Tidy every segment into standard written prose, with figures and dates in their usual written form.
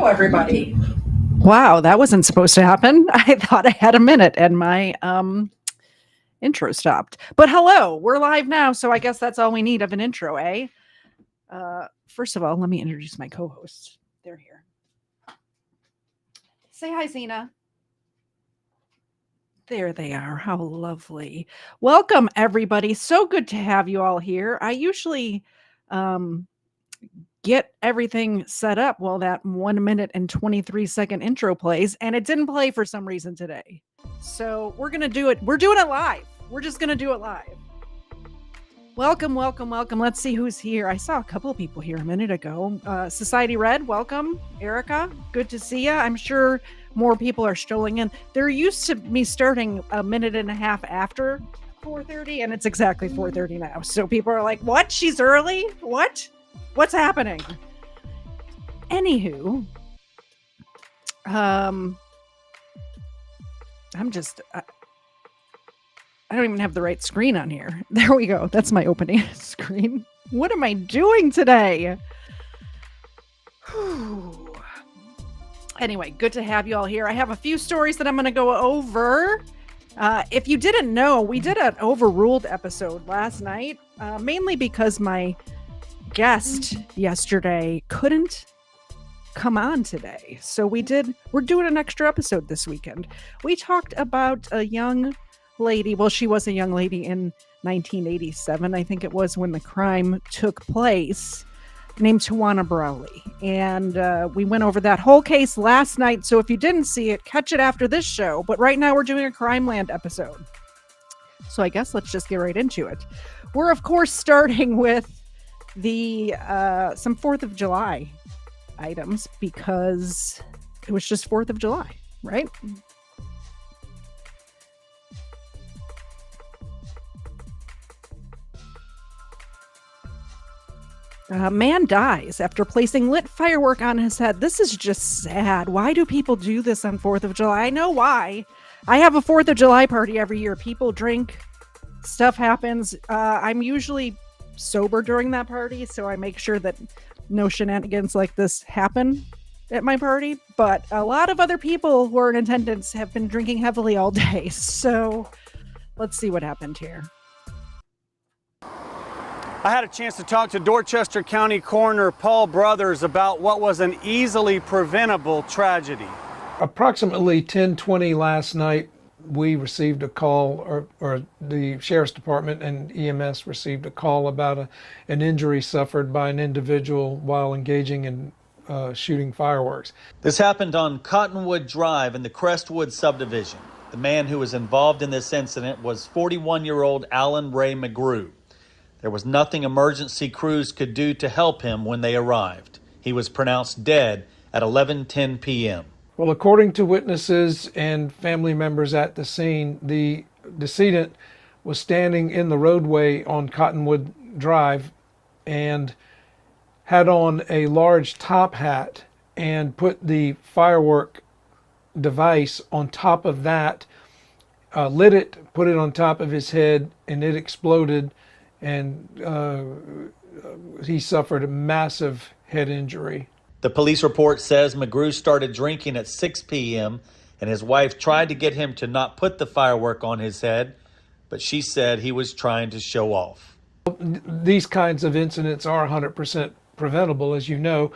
Hello, everybody. Wow, that wasn't supposed to happen. I thought I had a minute and my intro stopped. But hello, we're live now, so I guess that's all we need of an intro, eh? First of all, let me introduce my co-hosts. They're here. Say hi, Zena. There they are. How lovely. Welcome, everybody. So good to have you all here. I usually get everything set up while that 1 minute and 23-second intro plays, and it didn't play for some reason today. So we're going to do it. We're doing it live. We're just going to do it live. Welcome, welcome, welcome. Let's see who's here. I saw a couple of people here a minute ago. Society Red, welcome. Erica, good to see you. I'm sure more people are strolling in. They're used to me starting a minute and a half after 4:30, and it's exactly 4:30 now. So people are like, what? She's early? What? What's happening? Anywho, I'm just, I don't even have the right screen on here. There we go. That's my opening screen. What am I doing today? Whew. Anyway, good to have you all here. I have a few stories that I'm going to go over. If you didn't know, we did an overruled episode last night, mainly because my guest yesterday couldn't come on today. So we're doing an extra episode this weekend. We talked about a young lady. Well, she was a young lady in 1987, I think it was, when the crime took place, named Tawana Brawley. And we went over that whole case last night. So if you didn't see it, catch it after this show. But right now we're doing a Crimeland episode. So I guess let's just get right into it. We're, of course, starting with the some 4th of July items because it was just 4th of July, right? A man dies after placing lit firework on his head. This is just sad. Why do people do this on 4th of July? I know why. I have a 4th of July party every year. People drink, stuff happens. I'm usually sober during that party, so I make sure that no shenanigans like this happen at my party. But a lot of other people who are in attendance have been drinking heavily all day. So let's see what happened here. I had a chance to talk to Dorchester County Coroner Paul Brothers about what was an easily preventable tragedy. Approximately 10:20 last night, we received a call, or the Sheriff's Department and EMS received a call about an injury suffered by an individual while engaging in shooting fireworks. This happened on Cottonwood Drive in the Crestwood subdivision. The man who was involved in this incident was 41-year-old Alan Ray McGrew. There was nothing emergency crews could do to help him when they arrived. He was pronounced dead at 11:10 p.m. Well, according to witnesses and family members at the scene, the decedent was standing in the roadway on Cottonwood Drive and had on a large top hat and put the firework device on top of that, lit it, put it on top of his head, and it exploded, and he suffered a massive head injury. The police report says McGrew started drinking at 6 p.m. and his wife tried to get him to not put the firework on his head, but she said he was trying to show off. These kinds of incidents are 100% preventable, as you know.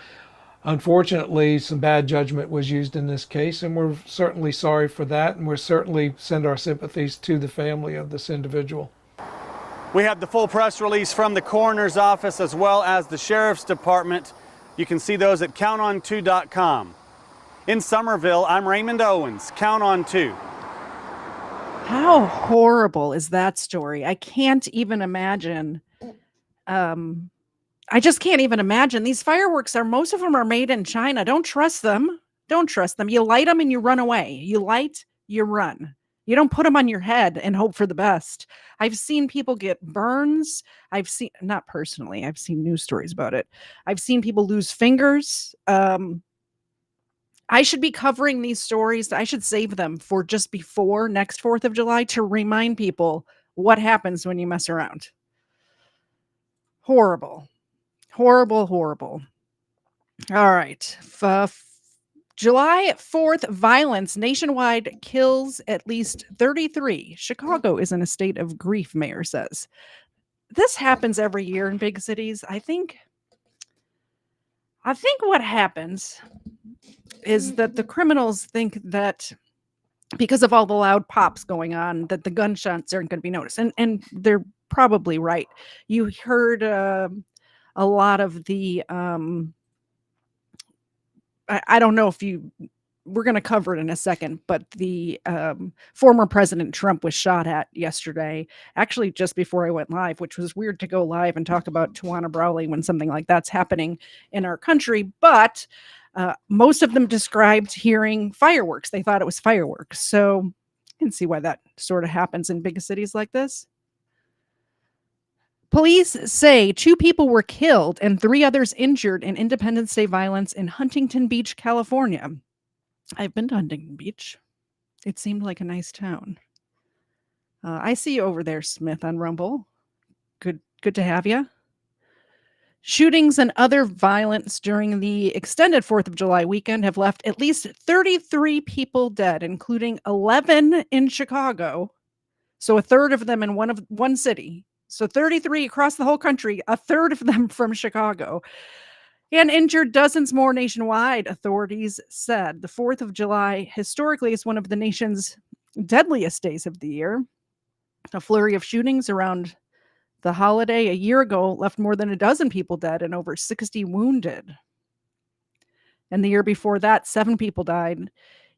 Unfortunately, some bad judgment was used in this case, and we're certainly sorry for that, and we're certainly send our sympathies to the family of this individual. We have the full press release from the coroner's office as well as the Sheriff's Department. You can see those at counton2.com. In Somerville, I'm Raymond Owens, Count on 2. How horrible is that story? I can't even imagine. I just can't even imagine. These fireworks most of them are made in China. Don't trust them. Don't trust them. You light them and you run away. You light, you run. You don't put them on your head and hope for the best. I've seen people get burns. Not personally, I've seen news stories about it. I've seen people lose fingers. I should be covering these stories. I should save them for just before next 4th of July to remind people what happens when you mess around. Horrible. Horrible, horrible. All right. July 4th violence nationwide kills at least 33. Chicago is in a state of grief, mayor says. This happens every year in big cities. I think what happens is that the criminals think that because of all the loud pops going on, that the gunshots aren't going to be noticed. And they're probably right. You heard a lot of the I don't know if we're going to cover it in a second, but the former President Trump was shot at yesterday, actually just before I went live, which was weird to go live and talk about Tawana Brawley when something like that's happening in our country. But most of them described hearing fireworks. They thought it was fireworks. So you can see why that sort of happens in big cities like this. Police say 2 people were killed and 3 others injured in Independence Day violence in Huntington Beach, California. I've been to Huntington Beach. It seemed like a nice town. I see you over there, Smith, on Rumble. Good to have you. Shootings and other violence during the extended 4th of July weekend have left at least 33 people dead, including 11 in Chicago. So a third of them in one city. So 33 across the whole country, a third of them from Chicago. And injured dozens more nationwide, authorities said. The 4th of July historically is one of the nation's deadliest days of the year. A flurry of shootings around the holiday a year ago left more than a dozen people dead and over 60 wounded. And the year before that, 7 people died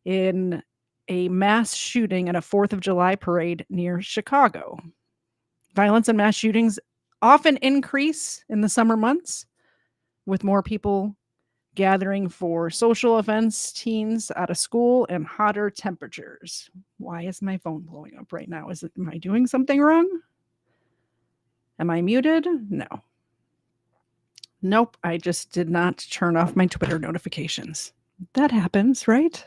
in a mass shooting at a 4th of July parade near Chicago. Violence and mass shootings often increase in the summer months, with more people gathering for social events, teens out of school, and hotter temperatures. Why is my phone blowing up right now? Am I doing something wrong? Am I muted? No. Nope, I just did not turn off my Twitter notifications. That happens, right?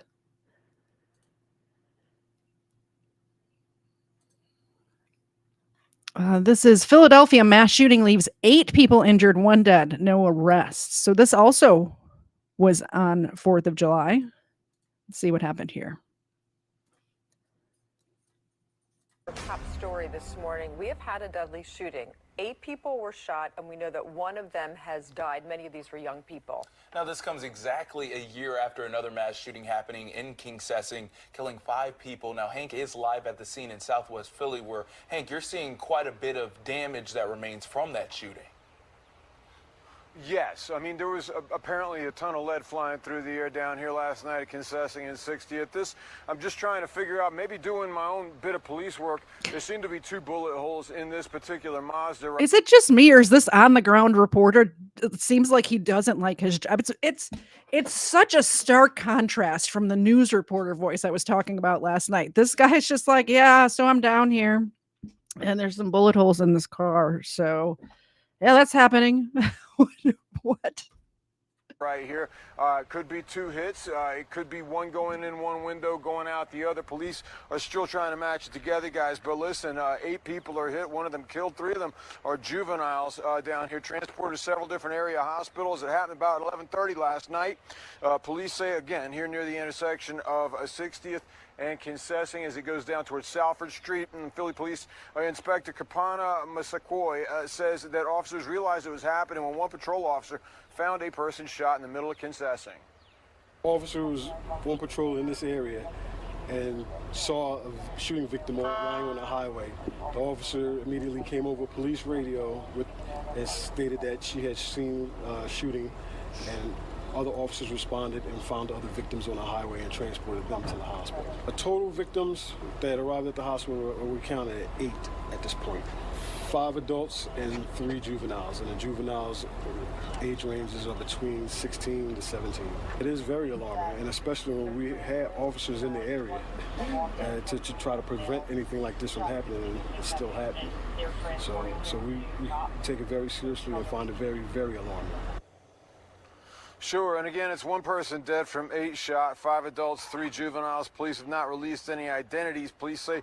This is Philadelphia mass shooting leaves 8 people injured, 1 dead, no arrests. So this also was on 4th of July. Let's see what happened here. Top story this morning. We have had a deadly shooting. 8 people were shot, and we know that 1 of them has died. Many of these were young people. Now, this comes exactly a year after another mass shooting happening in Kingsessing, killing 5 people. Now, Hank is live at the scene in Southwest Philly, where, Hank, you're seeing quite a bit of damage that remains from that shooting. Yes, I mean, there was apparently a ton of lead flying through the air down here last night at Kingsessing and 60th. I'm just trying to figure out, maybe doing my own bit of police work. There seem to be 2 bullet holes in this particular Mazda. Is it just me, or is this on the ground reporter? It seems like he doesn't like his job. It's such a stark contrast from the news reporter voice I was talking about last night. This guy's just like, yeah, so I'm down here, and there's some bullet holes in this car. So, yeah, that's happening. What? Right here. Could be 2 hits. It could be one going in one window, going out the other. Police are still trying to match it together, guys. But listen, 8 people are hit. 1 of them killed. 3 of them are juveniles down here, transported to several different area hospitals. It happened about 11:30 last night. Police say, again, here near the intersection of 60th and Kingsessing as it goes down towards Salford Street. And Philly Police Inspector Kapana Masakoi says that officers realized it was happening when one patrol officer found a person shot in the middle of Kingsessing. Officers on patrol in this area and saw a shooting victim lying on the highway. The officer immediately came over police radio and stated that she had seen shooting, and other officers responded and found other victims on the highway and transported them to the hospital. The total victims that arrived at the hospital were counted at 8 at this point. 5 adults and 3 juveniles, and the juveniles' age ranges are between 16 to 17. It is very alarming, and especially when we had officers in the area to try to prevent anything like this from happening, and it's still happening. So we take it very seriously and find it very, very alarming. Sure, and again, it's one person dead from 8 shot, 5 adults, 3 juveniles. Police have not released any identities. Police say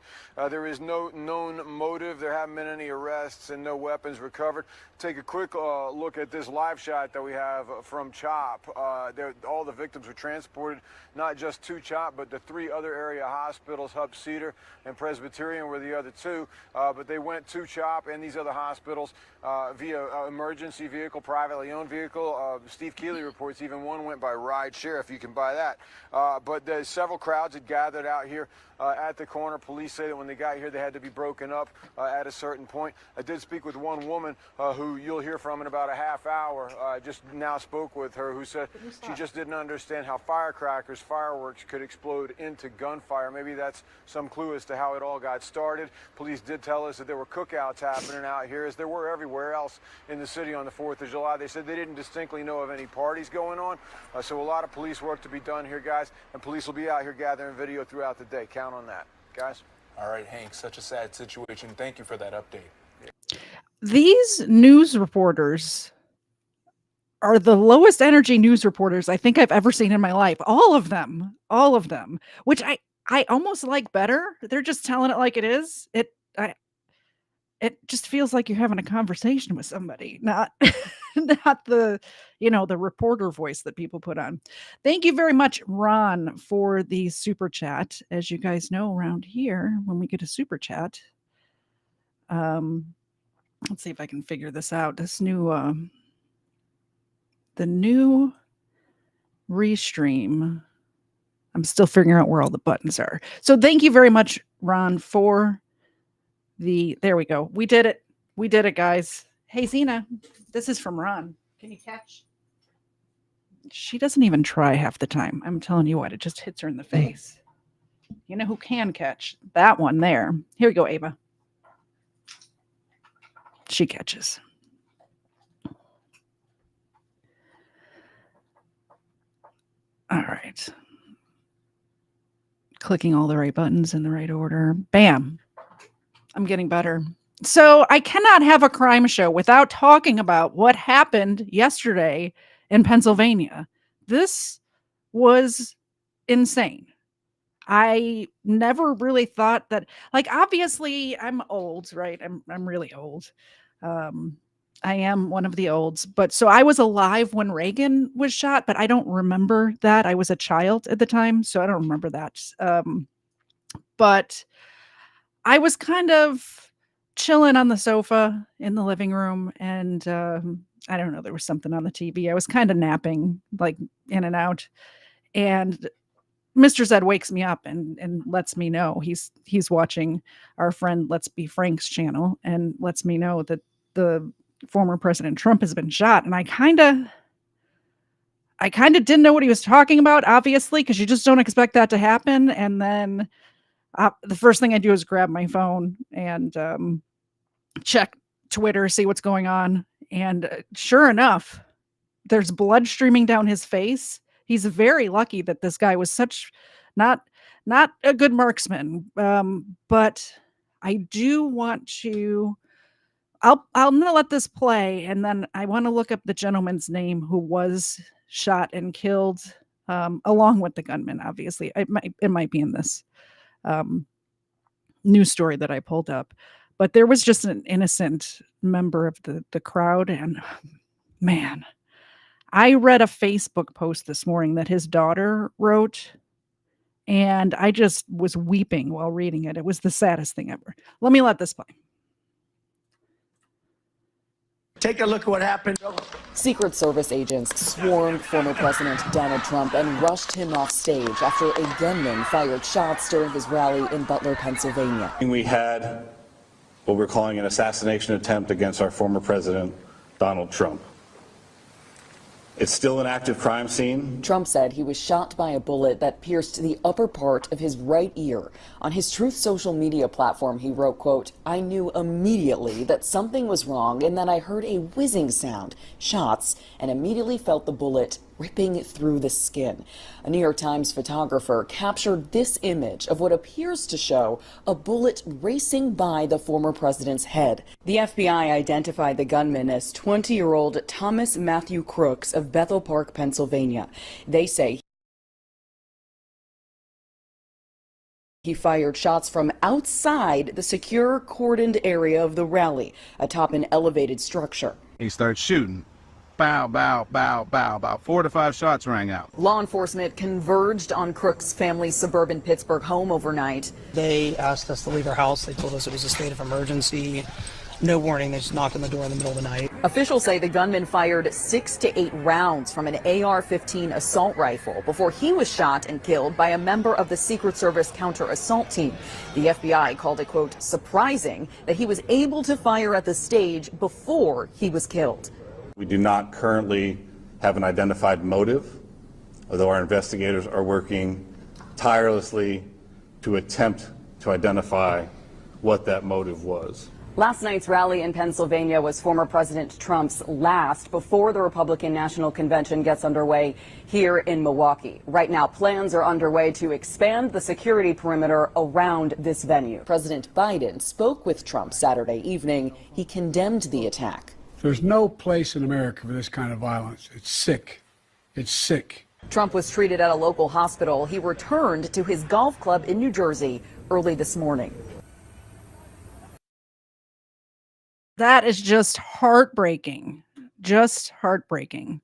there is no known motive. There haven't been any arrests and no weapons recovered. Take a quick look at this live shot that we have from CHOP. All the victims were transported, not just to CHOP, but the 3 other area hospitals, Hub Cedar and Presbyterian were the other 2. But they went to CHOP and these other hospitals via emergency vehicle, privately owned vehicle. Steve Keeley reports even one went by ride share, if you can buy that. But there's several crowds had gathered out here at the corner. Police say that when they got here, they had to be broken up at a certain point. I did speak with one woman who you'll hear from in about a half hour. I just now spoke with her, who said she just didn't understand how firecrackers, fireworks could explode into gunfire. Maybe that's some clue as to how it all got started. Police did tell us that there were cookouts happening out here, as there were everywhere else in the city on the 4th of July. They said they didn't distinctly know of any parties going on. So a lot of police work to be done here, guys, and police will be out here gathering video throughout the day. Count on that, guys. All right, Hank, such a sad situation. Thank you for that update. These news reporters are the lowest energy news reporters I think I've ever seen in my life. All of them, which I almost like better. They're just telling it like it is. It just feels like you're having a conversation with somebody, not not the reporter voice that people put on. Thank you very much, Ron, for the super chat. As you guys know, around here, when we get a super chat, let's see if I can figure this out. This new the new restream. I'm still figuring out where all the buttons are. So thank you very much, Ron, for there we go. We did it. We did it, guys. Hey, Zena, this is from Ron. Can you catch? She doesn't even try half the time. I'm telling you what, it just hits her in the face. You know who can catch? That one there. Here we go, Ava. She catches. All right. Clicking all the right buttons in the right order. Bam. I'm getting better. So I cannot have a crime show without talking about what happened yesterday in Pennsylvania. This was insane. I never really thought that, like, obviously I'm old, right? I'm really old. I am one of the olds, but so I was alive when Reagan was shot, but I don't remember that. I was a child at the time, so I don't remember that. But I was kind of chilling on the sofa in the living room, and I don't know, there was something on the TV. I was kind of napping, like in and out, and Mr. Zed wakes me up and lets me know he's watching our friend Let's Be Frank's channel, and lets me know that the former President Trump has been shot. And I kind of didn't know what he was talking about, obviously, because you just don't expect that to happen. And then the first thing I do is grab my phone and check Twitter, see what's going on. And sure enough, there's blood streaming down his face. He's very lucky that this guy was not a good marksman. But I do want to, I'm going to let this play, and then I want to look up the gentleman's name who was shot and killed, along with the gunman. Obviously, it might be in this news story that I pulled up, but there was just an innocent member of the crowd. And man, I read a Facebook post this morning that his daughter wrote, and I just was weeping while reading it. It was the saddest thing ever. Let me let this play. Take a look at what happened. Secret Service agents swarmed former President Donald Trump and rushed him off stage after a gunman fired shots during his rally in Butler, Pennsylvania. We had what we're calling an assassination attempt against our former president, Donald Trump. It's still an active crime scene. Trump said he was shot by a bullet that pierced the upper part of his right ear. On his Truth social media platform, he wrote, quote, "I knew immediately that something was wrong, and then I heard a whizzing sound, shots, and immediately felt the bullet ripping through the skin. A New York Times photographer captured this image of what appears to show a bullet racing by the former president's head. The FBI identified the gunman as 20-year-old Thomas Matthew Crooks of Bethel Park, Pennsylvania. They say he fired shots from outside the secure cordoned area of the rally atop an elevated structure. He started shooting. Bow, bow, bow, bow. About 4 to 5 shots rang out. Law enforcement converged on Crooks' family's suburban Pittsburgh home overnight. They asked us to leave our house. They told us it was a state of emergency. No warning. They just knocked on the door in the middle of the night. Officials say the gunman fired 6 to 8 rounds from an AR-15 assault rifle before he was shot and killed by a member of the Secret Service counter-assault team. The FBI called it, quote, surprising that he was able to fire at the stage before he was killed. We do not currently have an identified motive, although our investigators are working tirelessly to attempt to identify what that motive was. Last night's rally in Pennsylvania was former President Trump's last before the Republican National Convention gets underway here in Milwaukee. Right now, plans are underway to expand the security perimeter around this venue. President Biden spoke with Trump Saturday evening. He condemned the attack. There's no place in America for this kind of violence. It's sick. It's sick. Trump was treated at a local hospital. He returned to his golf club in New Jersey early this morning. That is just heartbreaking. Just heartbreaking.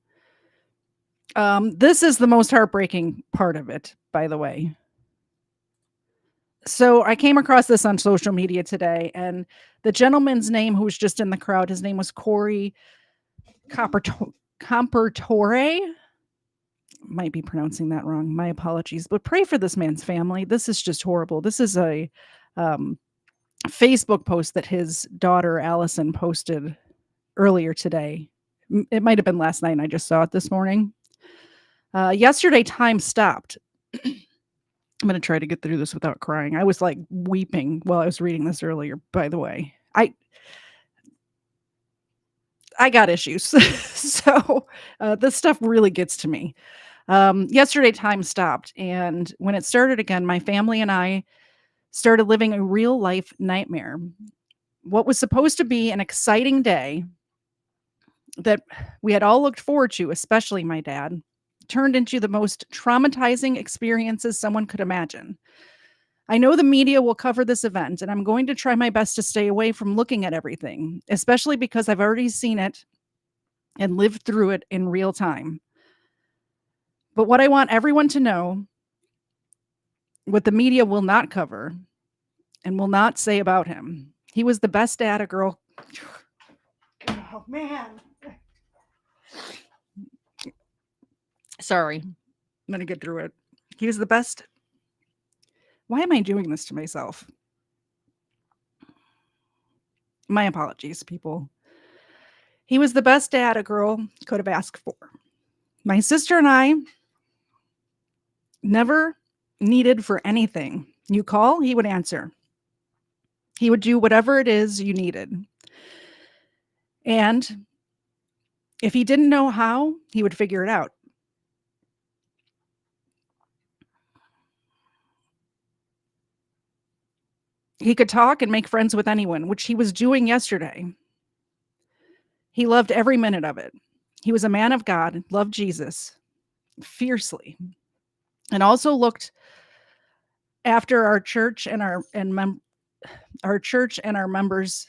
This is the most heartbreaking part of it, by the way. So I came across this on social media today, and the gentleman's name who was just in the crowd, his name was Corey Compertore. Might be pronouncing that wrong. My apologies. But pray for this man's family. This is just horrible. This is a Facebook post that his daughter Allison posted earlier today. It might have been last night and I just saw it this morning. Yesterday, time stopped. I'm going to try to get through this without crying. I was like weeping while I was reading this earlier, by the way. I got issues. So this stuff really gets to me. Yesterday, time stopped. And when it started again, my family and I started living a real life nightmare. What was supposed to be an exciting day that we had all looked forward to, especially my dad, turned into the most traumatizing experiences someone could imagine. I know the media will cover this event, and I'm going to try my best to stay away from looking at everything, especially because I've already seen it and lived through it in real time. But what I want everyone to know, what the media will not cover and will not say about him, he was the best dad a girl. Oh, man. Sorry. I'm going to get through it. He was the best. Why am I doing this to myself? My apologies, people. He was the best dad a girl could have asked for. My sister and I never needed for anything. You call, he would answer. He would do whatever it is you needed. And if he didn't know how, he would figure it out. He could talk and make friends with anyone, which he was doing yesterday. He loved every minute of it. He was a man of God, loved Jesus fiercely, and also looked after our church and our members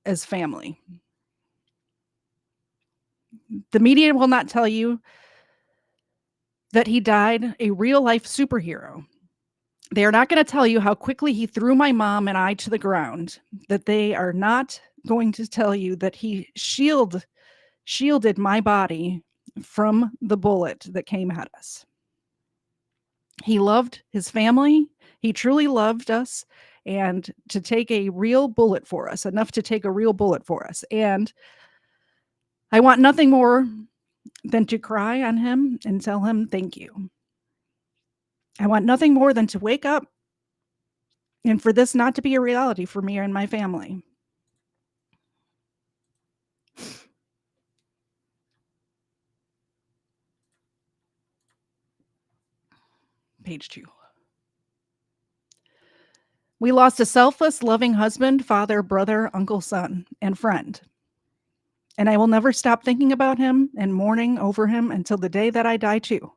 as family. The media will not tell you that he died a real life superhero. They are not going to tell you how quickly he threw my mom and I to the ground. That they are not going to tell you that he shielded my body from the bullet that came at us. He loved his family. He truly loved us, and to take a real bullet for us, enough to take a real bullet for us. And I want nothing more than to cry on him and tell him thank you. I want nothing more than to wake up and for this not to be a reality for me and my family. Page 2. We lost a selfless, loving husband, father, brother, uncle, son, and friend. And I will never stop thinking about him and mourning over him until the day that I die too.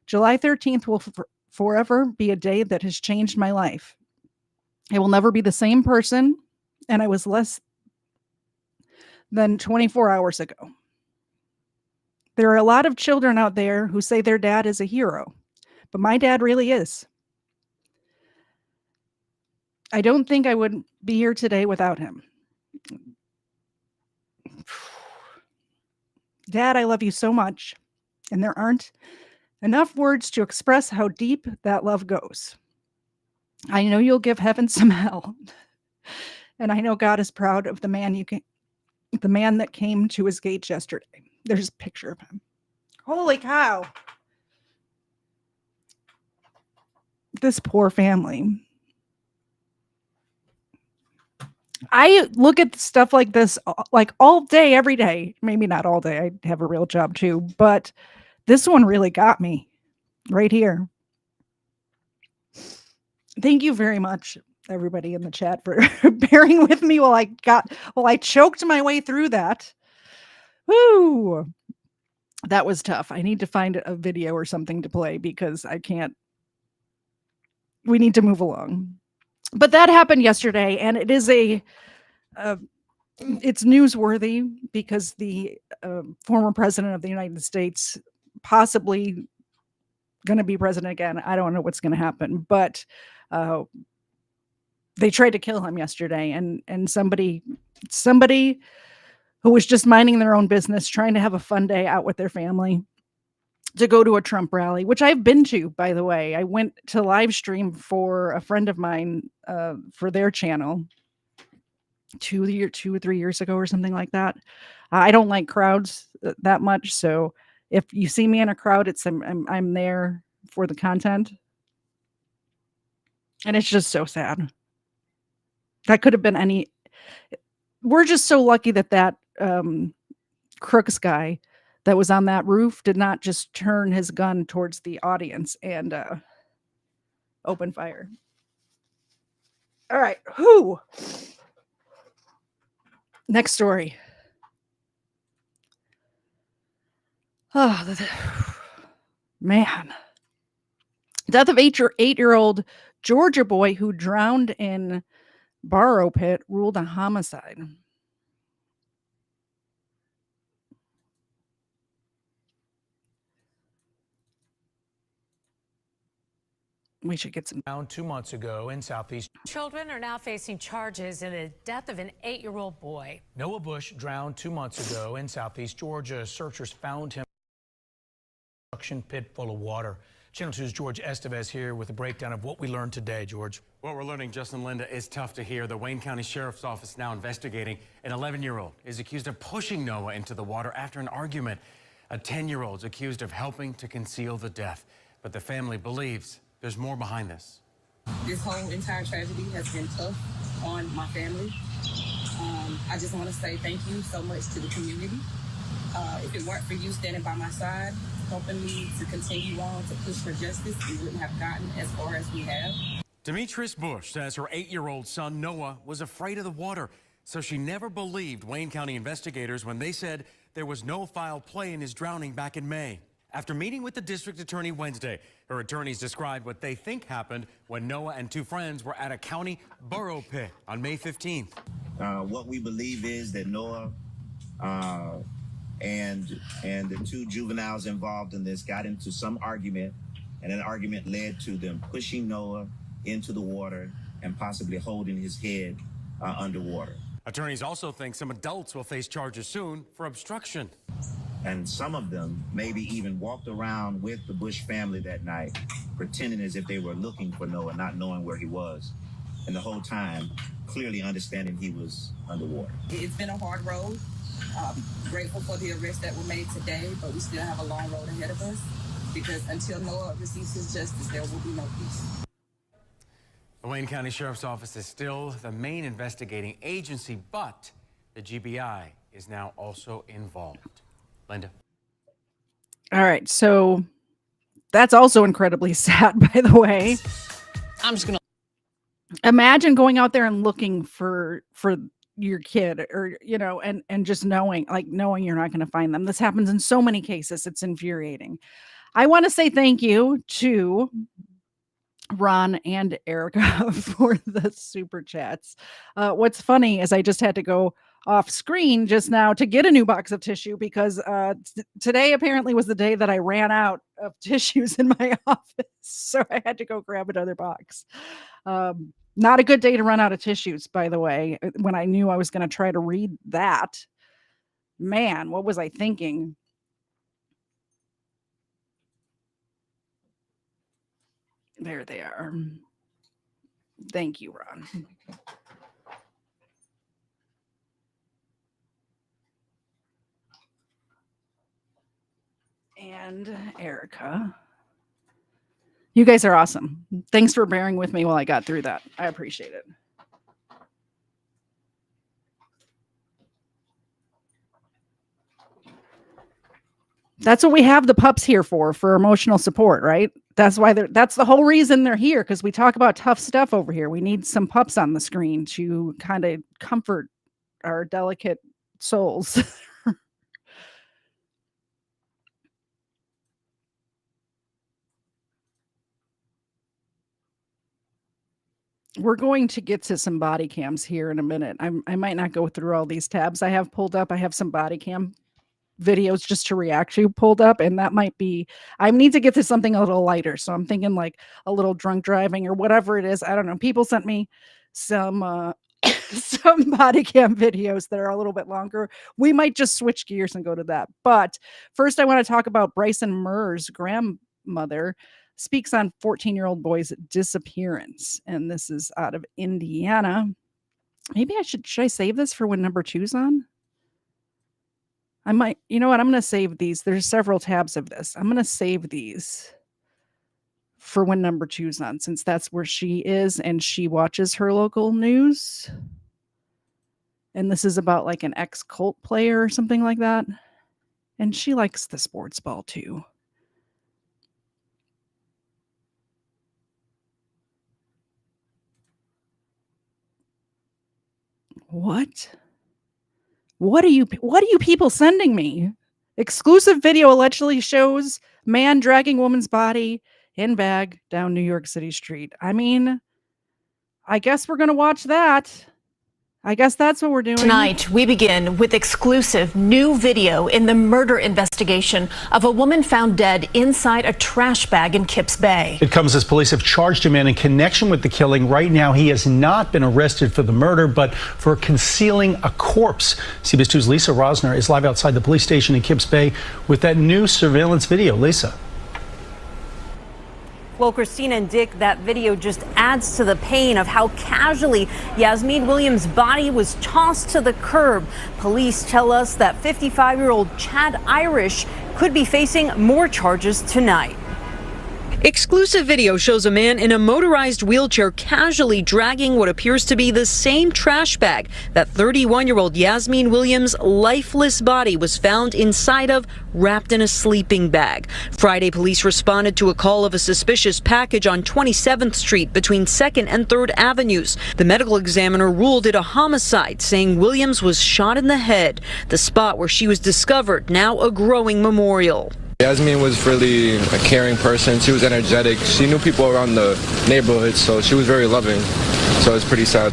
July 13th will forever be a day that has changed my life. I will never be the same person, and I was less than 24 hours ago. There are a lot of children out there who say their dad is a hero, but my dad really is. I don't think I would be here today without him. Dad, I love you so much, and there aren't enough words to express how deep that love goes. I know you'll give heaven some hell, and I know God is proud of the man that came to his gates yesterday. There's a picture of him. Holy cow! This poor family. I look at stuff like this like all day, every day. Maybe not all day. I have a real job too, but this one really got me right here. Thank you very much, everybody in the chat, for bearing with me while I choked my way through that. Woo! That was tough. I need to find a video or something to play because I can't. We need to move along. But that happened yesterday, and it is it's newsworthy because the former president of the United States, possibly going to be president again. I don't know what's going to happen, but they tried to kill him yesterday, and somebody who was just minding their own business, trying to have a fun day out with their family, to go to a Trump rally, which I've been to, by the way. I went to live stream for a friend of mine for their channel 2 or 3 years ago or something like that. I don't like crowds that much, so if you see me in a crowd, I'm there for the content, and it's just so sad. That could have been any. We're just so lucky that Crooks guy that was on that roof did not just turn his gun towards the audience and open fire. All right, next story. Oh, man. Death of 8-year-old Georgia boy who drowned in borrow pit ruled a homicide. We should get some. 2 months ago in Southeast. Children are now facing charges in the death of an 8-year-old boy. Noah Bush drowned 2 months ago in Southeast Georgia. Searchers found him in a suction pit full of water. Channel 2's George Estevez here with a breakdown of what we learned today, George. What we're learning, Justin, Linda, is tough to hear. The Wayne County Sheriff's Office now investigating. An 11-year-old is accused of pushing Noah into the water after an argument. A 10-year-old is accused of helping to conceal the death. But the family believes there's more behind this. This whole entire tragedy has been tough on my family. I just want to say thank you so much to the community. If it weren't for you standing by my side, helping me to continue on to push for justice, we wouldn't have gotten as far as we have. Demetrius Bush says her 8-year-old son, Noah, was afraid of the water, so she never believed Wayne County investigators when they said there was no foul play in his drowning back in May. After meeting with the district attorney Wednesday, her attorneys described what they think happened when Noah and 2 friends were at a county burrow pit on May 15th. What we believe is that Noah and the 2 juveniles involved in this got into some argument, and an argument led to them pushing Noah into the water and possibly holding his head underwater. Attorneys also think some adults will face charges soon for obstruction. And some of them maybe even walked around with the Bush family that night, pretending as if they were looking for Noah, not knowing where he was. And the whole time, clearly understanding he was underwater. It's been a hard road. Grateful for the arrests that were made today, but we still have a long road ahead of us, because until Noah receives his justice, there will be no peace. The Wayne County Sheriff's Office is still the main investigating agency, but the GBI is now also involved. Linda. All right, so That's also incredibly sad, by the way. I'm just gonna imagine going out there and looking for your kid, or and just knowing you're not going to find them. This happens in so many cases. It's infuriating. I want to say thank you to Ron and Erica for the super chats. What's funny is I just had to go off screen just now to get a new box of tissue because today apparently was the day that I ran out of tissues in my office. So I had to go grab another box. Not a good day to run out of tissues, by the way, when I knew I was going to try to read that. Man, what was I thinking? There they are. Thank you, Ron. And Erica. You guys are awesome. Thanks for bearing with me while I got through that. I appreciate it. That's what we have the pups here for emotional support, right? That's why that's the whole reason they're here, because we talk about tough stuff over here. We need some pups on the screen to kind of comfort our delicate souls. We're going to get to some body cams here in a minute. I might not go through all these tabs I have pulled up. I have some body cam videos just to react to pulled up, and that might be, I need to get to something a little lighter. So I'm thinking like a little drunk driving or whatever it is. I don't know. People sent me some some body cam videos that are a little bit longer. We might just switch gears and go to that. But first I want to talk about Bryson Murr's grandmother speaks on 14-year-old boy's disappearance. And this is out of Indiana. Maybe should I save this for when number 2's on? I might, you know what? I'm going to save these. There's several tabs of this. I'm going to save these for when number 2's on, since that's where she is and she watches her local news. And this is about like an ex-Colt player or something like that. And she likes the sports ball too. What are you people sending me? Exclusive video allegedly shows man dragging woman's body in bag down New York City street. I mean, I guess we're going to watch that. I guess that's what we're doing. Tonight, we begin with exclusive new video in the murder investigation of a woman found dead inside a trash bag in Kips Bay. It comes as police have charged a man in connection with the killing. Right now, he has not been arrested for the murder, but for concealing a corpse. CBS 2's Lisa Rosner is live outside the police station in Kips Bay with that new surveillance video. Lisa. Well, Christina and Dick, that video just adds to the pain of how casually Yasmin Williams' body was tossed to the curb. Police tell us that 55-year-old Chad Irish could be facing more charges tonight. Exclusive video shows a man in a motorized wheelchair casually dragging what appears to be the same trash bag that 31-year-old Yasmin Williams' lifeless body was found inside of, wrapped in a sleeping bag. Friday, police responded to a call of a suspicious package on 27th Street between 2nd and 3rd Avenues. The medical examiner ruled it a homicide, saying Williams was shot in the head. The spot where she was discovered, now a growing memorial. Yasmin was really a caring person. She was energetic. She knew people around the neighborhood, so she was very loving. So it's pretty sad.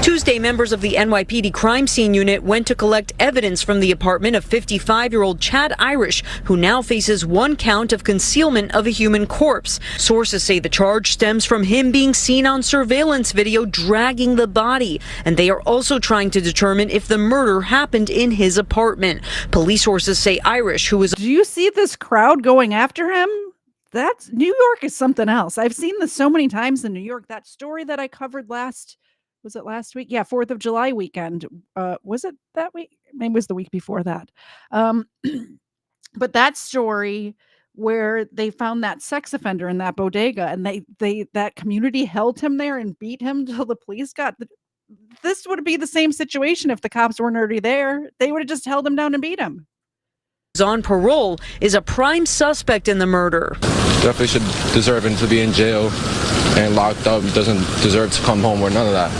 Tuesday, members of the NYPD crime scene unit went to collect evidence from the apartment of 55-year-old Chad Irish, who now faces 1 count of concealment of a human corpse. Sources say the charge stems from him being seen on surveillance video dragging the body, and they are also trying to determine if the murder happened in his apartment. Police sources say Irish, who was... Do you see this crowd going after him? That's New York is something else. I've seen this so many times in New York. That story that I covered was it last week? Yeah, 4th of July weekend. Was it that week? Maybe it was the week before that. But that story where they found that sex offender in that bodega, and that community held him there and beat him till the police got. This would be the same situation if the cops weren't already there. They would have just held him down and beat him. on parole, is a prime suspect in the murder. Definitely should deserve him to be in jail and locked up. Doesn't deserve to come home or none of that.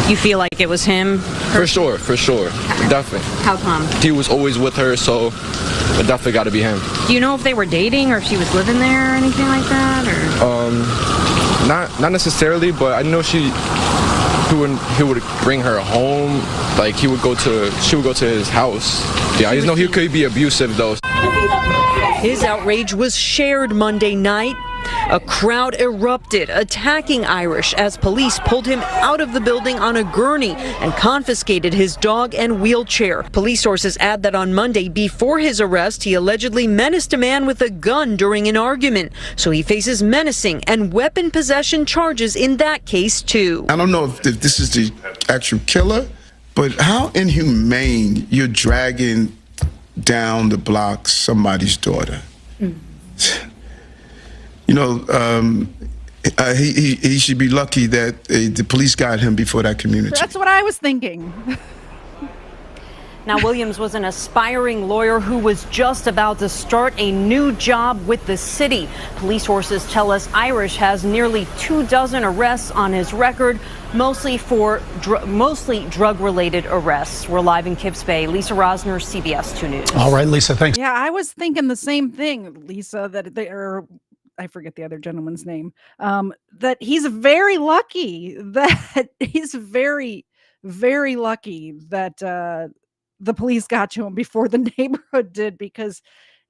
You feel like it was him? For sure. Definitely. How come? He was always with her, so it definitely got to be him. Do you know if they were dating or if she was living there or anything like that? Or Not necessarily, but I know he would bring her home. Like she would go to his house. Yeah, I just know he could be abusive though. His outrage was shared Monday night. A crowd erupted, attacking Irish as police pulled him out of the building on a gurney and confiscated his dog and wheelchair. Police sources add that on Monday, before his arrest, he allegedly menaced a man with a gun during an argument. So he faces menacing and weapon possession charges in that case, too. I don't know if this is the actual killer, but how inhumane you're dragging down the block somebody's daughter. You know, he should be lucky that the police got him before that community. That's what I was thinking. Now, Williams was an aspiring lawyer who was just about to start a new job with the city. Police sources tell us Irish has nearly 24 arrests on his record, mostly drug-related arrests. We're live in Kips Bay. Lisa Rosner, CBS 2 News. All right, Lisa, thanks. Yeah, I was thinking the same thing, Lisa, that they're... I forget the other gentleman's name, that he's very lucky that very lucky that the police got to him before the neighborhood did, because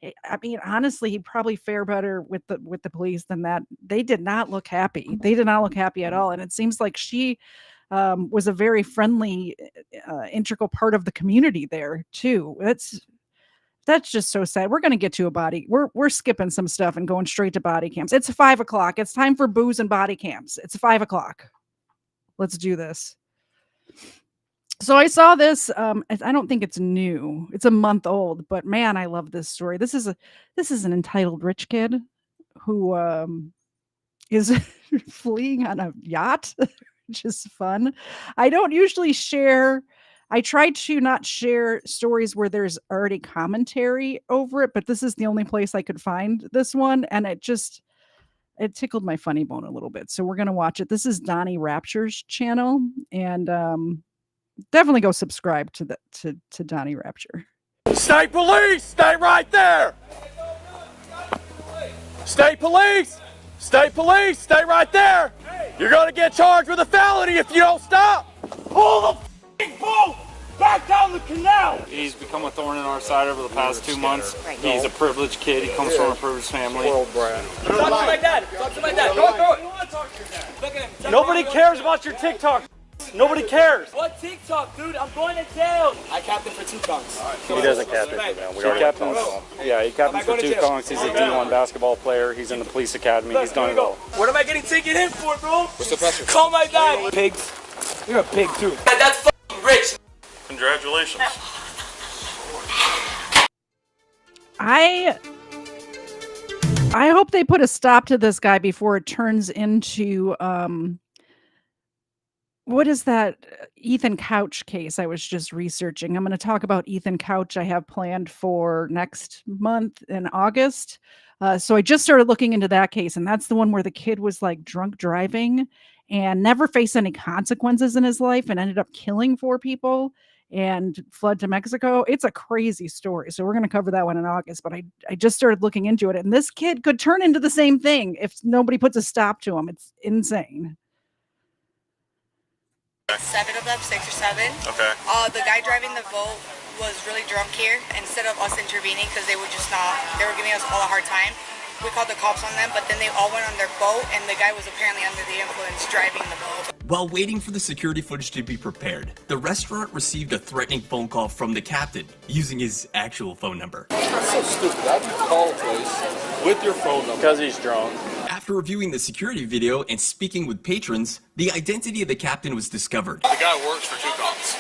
I mean, honestly, he'd probably fare better with the police than that. They did not look happy. They did not look happy at all. And it seems like she was a very friendly, integral part of the community there too. That's just so sad. We're going to get to a body. We're skipping some stuff and going straight to body cams. It's 5 o'clock. It's time for booze and body cams. It's 5 o'clock. Let's do this. So I saw this. I don't think it's new. It's a month old, but man, I love this story. This is an entitled rich kid who is fleeing on a yacht, which is fun. I don't usually share. I try to not share stories where there's already commentary over it, but this is the only place I could find this one. And it tickled my funny bone a little bit. So we're going to watch it. This is Donnie Rapture's channel, and definitely go subscribe to Donnie Rapture. State police, stay right there. State police, stay right there. You're going to get charged with a felony if you don't stop. Pull the boat back down the canal. He's become a thorn in our side over the past 2 months. He's a privileged kid. He comes from a privileged family. Talk to my dad. Go through it. Nobody cares about your TikTok. Nobody cares. What TikTok, dude? I'm going to jail. I captain for 2 conks. He doesn't captain for them. We already captains. Yeah, he captains for 2 conks. He's a D1 basketball player. He's in the police academy. He's done it all. What am I getting taken in for, bro? What's the pressure? Call my dad. Pigs. You're a pig too. That's fucking rich. Congratulations. I hope they put a stop to this guy before it turns into what is that Ethan Couch case I was just researching. I'm going to talk about Ethan Couch I have planned for next month in August. So I just started looking into that case, and that's the one where the kid was like drunk driving and never faced any consequences in his life and ended up killing 4 people and fled to Mexico. It's a crazy story. So we're going to cover that one in August, but I just started looking into it, and this kid could turn into the same thing if nobody puts a stop to him. It's insane. 7 of them, 6 or 7. Okay. The guy driving the boat was really drunk here. Instead of us intervening, because they were giving us all a hard time, we called the cops on them, but then they all went on their boat, and the guy was apparently under the influence driving the boat. While waiting for the security footage to be prepared, the restaurant received a threatening phone call from the captain using his actual phone number. That's so stupid. How'd you call a place with your phone number? Because he's drunk. After reviewing the security video and speaking with patrons, the identity of the captain was discovered. The guy works for 2 conks.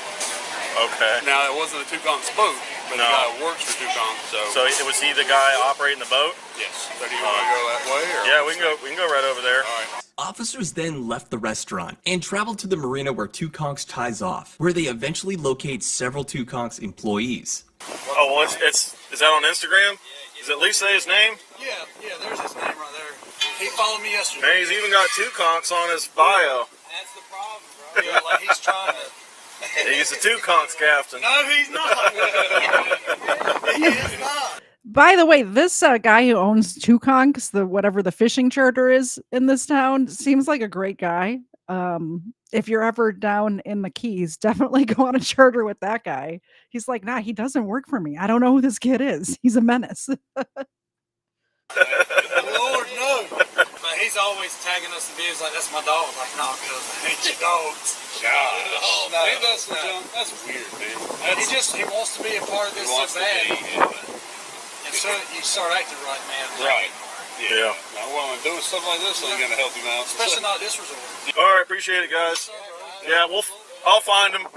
Okay. Now, it wasn't a 2 conks boat, but the guy works for 2 conks. So was he the guy operating the boat? Yes. So do you want to go that way? Or yeah, we can go right over there. All right. Officers then left the restaurant and traveled to the marina where Two Conks ties off, where they eventually locate several Two Conks employees. Oh, well, is that on Instagram? Does it at least say his name? Yeah, there's his name right there. He followed me yesterday. Man, he's even got Two Conks on his bio. That's the problem, bro. Yeah, like he's trying to... He's the Two Conks captain. No, he's not. He is not. By the way, this guy who owns Two Conks, whatever the fishing charter is in this town, seems like a great guy. If you're ever down in the Keys, definitely go on a charter with that guy. He's like, nah, he doesn't work for me. I don't know who this kid is. He's a menace. Lord, no. But he's always tagging us in videos like, that's my dog. Like, no, cuz I hate your dogs. Gosh. No, He does some junk. That's weird, man. He wants to be a part of this so bad. And so you start acting right, man. Right. Yeah. Now, well, and doing stuff like this ain't gonna help him out. Especially not this resort. All right, appreciate it, guys. Yeah, I'll find him.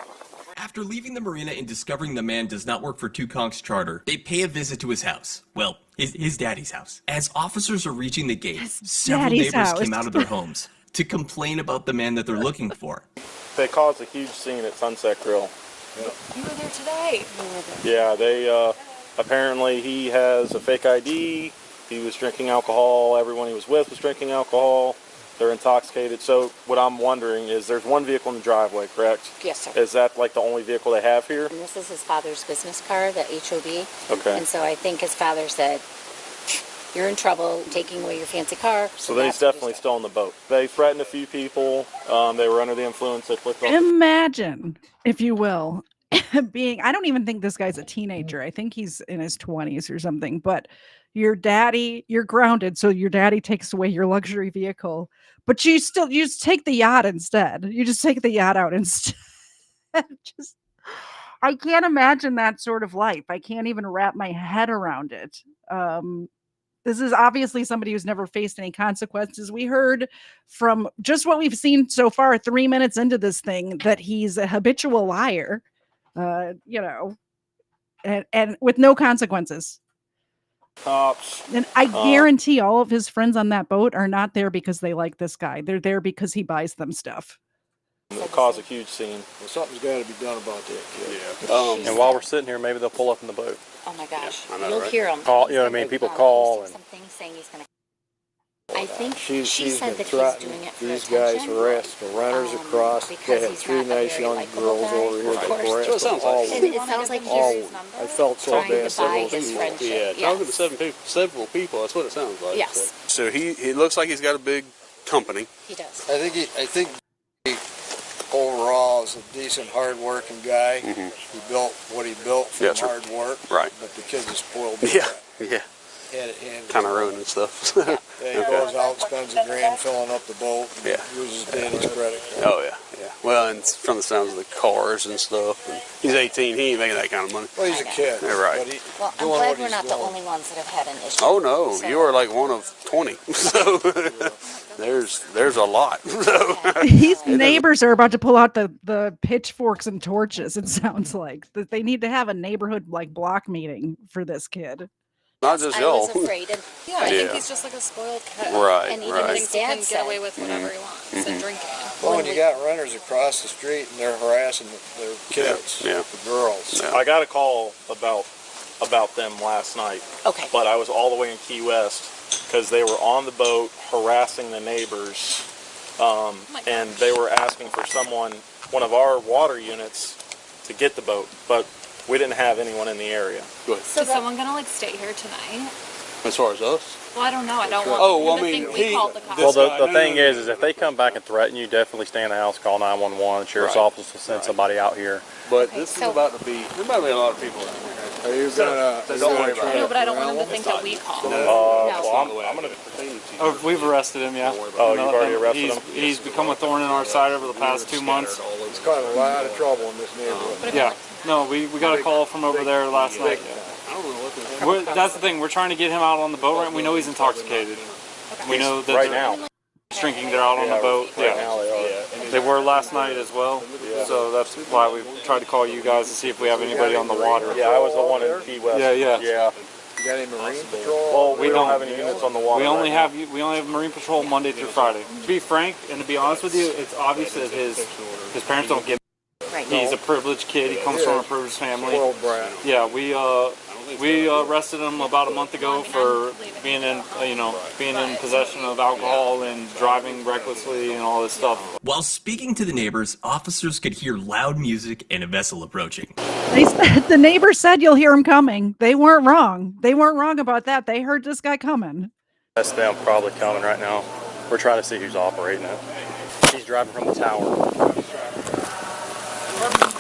After leaving the marina and discovering the man does not work for Two Conks Charter, they pay a visit to his house. Well, his daddy's house. As officers are reaching the gate, several neighbors came out of their homes to complain about the man that they're looking for. They caused a huge scene at Sunset Grill. You were there today. Yeah, they apparently he has a fake ID. He was drinking alcohol. Everyone he was with was drinking alcohol. They're intoxicated. So what I'm wondering is, there's one vehicle in the driveway, correct? Yes, sir. Is that like the only vehicle they have here? And this is his father's business car, the HOV. Okay. And so I think his father said, you're in trouble taking away your fancy car. So then he's definitely still on the boat. They threatened a few people. They were under the influence. They flipped off. Imagine, if you will, I don't even think this guy's a teenager. I think he's in his 20s or something. But you're grounded. So your daddy takes away your luxury vehicle. But you just take the yacht instead. You just take the yacht out instead. I can't imagine that sort of life. I can't even wrap my head around it. This is obviously somebody who's never faced any consequences. We heard from just what we've seen so far, 3 minutes into this thing, that he's a habitual liar, and with no consequences. Cops. And I guarantee all of his friends on that boat are not there because they like this guy. They're there because he buys them stuff. It'll cause a huge scene. Well, something's got to be done about that, kid. And while we're sitting here, maybe they'll pull up in the boat. Oh my gosh. I know, You'll right? hear him. Call, you know what I mean? People call. And Something saying he's going to. I think She's said been that he's threatening doing it for these guys attention. harassed the runners across. They because had he's three not a nice very young likable girls guy. over here Of that course. harassed So it sounds them all. like- it sounds like he's I felt so trying bad. to buy his friendship. Yeah, talking to several people. That's what it sounds like. Yes. So he looks like he's got a big company. He does. I think he overall is a decent, hard-working guy. Mm-hmm. He built what he built from Yes, sir. hard work. Right. But the kids are spoiled. Yeah. And Kind of ruining stuff. Yeah, he goes out, spends $1,000 filling up the boat, and Yeah. uses daddy's credit card. Oh yeah. Well, and from the sounds of the cars and stuff, and he's 18. He ain't making that kind of money. Well, he's a kid. Yeah, right. But Well, I'm doing what glad we're he's not the doing. only ones that have had an issue. Oh no, So- you are like one of 20. So there's a lot. So These neighbors are about to pull out the pitchforks and torches. It sounds like that they need to have a neighborhood block meeting for this kid. not just I y'all. was afraid. And Yeah, I think Yeah. he's just like a spoiled kid. Right, And even right. Thinks he dad can said- get away with whatever he wants Mhm. and drinking. Well, when you got runners across the street and they're harassing their kids, Yeah. the girls. I got a call about them last night. Okay. But I was all the way in Key West because they were on the boat harassing the neighbors, and they were asking for one of our water units, to get the boat, but we didn't have anyone in the area. Go ahead. So is someone gonna stay here tonight? As far as us. Well, I don't know. I don't want Oh, well, them I to mean, think we called the cops. Well, the thing is if they come back and threaten you, definitely stay in the house, call 911. Sheriff's Right. office will send somebody out here. But Okay, this so- is about to be. There might be a lot of people in here. Are you gonna? Don't worry about No, it. but I don't want them to think that we called. Well, I'm gonna. Oh, we've arrested him, yeah. Oh, you've already arrested him? He's become a thorn in our side over the past 2 months. It's caused a lot of trouble in this neighborhood. Yeah. No, we got a call from over there last night. That's the thing. We're trying to get him out on the boat. Right? We know he's intoxicated. We know that Right now. drinking. They're out on the boat. Right now they are. They were last night as well. So that's why we tried to call you guys to see if we have anybody on the water. Yeah, I was the one in Key West. Yeah. Yeah. You got any Marine Patrol? Well, we don't have any units on the water. We only have Marine Patrol Monday through Friday. To be frank and to be honest with you, it's obvious that his parents don't give. Right. He's a privileged kid. He comes from a privileged family. Spoiled brat. Yeah, we arrested him about a month ago for being in possession of alcohol and driving recklessly and all this stuff. While speaking to the neighbors, officers could hear loud music and a vessel approaching. The neighbor said you'll hear him coming. They weren't wrong. They weren't wrong about that. They heard this guy coming. That's them probably coming right now. We're trying to see who's operating it. He's driving from the tower.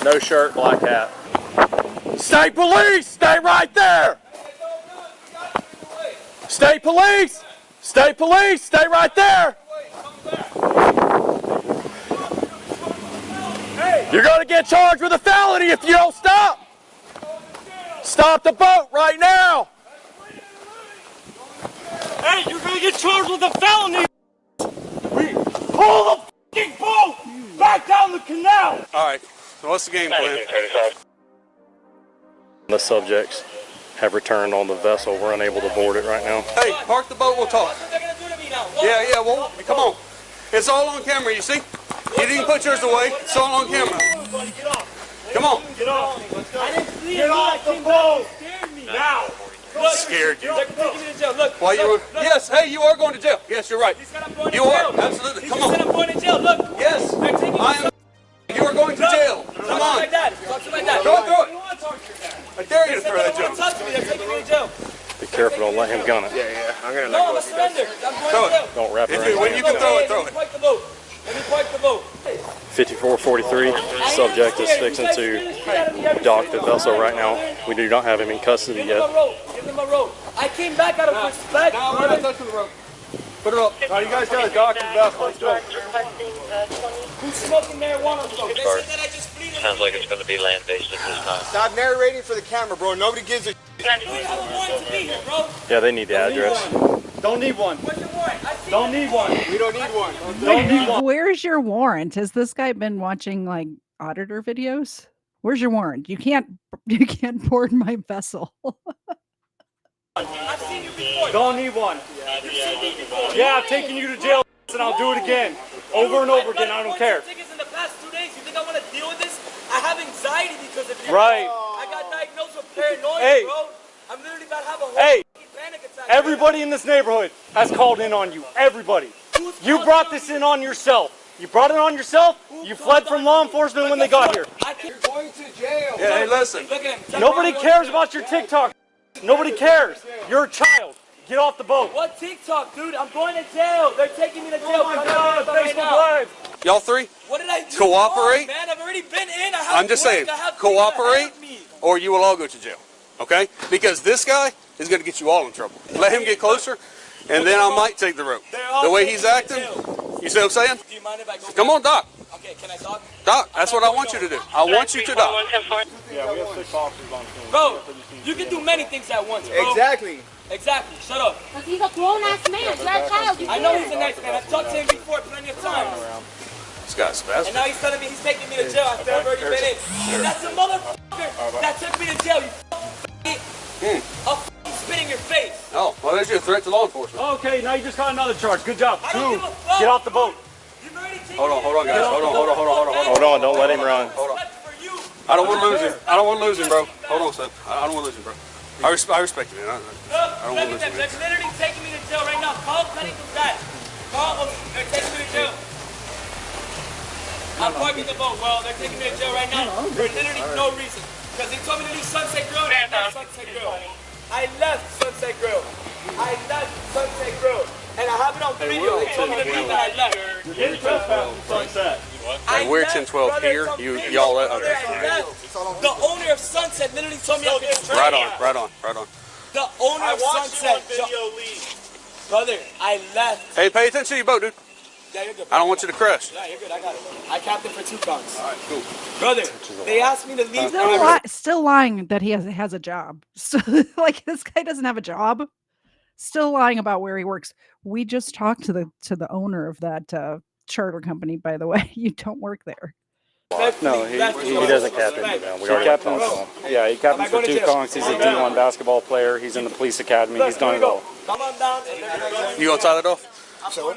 No shirt, black hat. State police, stay right there. State police, stay right there. You're gonna get charged with a felony if you don't stop. Stop the boat right now. Hey, you're gonna get charged with a felony. Pull the fucking boat back down the canal. All right, so what's the game plan? The subjects have returned on the vessel. We're unable to board it right now. Hey, park the boat, we'll talk. Yeah, well, come on. It's all on camera, you see? You didn't put yours away. It's all on camera. Come on. Get off the boat. Now. Scared you. They're taking me to jail. Look. Why you were? Yes, hey, you are going to jail. Yes, you're right. You are, absolutely. Come on. I'm going to jail. Look. Yes, I am. You are going to jail. Come on. Talk to my dad. Talk to my dad. Throw it. I dare you to throw that jump. Talk to me. They're taking me to jail. Be careful, don't let him gun it. Yeah. I'm gonna No, I'm a surrender. I'm going Throw to jail. it. Don't wrap it around. When you can throw it, throw Let it. me park the boat. Let me park the boat. 5443, subject is fixing to dock the vessel right now. We do not have him in custody Give him yet. a rope. Give him a rope. I came back out of respect. No, we're not touching the rope. Put it up. All right, you guys got a dock and vessel. Let's go. Who's smoking marijuana? They said that I just fleed. Sounds like it's going to be land-based at this time. Stop narrating for the camera, bro. Nobody gives a I have a warrant to be here, bro. Yeah, they need the address. Don't need one. What's your warrant? Don't need one. We don't need one. Don't need one. Where's your warrant? Has this guy been watching like auditor videos? Where's your warrant? You can't board my vessel. I've seen you before. Don't need one. Yeah, I've taken you to jail and I'll do it again. Over and over again, I don't care. Tickets in the past 2 days. You think I want to deal with this? I have anxiety because of you. Right. I got diagnosed with paranoia, Hey. bro. I'm literally about to have a whole Hey, panic attack. everybody in this neighborhood has called in on you. Everybody. You brought this in on yourself. You brought it on yourself. You fled from law enforcement when they got here. You're going to jail. Yeah, hey, listen. Look at him. Nobody cares about your TikTok. Nobody cares. You're a child. Get off the boat. What TikTok, dude? I'm going to jail. They're taking me to jail. Oh my God, Facebook Live. Y'all three, What did I do? Cooperate. wrong, man, I've already been in. I have I'm just work. saying, I have things ahead cooperate of me. or you will all go to jail. Okay? Because this guy is going to get you all in trouble. Let him get closer, and then I might take the rope. The way he's acting, you see what I'm saying? Do you mind if I go? Come on, Doc. Okay, can I talk? Doc, that's what I want you to do. I want you to doc. Yeah, we have 6 officers on scene. Bro, you can do many things at once, bro. Exactly. Exactly. Shut up. Because he's a grown-ass man. You're a child. I know he's a nice man. I've talked to him before plenty of times. This guy's fast. And now he's telling me he's taking me to jail after I've already been in. And that's the motherfucker that took me to jail, you f***ing I'll f***ing spit in your face. Oh, well, there's your threat to law enforcement. Okay, now you just got another charge. Good job. I don't give a fuck. Get off the boat. Hold on, guys. Hold on. Hold on, don't let him run. I don't want to lose him. I don't want to lose him, bro. Hold on, son. I don't want to lose him, bro. I respect you, man. I don't want to lose him. They're literally taking me to jail right now. Call Pennington's dad. Call them. They're taking me to jail. I'm parking the boat. Well, they're taking me to jail right now for literally no reason. Because they told me to leave Sunset Grill. And I left Sunset Grill. I left Sunset Grill. And I have it on video. They told me to leave and I left. You're getting trespassed at Sunset. Hey, we're 10-12 here. Y'all let. Okay. The owner of Sunset literally told me I could just Right on. The owner of Sunset. Brother, I left. Hey, pay attention to your boat, dude. Yeah, you're good. I don't want you to crash. Yeah, you're good. I got it. I captained for 2 conks. All right, cool. Brother, they asked me to leave. Still lying that he has a job. So, like, this guy doesn't have a job. Still lying about where he works. We just talked to the owner of that charter company. By the way, you don't work there. No, he doesn't captain me now. We already captains. Yeah, he captains for two conks. He's a D1 basketball player. He's in the police academy. He's done it all. You gonna tie it off?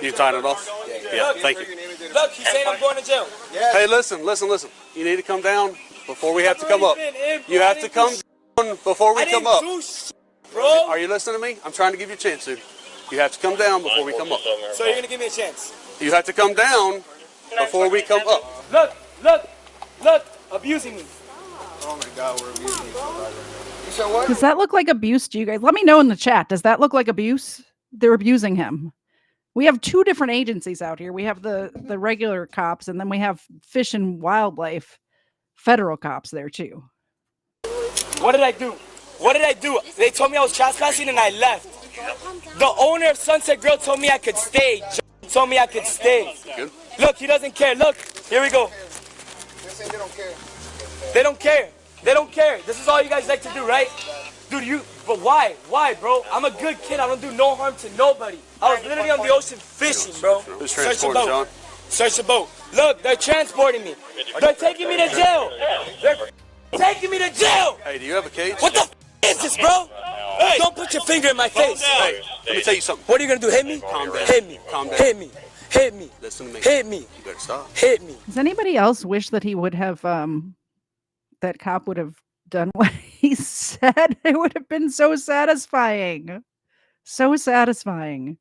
You tying it off? Yeah, thank you. Look, he's saying I'm going to jail. Hey, listen. You need to come down before we have to come up. You have to come down before we come up. Bro. Are you listening to me? I'm trying to give you a chance, dude. You have to come down before we come up. So you're going to give me a chance? You have to come down before we come up. Look, abusing me. Oh my God, we're abusing each other. You said what? Does that look like abuse to you guys? Let me know in the chat. Does that look like abuse? They're abusing him. We have two different agencies out here. We have the regular cops, and then we have Fish and Wildlife federal cops there too. What did I do? They told me I was trespassing and I left. The owner of Sunset Grill told me I could stay. Told me I could stay. Good. Look, he doesn't care. Look, here we go. They're saying they don't care. They don't care. They don't care. This is all you guys like to do, right? Dude, but why? Why, bro? I'm a good kid. I don't do no harm to nobody. I was literally on the ocean fishing, bro. Who's Search the transporting, boat. John? Search the boat. Look, they're transporting me. They're taking me to jail. They're taking me to jail. Hey, do you have a cage? What the is this, bro? Hey, don't put your finger in my face. Hey, let me tell you something. What are you gonna do? Hit me? Calm down. Hit me. Calm down. Hit me. Hit me. Listen to me. Hit me. You better stop. Hit me. Does anybody else wish that he would have that cop would have done what he said? It would have been so satisfying. So satisfying.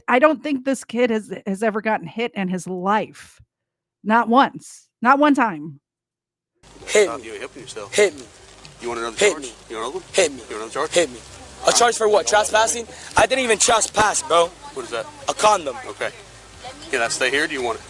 I don't think this kid has ever gotten hit in his life. Not once. Not one time. Hit Stop. me. You ain't helping yourself. Hit me. You want another Hit charge? me. You want another one? Hit me. You want another charge? Hit me. A charge for what? Trespassing? I didn't even trespass, bro. What is that? A condom. Okay. Can I stay here? Or do you want it?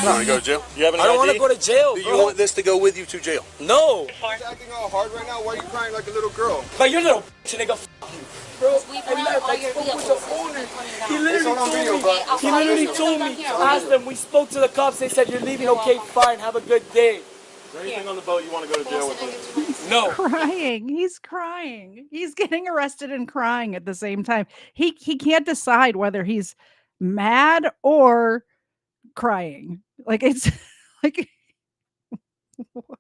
You want to go to jail? You have any I don't want to ID? go to jail, Do bro. you want this to go with you to jail? No. You're acting all hard right now. Why are you crying like a little girl? But you're a little bitch, nigga. F you. Bro, We I brought left. all I your spoke with vehicles. the owner. He It's literally all on video, told bro. me. He literally told me. Asked them. We spoke to the cops. They said you're leaving. Okay, fine. Have a good day. Is there anything on the boat you want to go to jail with? No. Crying. He's crying. He's getting arrested and crying at the same time. He can't decide whether he's mad or crying. Like it's like what?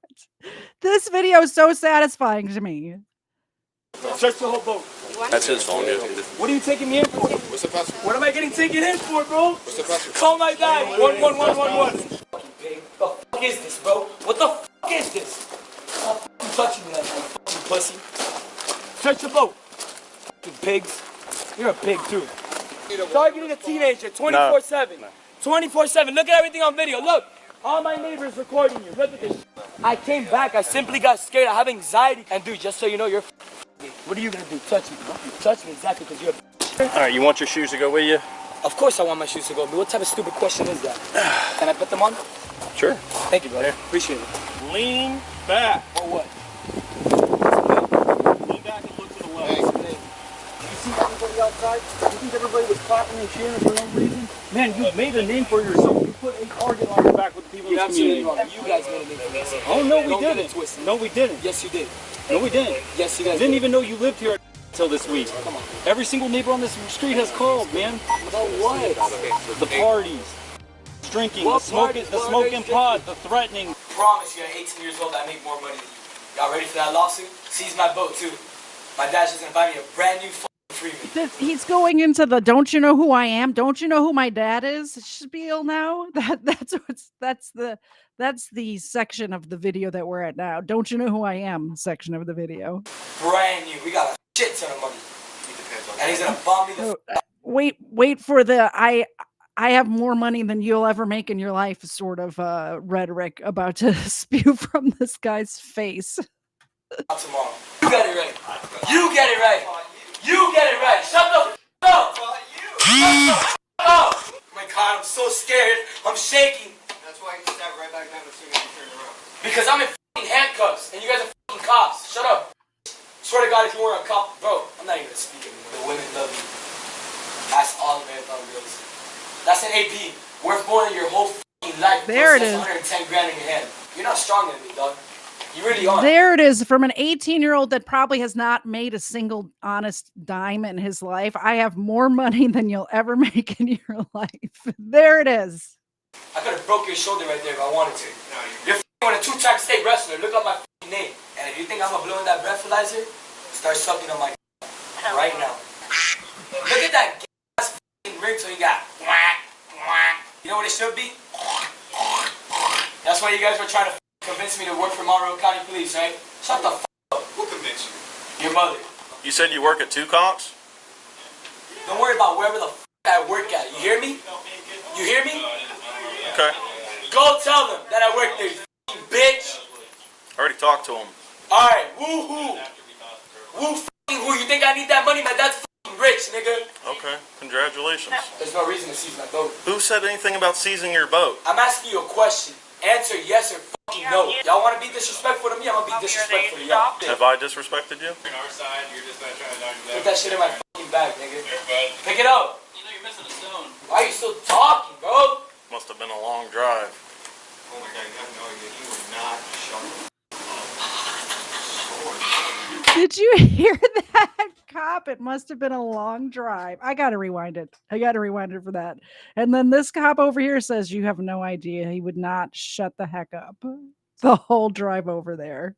This video is so satisfying to me. Search the whole boat. That's his phone, dude. What are you taking me in for? What's the password? What am I getting taken in for, bro? What's the password? Call my dad. 11111. Fucking pig. The fuck is this, bro? What the fuck is this? Stop fucking touching me like that, fucking pussy. Search the boat. Fucking pigs. You're a pig too. Targeting a teenager 24/7. 24/7. Look at everything on video. Look. All my neighbors recording you. Look at this. I came back. I simply got scared. I have anxiety. And dude, just so you know, you're what are you gonna do? Touch me. Touch me exactly because you're a All right, you want your shoes to go with you? Of course I want my shoes to go. But what type of stupid question is that? Can I put them on? Sure. Thank you, brother. Appreciate it. Lean back. Or what? Lean back and look to the left. You see everybody outside? You think everybody was clapping and cheering for no reason? Man, you made a name for yourself. You put a target on your back with the people in the community. You guys made a name for yourself. Oh, no, we Don't get it didn't. twisted. No, we didn't. Yes, you did. No, we didn't. Yes, you guys Didn't did. even know you lived here until this week. Come on. Every single neighbor on this street has called, man. About what? The parties, drinking, What the smoking, parties? the What are smoking they pot, the threatening. Promise you at 18 years old I make more money than you. Y'all ready for that lawsuit? Seize my boat too. My dad's just gonna buy me a brand new freebie. He's going into the "don't you know who I am? Don't you know who my dad is?" spiel now. That's the section of the video that we're at now. "Don't you know who I am?" section of the video. Brand new. We got a shit ton of money. And he's gonna bomb me the Wait for the I have more money than you'll ever make in your life sort of rhetoric about to spew from this guy's face. tomorrow. You got it right. You get it right. You get it right. Shut the f up. Shut the f up. Oh my God, I'm so scared. I'm shaking. That's why he sat right back down as soon as you turned around. Because I'm in f***ing handcuffs and you guys are f***ing cops. Shut up. Swear to God, if you weren't a cop, bro, I'm not even gonna speak anymore. The women love you. That's all the marathon girls. That's an AP. Worth more than your whole f***ing life. There it That's is. 110 grand in your hand. You're not stronger than me, dog. You really are. There it is from an 18-year-old that probably has not made a single honest dime in his life. I have more money than you'll ever make in your life. There it is. I could have broke your shoulder right there if I wanted to. You're I'm a two-time state wrestler. Look up my name. And if you think I'm gonna blow in that breathalyzer, start sucking on my right now. Look at that ass ring so you got. You know what it should be? That's why you guys were trying to convince me to work for Monroe County Police, right? Shut the up. Who convinced you? Your mother. You said you work at Two Conks? Don't worry about wherever the I work at. You hear me? You hear me? Okay. Go tell them that I work there, you bitch. I already talked to him. Alright, woo-hoo. Woo-woo. You think I need that money? My dad's rich, nigga. Okay, congratulations. There's no reason to seize my boat. Who said anything about seizing your boat? I'm asking you a question. Answer yes or no. Y'all want to be disrespectful to me? I'm going to be disrespectful to y'all. Have I disrespected you? On our side, you're just not trying to knock Put that shit in my bag, nigga. Pick it up. You know you're missing a stone. Why are you still talking, bro? Must have been a long drive. Oh my god, you have no idea. You were not sharp. Did you hear that, cop? It must have been a long drive. I got to rewind it. For that. And then this cop over here says, you have no idea. He would not shut the heck up the whole drive over there.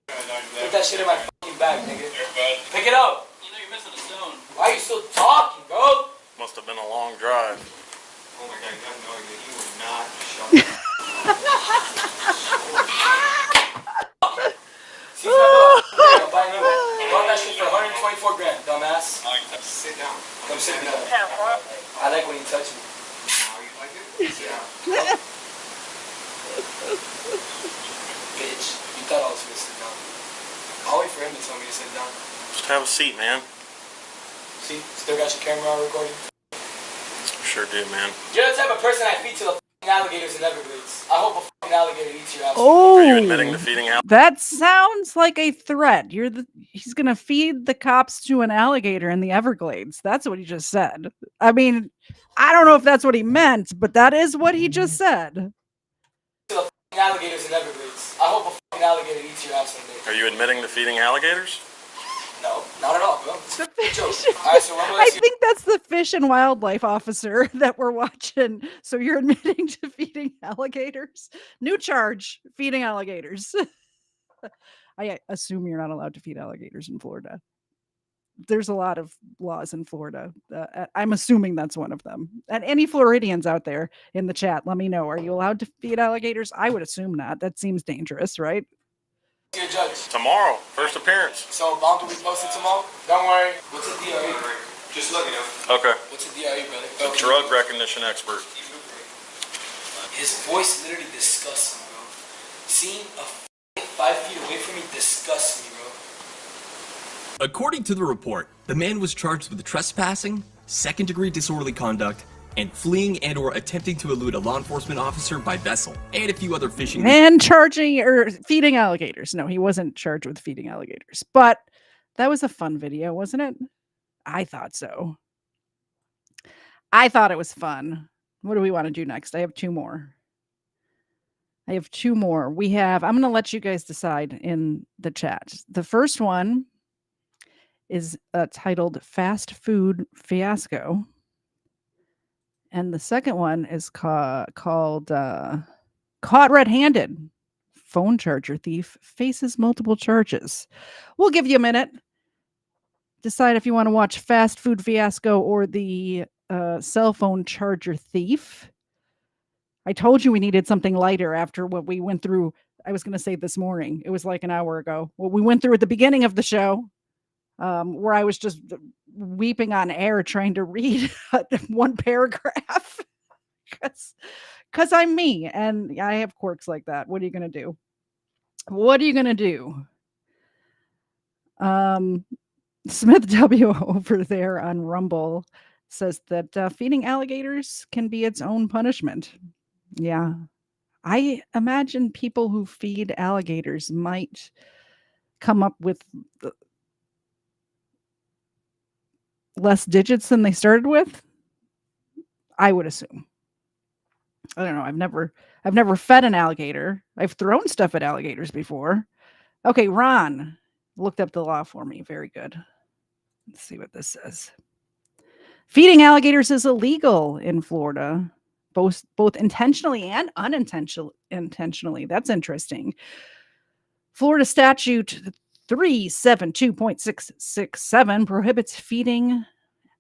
Put that shit in my bag, nigga. Pick it up. You know you're missing a stone. Why are you still talking, bro? Must have been a long drive. Oh my god, you have no idea. You were not sharp. Seize my boat. I'll buy a new one. Bought that shit for 124 grand, dumbass. Sit down. Come sit down. I like when you touch me. Now you like it? Sit down. Bitch, you thought I was gonna sit down. I'll wait for him to tell me to sit down. Just have a seat, man. See, still got your camera on recording? Sure do, man. You're the type of person I feed to the alligators in Everglades. I hope a alligator eats your ass. Oh, Are you admitting to feeding out? That sounds like a threat. He's gonna feed the cops to an alligator in the Everglades. That's what he just said. I mean, I don't know if that's what he meant, but that is what he just said. To the alligators in Everglades. I hope a alligator eats your ass one day. Are you admitting to feeding alligators? No, not at all, bro. It's a joke. I think that's the fish and wildlife officer that we're watching. So you're admitting to feeding alligators? New charge, feeding alligators. I assume you're not allowed to feed alligators in Florida. There's a lot of laws in Florida. I'm assuming that's one of them. And any Floridians out there in the chat, let me know. Are you allowed to feed alligators? I would assume not. That seems dangerous, right? Your judge. Tomorrow, first appearance. So bond will be posted tomorrow? Don't worry. What's a DRE? Just let me know. Okay. What's a DRE, brother? The drug recognition expert. His voice literally disgusts me, bro. Seeing a 5 feet away from me disgusts me, bro. According to the report, the man was charged with trespassing, second-degree disorderly conduct, and fleeing and or attempting to elude a law enforcement officer by vessel, and a few other fishing. And charging or feeding alligators. No, he wasn't charged with feeding alligators. But that was a fun video, wasn't it? I thought so. I thought it was fun. What do we want to do next? I have two more. I'm going to let you guys decide in the chat. The first one is titled Fast Food Fiasco. And the second one is called Caught Red-Handed. Phone charger thief faces multiple charges. We'll give you a minute. Decide if you want to watch Fast Food Fiasco or the cell phone charger thief. I told you we needed something lighter after what we went through. I was going to say this morning. It was like an hour ago. What we went through at the beginning of the show, where I was just weeping on air trying to read one paragraph. Because I'm me and I have quirks like that. What are you going to do? Smith W over there on Rumble says that feeding alligators can be its own punishment. Yeah. I imagine people who feed alligators might come up with less digits than they started with. I would assume. I don't know. I've never fed an alligator. I've thrown stuff at alligators before. Okay, Ron looked up the law for me. Very good. Let's see what this says. Feeding alligators is illegal in Florida. both intentionally and unintentionally. That's interesting. Florida statute 372.667 prohibits feeding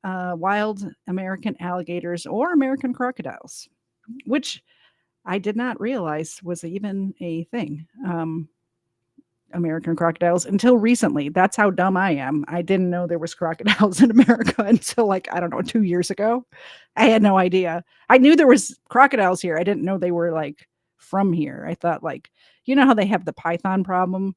wild American alligators or American crocodiles, which I did not realize was even a thing. American crocodiles until recently. That's how dumb I am. I didn't know there was crocodiles in America until 2 years ago. I had no idea. I knew there was crocodiles here. I didn't know they were from here. I thought how they have the python problem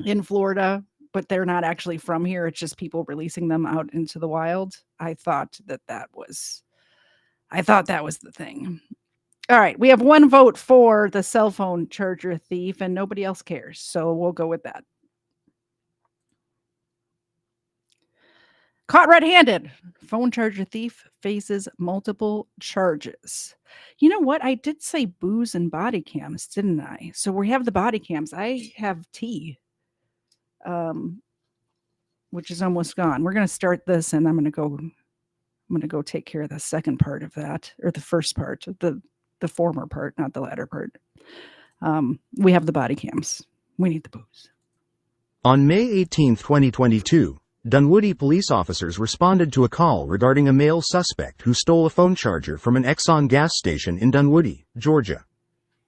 in Florida, but they're not actually from here. It's just people releasing them out into the wild. I thought that was the thing. All right, we have one vote for the cell phone charger thief, and nobody else cares, so we'll go with that. Caught red-handed. Phone charger thief faces multiple charges. You know what? I did say booze and body cams, didn't I? So we have the body cams. I have tea, which is almost gone. We're going to start this, and I'm going to go take care of the second part of that, or the first part, the former part, not the latter part. We have the body cams. We need the booze. On May 18, 2022, Dunwoody police officers responded to a call regarding a male suspect who stole a phone charger from an Exxon gas station in Dunwoody, Georgia.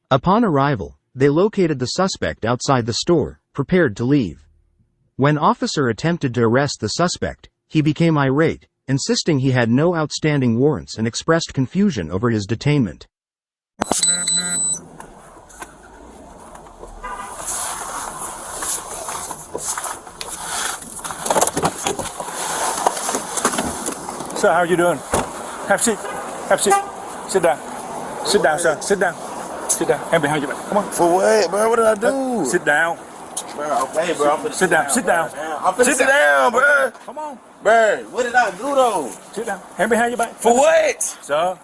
Upon arrival, they located the suspect outside the store, prepared to leave. When officer attempted to arrest the suspect, he became irate, insisting he had no outstanding warrants and expressed confusion over his detainment. Sir, how are you doing? Have a seat. Have a seat. Sit down. Sit down, sir. Sit down. Sit down. Hand behind your back. Come on. For what, bro? What did I do? Sit down. Bro, okay, bro. I'm finna sit down. Sit down. I'm finna sit down, bro. Come on. Bro, what did I do, though? Sit down. Hand behind your back. For what? Sir.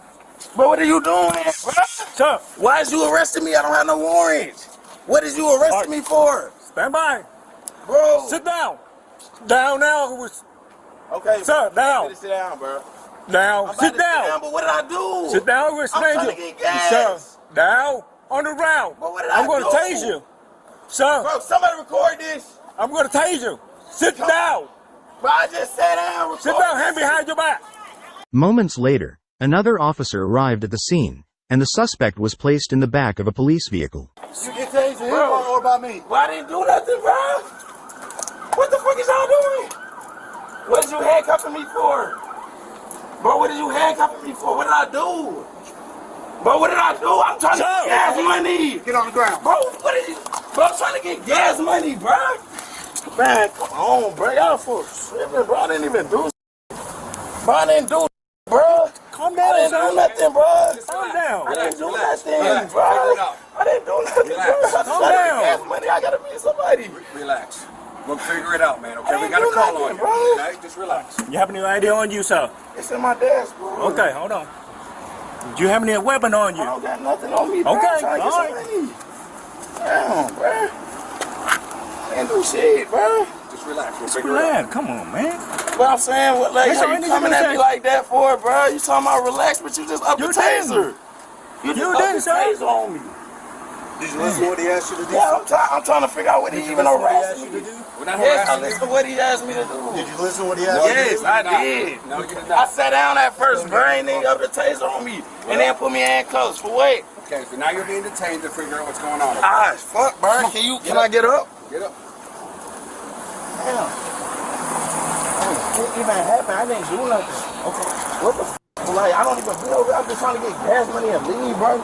Bro, what are you doing, bro? Sir. Why is you arresting me? I don't have no warrant. What is you arresting me for? Stand by. Bro. Sit down. Down now. Okay. Sir, down. Sit down, bro. Down. Sit down. But what did I do? Sit down. We're I'm trying to get gas. Sir, down. On the ground. But what did I'm I going do? to tase you. Sir. Bro, somebody record this. I'm going to tase you. Sit down. Bro, I just sat down. Sit down. Hand behind your back. Moments later, another officer arrived at the scene, and the suspect was placed in the back of a police vehicle. You get tased him or about me? Well, I didn't do nothing, bro. What the fuck is y'all doing? What did you handcuffing me for? Bro, what did you handcuffing me for? What did I do? Bro, what did I do? I'm trying to get gas money. Get on the ground. Bro, what did you... Bro, I'm trying to get gas money, bro. Man, come on, bro. Y'all for tripping, bro. I didn't even do... Bro, I didn't do... Bro. Calm down, I didn't do nothing, bro. Calm down. I didn't do nothing, bro. I didn't do nothing, bro. I'm Calm trying to down. get gas money. I gotta be somebody. Relax. We'll figure it out, man, okay? I We ain't got a do call nothing, on you, bro. okay? Just relax. You have any ID on you, sir? It's in my desk, bro. Okay, hold on. Do you have any weapon on you? I don't got nothing on me, bro. Okay, I'm trying to get all some money. Damn, bro. I ain't do shit, bro. Just relax. We'll Just figure it out. relax. Come on, man. But I'm saying, what, like, That's how all I you need coming to at me say. like that for, bro? You talking about relax, but you just up the You taser. You just You up didn't, the sir. taser on me. Did you listen to what he asked you to do? Yeah, I'm trying to figure out what he even harassing me. We're not Yes, I harassing listened you. to what he asked me to do. Did you listen to what he asked you to do? Yes, I did. No, you did I not. sat down at first, bro, and then up the taser on me, and then put me in handcuffs for what? Okay, so now you're being detained to figure out what's going on. Ah, fuck, bro. Can I get up? Get up. Damn. What even happened? I didn't do nothing. Okay. What the f? Like, I don't even be over. I'm just trying to get gas money and leave, bro.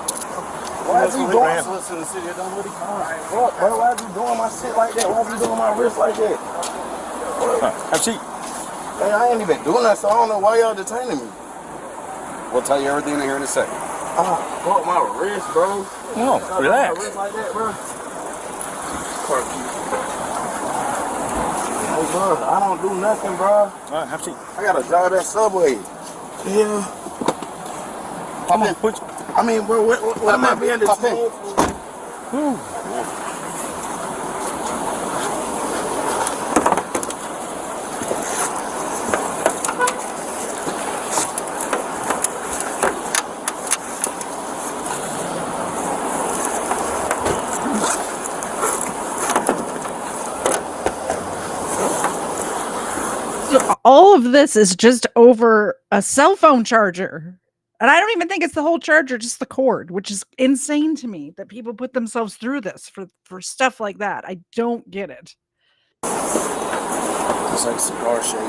Why is he doing in the city of Dunwoody? Fuck, bro, why is he doing my shit like that? Why is he doing my wrist like that? Have a seat. Man, I ain't even doing that, so I don't know why y'all detaining me. We'll tell you everything here in a second. Ah, fuck my wrist, bro. No, Y'all relax. doing my wrist like that, bro. Hey, bro, I don't do nothing, bro. All right, have a seat. I got a job at Subway. Yeah. Come on, put I mean, bro, what am I being detained for? So all of this is just over a cell phone charger. And I don't even think it's the whole charger, just the cord, which is insane to me that people put themselves through this for stuff like that. I don't get it. It's like cigar shape.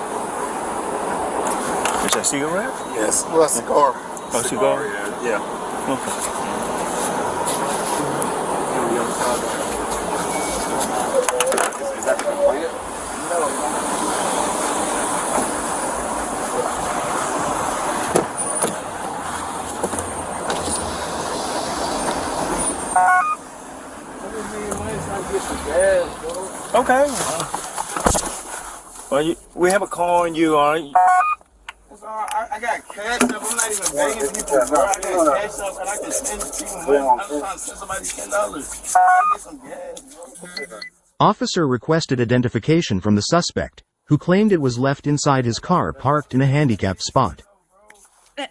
Is that cigarette? Yes, well, cigar. Oh, cigar? Yeah. Is that the Okay. Well, we have a call and you are. I got cash up. I'm not even begging people, bro. I got cash up and I can send people money. I'm trying to send somebody $10. I get some gas, bro. Officer requested identification from the suspect, who claimed it was left inside his car parked in a handicapped spot.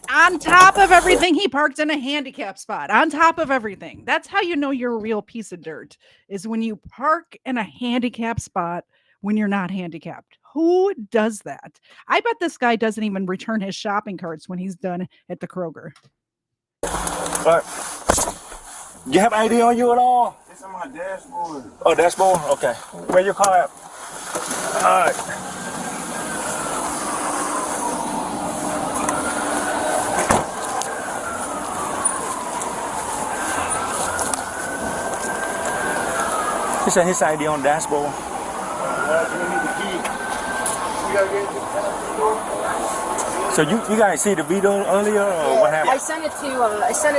On top of everything, he parked in a handicap spot. On top of everything. That's how you know you're a real piece of dirt, is when you park in a handicap spot when you're not handicapped. Who does that? I bet this guy doesn't even return his shopping carts when he's done at the Kroger. Do you have ID on you at all? It's on my dashboard. Oh, dashboard? Okay. Where your car at? All right. He said his ID on the dashboard. So you guys see the video earlier, or what happened? I sent it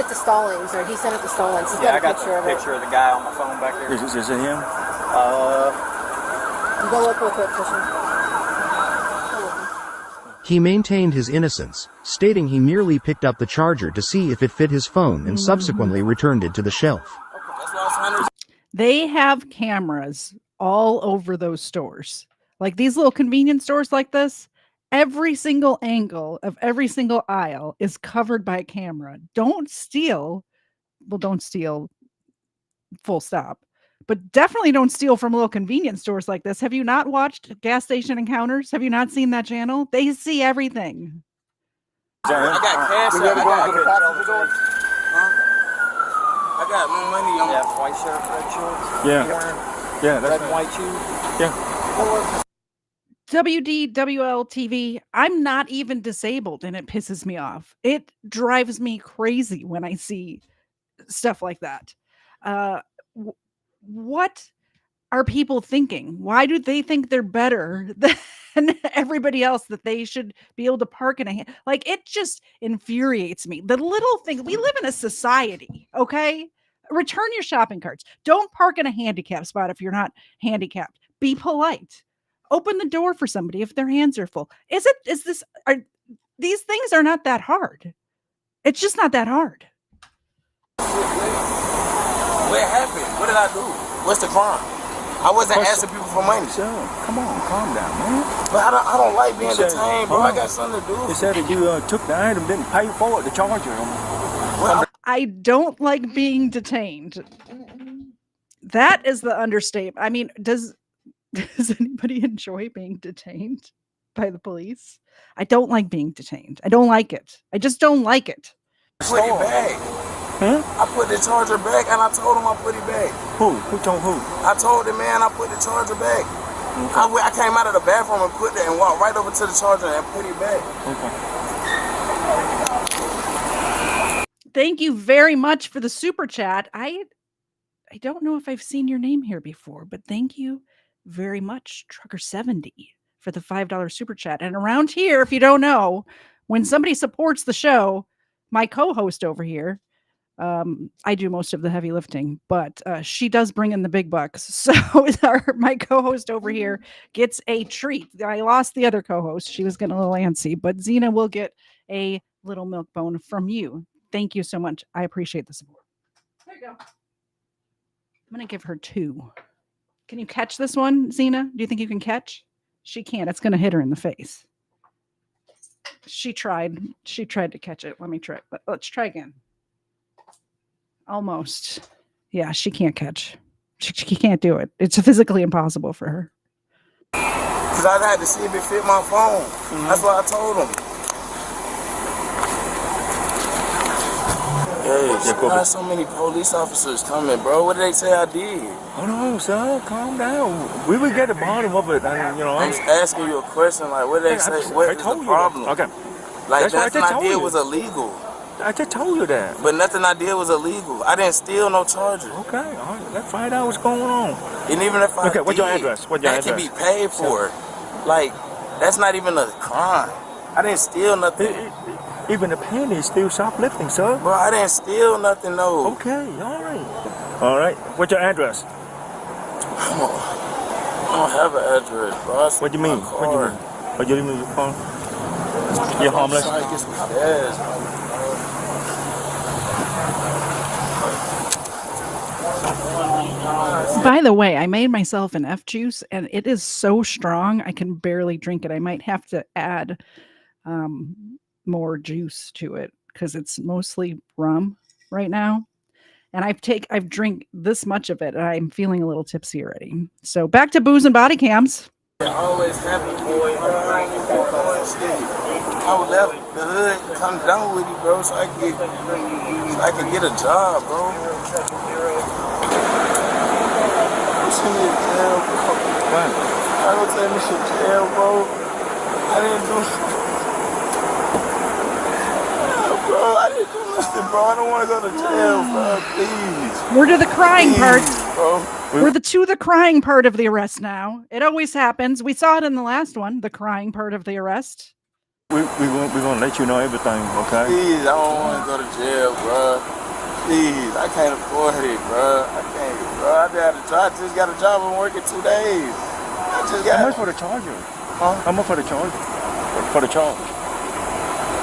to Stallings, or he sent it to Stallings. He's got a picture of it. Picture of the guy on my phone back there. Is it him? Go look real quick, Christian. He maintained his innocence, stating he merely picked up the charger to see if it fit his phone and subsequently returned it to the shelf. They have cameras all over those stores. Like these little convenience stores like this, every single angle of every single aisle is covered by a camera. Don't steal. Well, don't steal, full stop. But definitely don't steal from little convenience stores like this. Have you not watched Gas Station Encounters? Have you not seen that channel? They see everything. I got cash up. I got more money on white shirt, red shorts. Yeah, that's red and white shoes. Yeah. WDWL TV, I'm not even disabled and it pisses me off. It drives me crazy when I see stuff like that. What are people thinking? Why do they think they're better than everybody else, that they should be able to park in a like? It just infuriates me. The little thing, we live in a society, okay? Return your shopping carts. Don't park in a handicap spot if you're not handicapped. Be polite. Open the door for somebody if their hands are full. These things are not that hard. It's just not that hard. What happened? What did I do? What's the crime? I wasn't asking people for money. Come on, calm down, man. But I don't like being detained, bro. I got something to do. He said if you took the item, didn't pay for it, the charger. I don't like being detained. That is the understatement. I mean, does anybody enjoy being detained by the police? I don't like being detained. I don't like it. I just don't like it. Put it back. I put the charger back and I told him I put it back. Who? Who told who? I told the man I put the charger back. I came out of the bathroom and put it and walked right over to the charger and put it back. Thank you very much for the super chat. I don't know if I've seen your name here before, but thank you very much, Trucker70, for the $5 super chat. And around here, if you don't know, when somebody supports the show, my co-host over here, I do most of the heavy lifting, but she does bring in the big bucks. So my co-host over here gets a treat. I lost the other co-host. She was getting a little antsy, but Zena will get a little milk bone from you. Thank you so much. I appreciate the support. There you go. I'm going to give her 2. Can you catch this one, Zena? Do you think you can catch? She can't. It's going to hit her in the face. She tried to catch it. Let me try. Let's try again. Almost. Yeah, she can't catch. She can't do it. It's physically impossible for her. Because I had to see if it fit my phone. That's what I told him. Hey, why so many police officers coming, bro? What did they say I did? Hold on, son. Calm down. We will get the bottom of it. And, you know, I'm just asking you a question. Like, what did they say? What is the problem? Okay. Like, nothing I did was illegal. I just told you that. But nothing I did was illegal. I didn't steal no charger. Okay, all right. Let's find out what's going on. And even if I what's your address? What's your that address? can be paid for. Like, that's not even a crime. I didn't steal nothing. Even the penny is still shoplifting, sir. Bro, I didn't steal nothing, though. Okay, all right. All right. What's your address? I don't have an address, bro. What do you mean? What do you mean? Oh, you leave me your phone? You're homeless? Yes. By the way, I made myself an F juice and it is so strong I can barely drink it. I might have to add more juice to it because it's mostly rum right now. And I've drank this much of it and I'm feeling a little tipsy already. So back to booze and body cams. Always happy, boy. I would left the hood, come down with you, bro, so I can get a job, bro. Send me to jail, bro. What? I don't take me to jail, bro. I didn't do bro, I didn't do nothing, bro. I don't want to go to jail, bro. Please. We're to the crying part. Bro. We're to the crying part of the arrest now. It always happens. We saw it in the last one, the crying part of the arrest. We're gonna let you know everything, okay? Please, I don't want to go to jail, bro. Please, I can't afford it, bro. I can't, bro. I just got a job. I'm working 2 days. How much for the charger? Huh? How much for the charger? For the charge?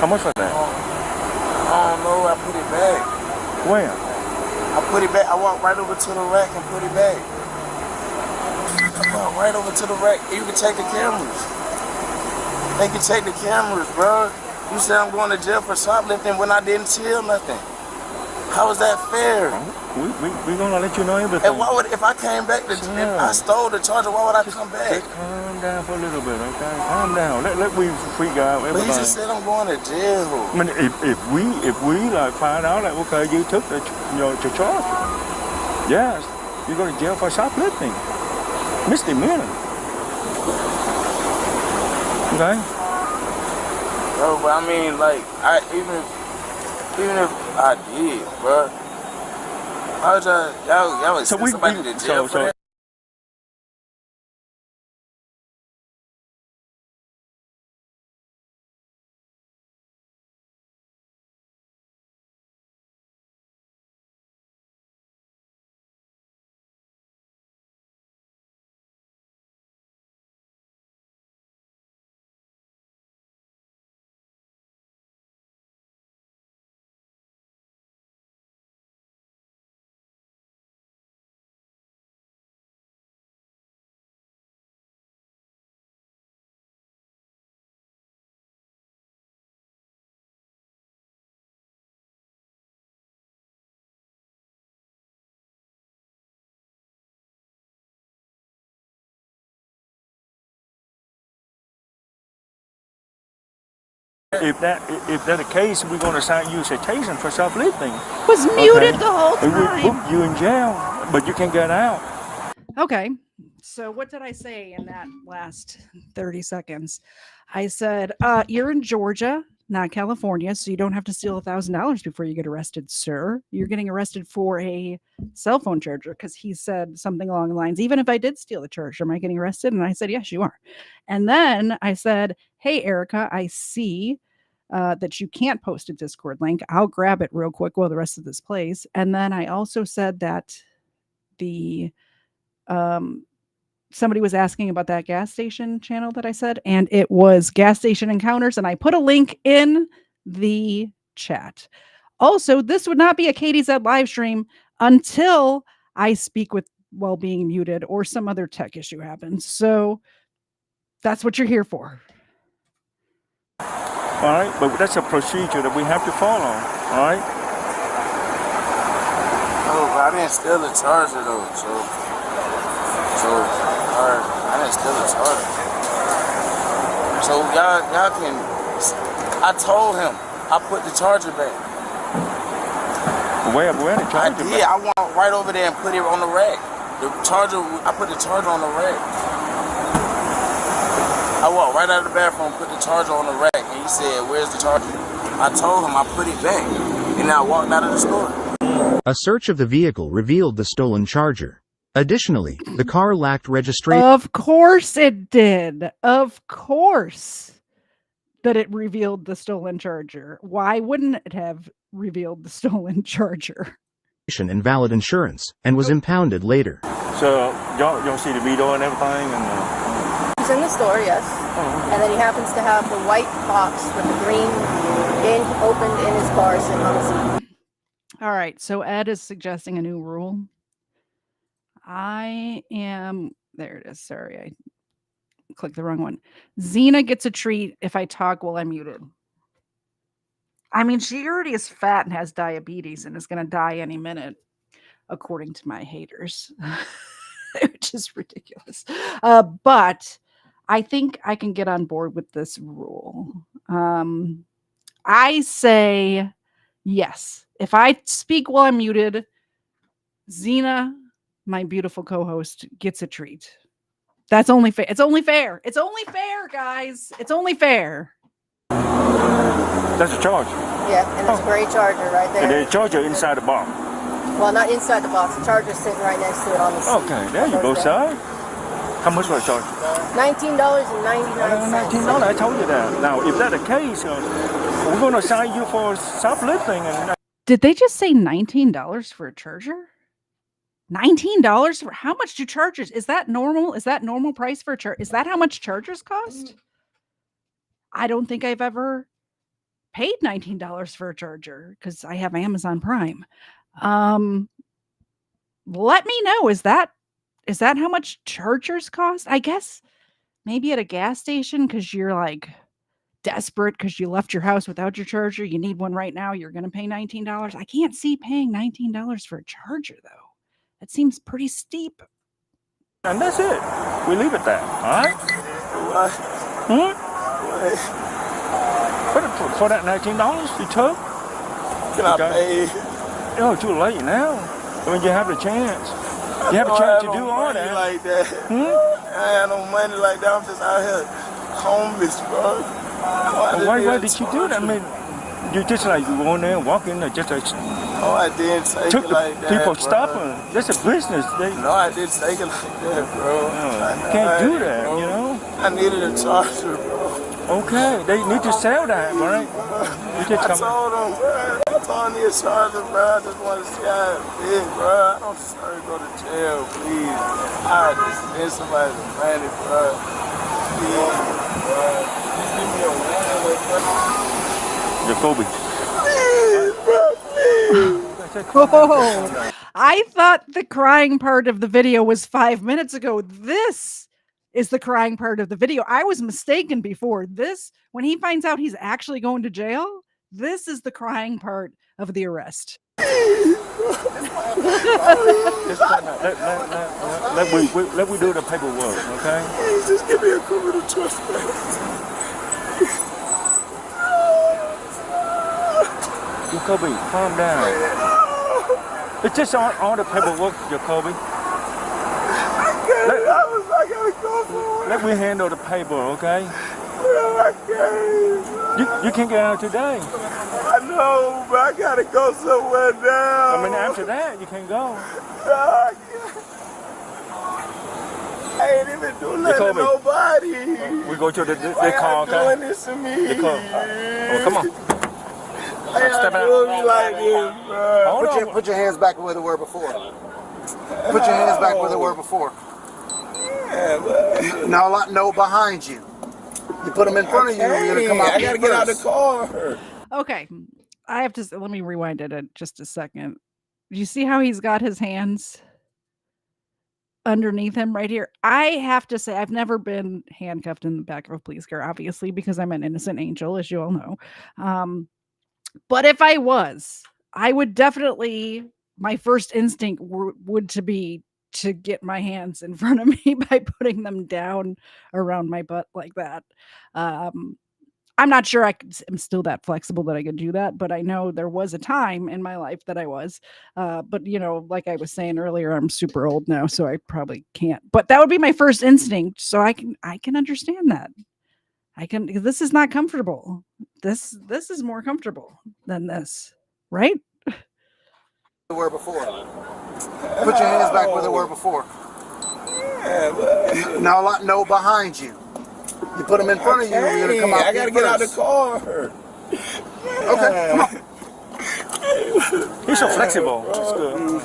How much for that? I don't know. I put it back. Where? I put it back. I walked right over to the rack and put it back. I walked right over to the rack. You can take the cameras. They can take the cameras, bro. You said I'm going to jail for shoplifting when I didn't steal nothing. How is that fair? We're gonna let you know everything. And why would, if I came back, if I stole the charger, why would I come back? Just calm down for a little bit, okay? Calm down. Let we freak out everything. But he just said I'm going to jail. I mean, if we like find out that okay, you took the charge, yes, you go to jail for shoplifting, misdemeanor. Okay. Bro, but I mean, like, even if I did, bro, how would y'all would send somebody to jail for that? If that the case, we're going to assign you a citation for shoplifting. Was muted the whole time. We put you in jail, but you can get out. Okay. So what did I say in that last 30 seconds? I said, you're in Georgia, not California, so you don't have to steal $1,000 before you get arrested, sir. You're getting arrested for a cell phone charger because he said something along the lines, even if I did steal the charger, am I getting arrested? And I said, yes, you are. And then I said, hey, Erica, I see that you can't post a Discord link. I'll grab it real quick while the rest of this plays. And then I also said that the somebody was asking about that gas station channel that I said, and it was Gas Station Encounters, and I put a link in the chat. Also, this would not be a Katie Z live stream until I speak with while being muted or some other tech issue happens. So that's what you're here for. All right, but that's a procedure that we have to follow. All right. Oh, but I didn't steal the charger though, so I didn't steal the charger. So y'all can. I told him I put the charger back. Where the charger? I did. I walked right over there and put it on the rack. The charger. I put the charger on the rack. I walked right out of the bathroom, put the charger on the rack, and he said, "Where's the charger?" I told him I put it back, and then I walked out of the store. A search of the vehicle revealed the stolen charger. Additionally, the car lacked registration. Of course it did. Of course that it revealed the stolen charger. Why wouldn't it have revealed the stolen charger? And valid insurance, and was impounded later. So y'all see the video and everything, and he's in the store, yes. And then he happens to have the white box with the green opened in his car sitting on the seat. All right, so Ed is suggesting a new rule. There it is. Sorry, I clicked the wrong one. Xena gets a treat if I talk while I'm muted. I mean, she already is fat and has diabetes and is going to die any minute, according to my haters, which is ridiculous. But I think I can get on board with this rule. I say yes. If I speak while I'm muted, Xena, my beautiful co-host, gets a treat. That's only fair. It's only fair. It's only fair, guys. It's only fair. That's a charger. Yeah, and it's a gray charger right there. And the charger inside the box. Well, not inside the box. The charger's sitting right next to it on the seat. Okay, there you go, sir. How much was the charger? $19.99. $19. I told you that. Now, if that's the case, we're going to sign you for shoplifting. Did they just say $19 for a charger? $19 for how much do chargers? Is that normal? Is that normal price for a charger? Is that how much chargers cost? I don't think I've ever paid $19 for a charger because I have Amazon Prime. Let me know. Is that how much chargers cost? I guess maybe at a gas station because you're like desperate because you left your house without your charger. You need one right now. You're going to pay $19. I can't see paying $19 for a charger though. That seems pretty steep. And that's it. We leave it there. All right? For that $19 you took? Can I pay? Oh, too late now. I mean, you have the chance. You have a chance to do all that. Like that. I ain't no money like that. I'm just out here homeless, bro. Why did you do that? I mean, you just like go in there and walk in there just like. Oh, I didn't take it like that. People bro. Stopping. That's a business. No, I didn't take it like that, bro. You can't do that, you know? I needed a charger, bro. Okay, they need to sell that, right? I told them, bro. I told them a charger, bro. I just want to see how it fit, bro. I don't deserve to go to jail, please. I just spend somebody's money, bro. Please, bro. Just give me a wallet, bro. Jacoby. Please, bro, please. Oh, I thought the crying part of the video was 5 minutes ago. This is the crying part of the video. I was mistaken before. This, when he finds out he's actually going to jail, this is the crying part of the arrest. Let we do the paperwork, okay? Please just give me a criminal trespass. Jacoby, calm down. It's just all the paperwork, Jacoby. I gotta go for it. Let me handle the paper, okay? I can't. You can't get out today. I know, but I gotta go somewhere now. I mean, after that, you can't go. No, I can't. I ain't even doing nothing to nobody. We go to the Why car, y'all doing this to me? The car. Oh, come on. Why y'all doing me like this, bro? Put your hands back where they were before. Put your hands back where they were before. Yeah, no, behind you. You put them in front of you. You're gonna come out. I gotta get out of the car. Okay, I have to. Let me rewind it just a second. Do you see how he's got his hands underneath him right here? I have to say, I've never been handcuffed in the back of a police car, obviously, because I'm an innocent angel, as you all know. But if I was, I would definitely. My first instinct would to be to get my hands in front of me by putting them down around my butt like that. I'm not sure I'm still that flexible that I could do that, but I know there was a time in my life that I was. But like I was saying earlier, I'm super old now, so I probably can't. But that would be my first instinct, so I can understand that. This is not comfortable. This is more comfortable than this, right? They were before. Put your hands back where they were before. Now, no, behind you. You put them in front of you, you're gonna come out. I gotta get out of the car. Okay, come on. He's so flexible. That's good.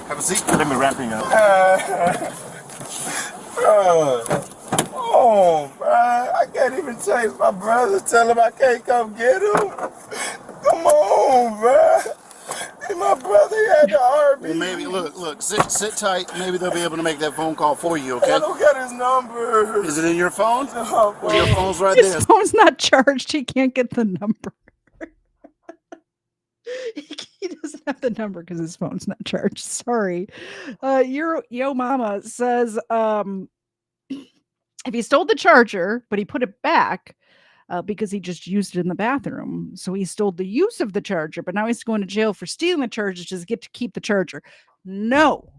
Have a seat. Let me wrap you up. Oh, man, I can't even chase my brother. Tell him I can't come get him. Come on, bro. My brother had the heartbeat. Well, maybe look, sit tight. Maybe they'll be able to make that phone call for you. Okay. I don't get his number. Is it in your phone? No, or your phone's right His there? phone's not charged. He can't get the number. He doesn't have the number because his phone's not charged. Sorry. Yo Mama says if he stole the charger, but he put it back because he just used it in the bathroom. So he stole the use of the charger, but now he's going to jail for stealing the charger just to get to keep the charger. No.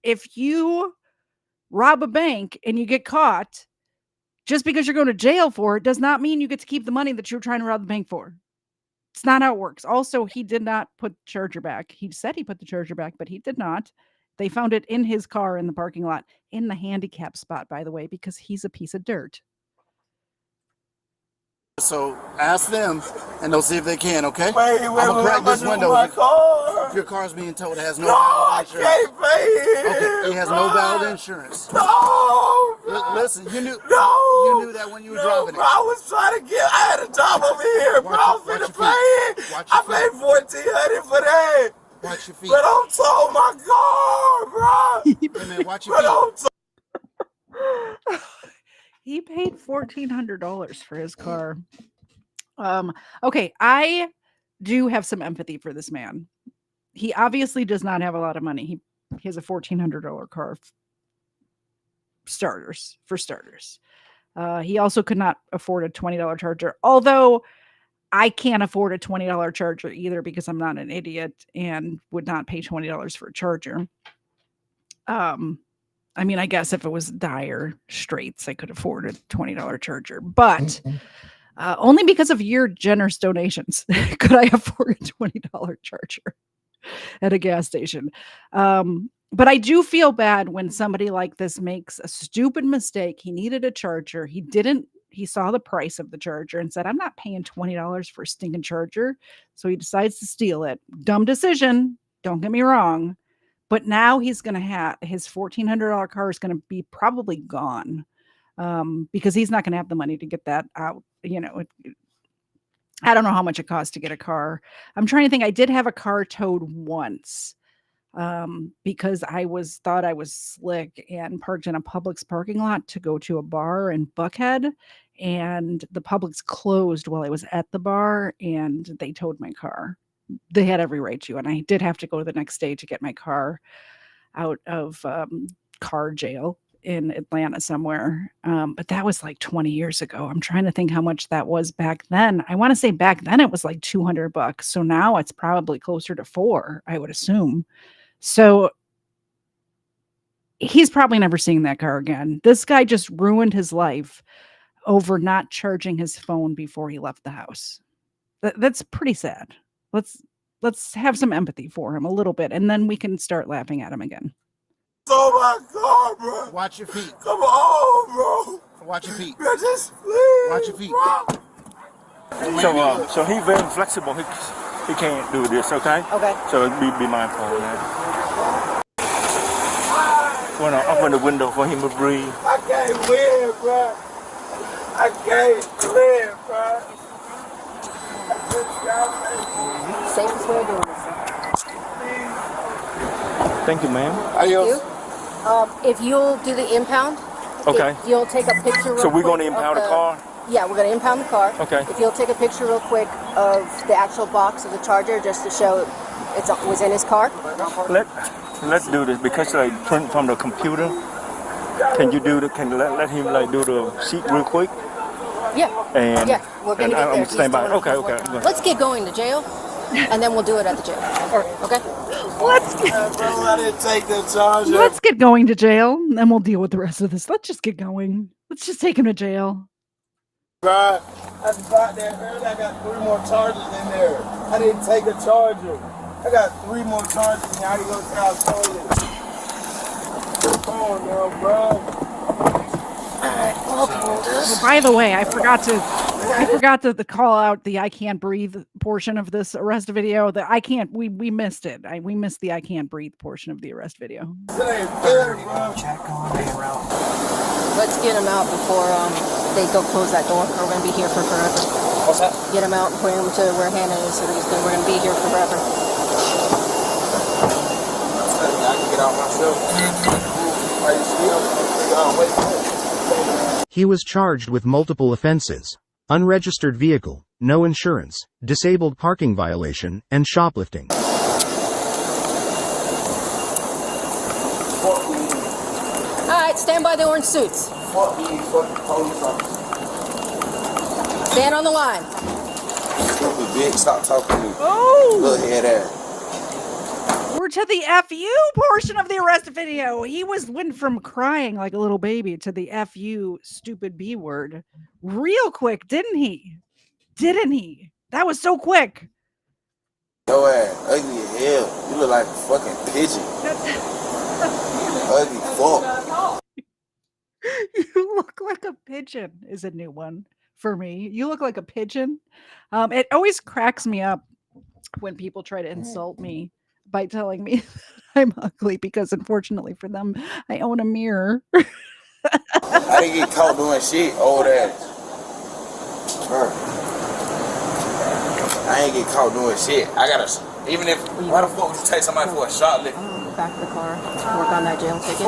If you rob a bank and you get caught, just because you're going to jail for it does not mean you get to keep the money that you're trying to rob the bank for. It's not how it works. Also, he did not put the charger back. He said he put the charger back, but he did not. They found it in his car in the parking lot, in the handicap spot, by the way, because he's a piece of dirt. So ask them, and they'll see if they can. Okay. Wait, I'm gonna crack this window. My car. If your car's being towed, it has no No, valid I insurance. can't pay it. Okay, it has no valid insurance. No. Listen, you knew. No. You knew that when you were driving it. I was trying to I had a job over here, bro. I was finna pay it. I paid $1,400 for that. Watch your feet. But I'm told my car, bro. Hey man, watch your feet. He paid $1,400 for his car. Okay, I do have some empathy for this man. He obviously does not have a lot of money. He has a $1,400 car for starters. He also could not afford a $20 charger, although I can't afford a $20 charger either because I'm not an idiot and would not pay $20 for a charger. I mean, I guess if it was dire straits, I could afford a $20 charger, but only because of your generous donations could I afford a $20 charger at a gas station. But I do feel bad when somebody like this makes a stupid mistake. He needed a charger. He saw the price of the charger and said, I'm not paying $20 for a stinking charger. So he decides to steal it. Dumb decision. Don't get me wrong. But now he's going to have his $1,400 car is going to be probably gone because he's not going to have the money to get that out. I don't know how much it costs to get a car. I'm trying to think. I did have a car towed once because I thought I was slick and parked in a Publix parking lot to go to a bar in Buckhead, and the Publix closed while I was at the bar, and they towed my car. They had every right to, and I did have to go the next day to get my car out of car jail in Atlanta somewhere. But that was like 20 years ago. I'm trying to think how much that was back then. I want to say back then it was like $200. So now it's probably closer to $400, I would assume. So he's probably never seeing that car again. This guy just ruined his life over not charging his phone before he left the house. That's pretty sad. Let's have some empathy for him a little bit, and then we can start laughing at him again. Oh my God, bro. Watch your feet. Come on, bro. Watch your feet. Bro, just please, watch your feet. So he's very flexible. He can't do this, okay? Okay. So be mindful of that. Want to open the window for him to breathe. I can't win, bro. I can't live, bro. Safest way of doing this. Thank you, ma'am. Thank you. If you'll do the impound, okay. You'll take a picture. So we're going to impound the car? Yeah, we're going to impound the car. Okay. If you'll take a picture real quick of the actual box of the charger just to show it was in his car. Let's do this because like print from the computer. Can you do the? Can let him like do the sheet real quick? Yeah. And yeah, we're going to get there. I'm stand by. Okay. Let's get going to jail, and then we'll do it at the jail. Okay. Let's get going to jail, and then we'll deal with the rest of this. Let's just get going. Let's just take him to jail. Right. I got there early. I got 3 more charges in there. I didn't take a charger. I got 3 more charges in here. How do you go to the toilet? Come on now, bro. Well, by the way, I forgot to call out the "I can't breathe" portion of this arrest video. We missed it. We missed the "I can't breathe" portion of the arrest video. Let's get him out before they go close that door. We're going to be here for forever. What's that? Get him out and put him to where Hannah is. So we're going to be here forever. I can get out myself. He was charged with multiple offenses: unregistered vehicle, no insurance, disabled parking violation, and shoplifting. Alright, stand by the orange suits. Stand on the line. Stupid bitch, stop talking to me. Oh! Little head ass. We're to the FU portion of the arrest video. He went from crying like a little baby to the FU stupid B word real quick, didn't he? That was so quick. Yo ass, ugly as hell. You look like a fucking pigeon. Ugly fuck. You look like a pigeon is a new one for me. You look like a pigeon. It always cracks me up when people try to insult me by telling me I'm ugly because unfortunately for them, I own a mirror. I didn't get caught doing shit, old ass. I ain't get caught doing shit. I gotta, even if, why the fuck would you take somebody for a shoplift? Back of the car, work on that jail ticket.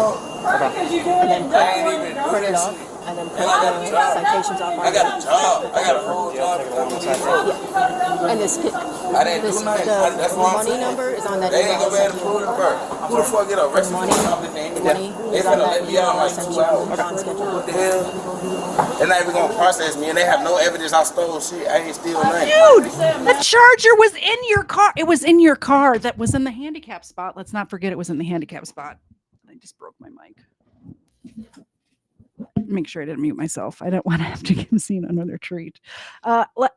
And then print it off. And then print the citations off. I got a job. I got a whole job. Yeah. And this I didn't do nothing. That's the what I'm money saying. number is on that. They ain't gonna be able to prove it first. Who the fuck get arrested for something they ain't done? They finna let me out in like 2 hours. What the hell? They're not even gonna process me, and they have no evidence I stole shit. I ain't steal nothing. Dude, the charger was in your car. It was in your car that was in the handicap spot. Let's not forget it was in the handicap spot. I just broke my mic. Make sure I didn't mute myself. I don't want to have to give Cena another treat.